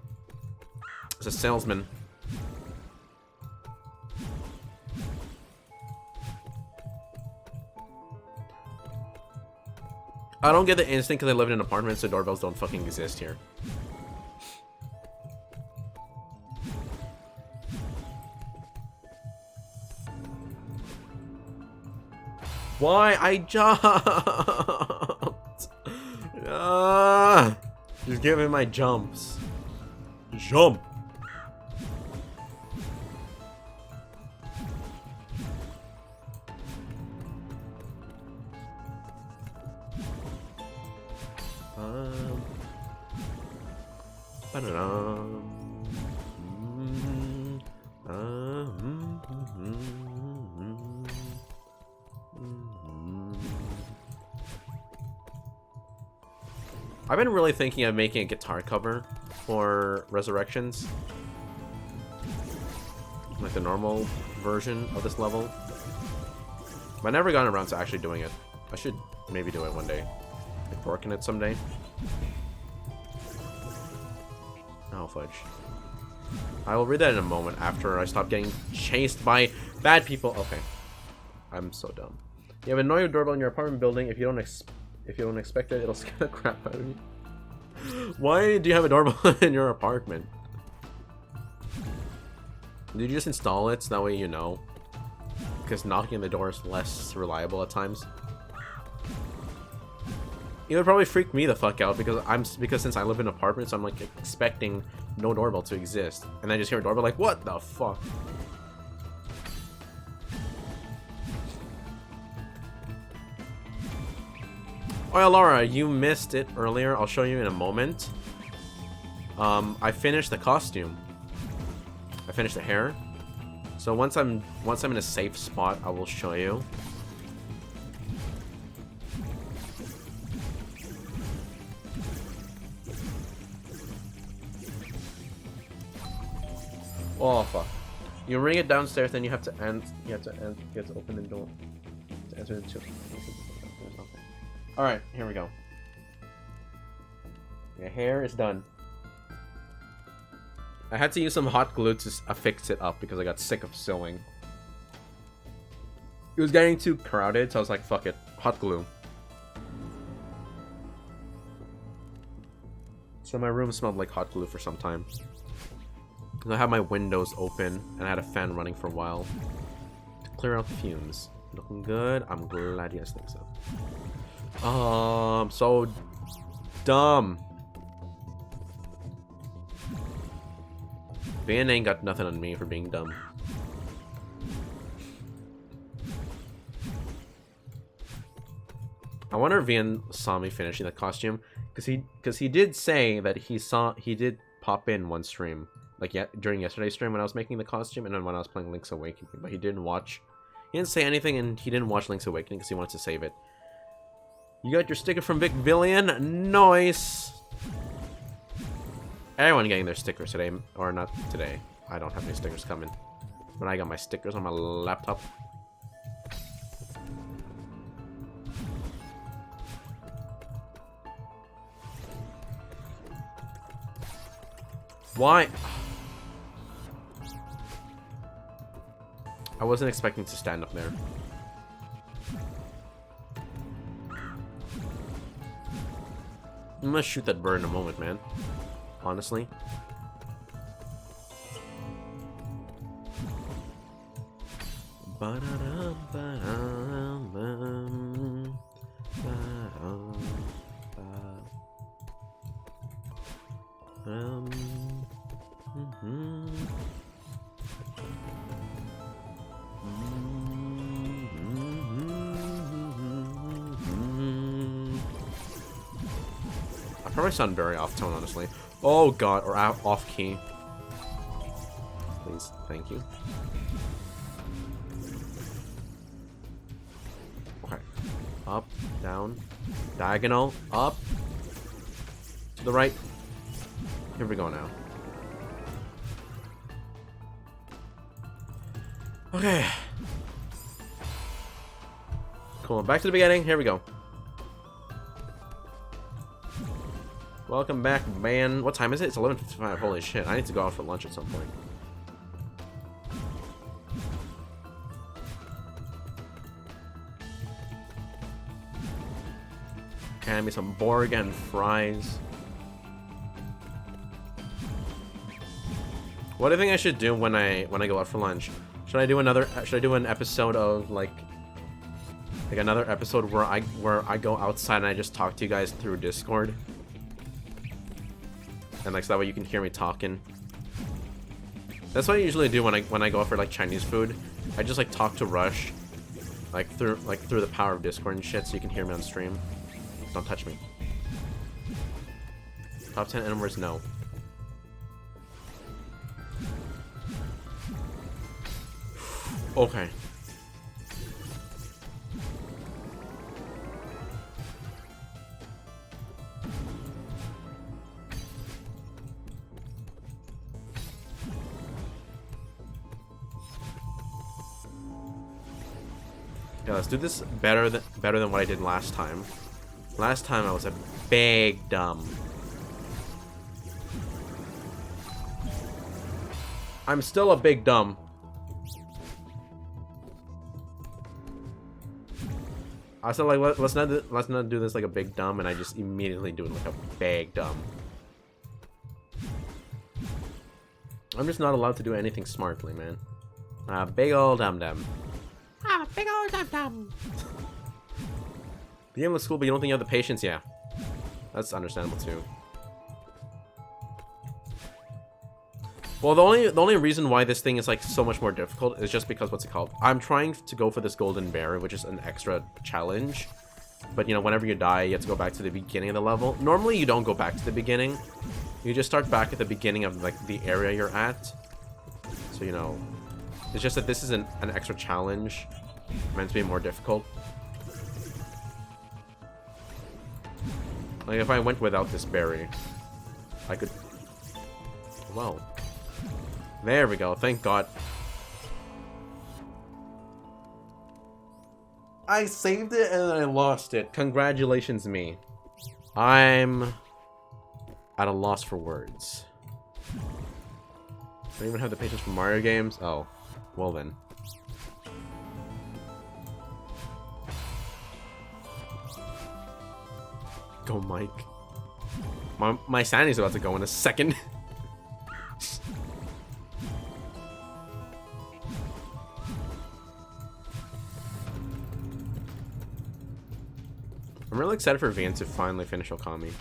A: salesman. I don't get the instinct because I live in an apartment, so doorbells don't fucking exist here. Why? I jumped! Just give me my jumps. Jump! I've been really thinking of making a guitar cover for Resurrections. Like the normal version of this level. But I never gotten around to actually doing it. I should maybe do it one day. Like work in it someday. Oh, fudge. I will read that in a moment after I stop getting chased by bad people. Okay. I'm so dumb. You have a noise doorbell in your apartment building. If you don't expect it, it'll scare the crap out of you. Why do you have a doorbell in your apartment? Did you just install it so that way you know? Because knocking on the door is less reliable at times. It would probably freak me the fuck out because since I live in apartments, I'm like expecting no doorbell to exist, and I just hear a doorbell like, what the fuck? Oh yeah, Laura, you missed it earlier. I'll show you in a moment. I finished the costume. I finished the hair. So once I'm in a safe spot, I will show you. Oh fuck! You ring it downstairs, then you have to open the door to enter into. All right, here we go. Your hair is done. I had to use some hot glue to fix it up because I got sick of sewing. It was getting too crowded, so I was like, fuck it, hot glue. So my room smelled like hot glue for some time. I had my windows open and I had a fan running for a while to clear out the fumes. Looking good. I'm glad you guys think so. I'm so dumb. Van ain't got nothing on me for being dumb. I wonder if Vian saw me finishing the costume, because he did say that he did pop in one stream, like during yesterday's stream when I was making the costume, and then when I was playing Link's Awakening, but he didn't watch. He didn't say anything, and he didn't watch Link's Awakening because he wanted to save it. You got your sticker from Vic Villian. Nice. Everyone getting their stickers today, or not today. I don't have any stickers coming, but I got my stickers on my laptop. Why? I wasn't expecting to stand up there. I'm gonna shoot that bird in a moment, man. Honestly. I probably sound very off tone, honestly. Oh god, or off key. Please, thank you. Okay. Up, down, diagonal, up, to the right. Here we go now. Okay. Cool, back to the beginning. Here we go. Welcome back, man. What time is it? It's 11:55. Holy shit. I need to go out for lunch at some point. Hand me some Borg and fries. What do you think I should do when I go out for lunch? Should I do an episode of like another episode where I go outside and I just talk to you guys through Discord? And like so that way you can hear me talking. That's what I usually do when I go out for like Chinese food. I just like talk to Rush through the power of Discord and shit so you can hear me on stream. Don't touch me. Top 10 N-words, no. Okay. Yeah, let's do this better than what I did last time. Last time I was a big dumb. I'm still a big dumb. I said like let's not do this like a big dumb, and I just immediately do it like a big dumb. I'm just not allowed to do anything smartly, man. Big old dum dum. Big old dum dum. The game looks cool, but you don't think you have the patience? Yeah, that's understandable too. Well, the only reason why this thing is like so much more difficult is just because what's it called? I'm trying to go for this golden bear, which is an extra challenge. But you know, whenever you die, you have to go back to the beginning of the level. Normally, you don't go back to the beginning. You just start back at the beginning of like the area you're at. So you know, it's just that this is an extra challenge, meant to be more difficult. Like if I went without this berry, I could. Well. There we go, thank God. I saved it and then I lost it. Congratulations me. I'm at a loss for words. I don't even have the patience for Mario games? Oh, well then. Go, Mike. My sanity's about to go in a second. I'm really excited for Van to finally finish Okami.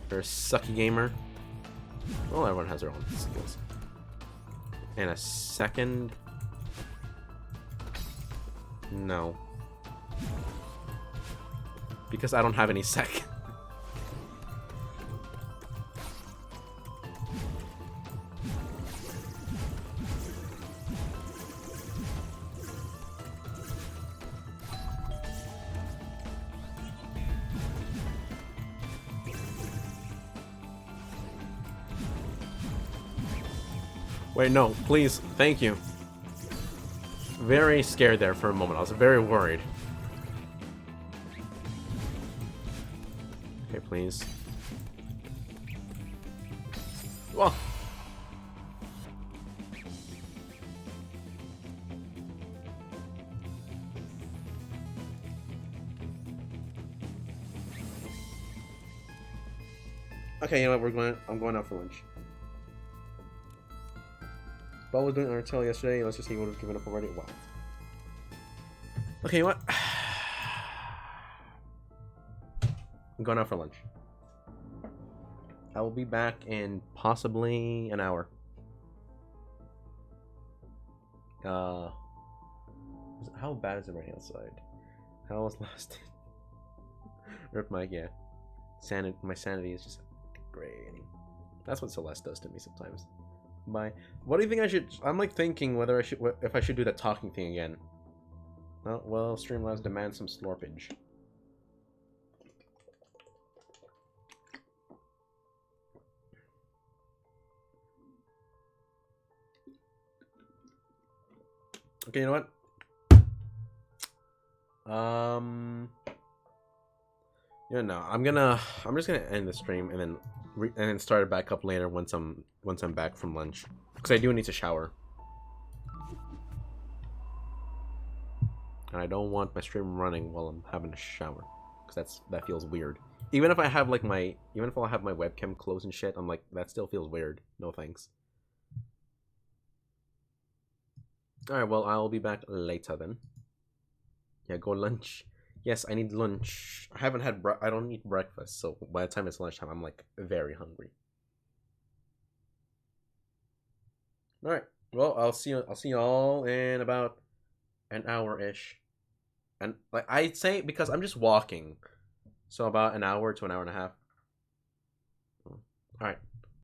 A: They're a sucky gamer. Well, everyone has their own skills. And a second... No. Because I don't have any sec. Wait, no, please, thank you. Very scared there for a moment. I was very worried. Okay, please. Well. Okay, you know what? I'm going out for lunch. Ball was doing Undertale yesterday. Let's just say he would have given up already. Wow. Okay, you know what? I'm going out for lunch. I will be back in possibly an hour. How bad is it raining outside? I almost lost it. Rip Mike, yeah. My sanity is just degrading. That's what Celeste does to me sometimes. Bye. What do you think I should? I'm like thinking whether I should, if I should do that talking thing again. Oh, well, Streamlabs demand some slorpage. Okay, you know what? Yeah, no, I'm just gonna end the stream and then start it back up later once I'm back from lunch, because I do need to shower, and I don't want my stream running while I'm having a shower, because that feels weird. Even if I have like my webcam closed and shit, I'm like, that still feels weird. No thanks. All right, well, I'll be back later then. Yeah, go lunch. Yes, I need lunch. I haven't had I don't eat breakfast, so by the time it's lunchtime, I'm like very hungry. All right. Well, I'll see you all in about an hour-ish. And like I'd say, because I'm just walking, so about an hour to an hour and a half. All right.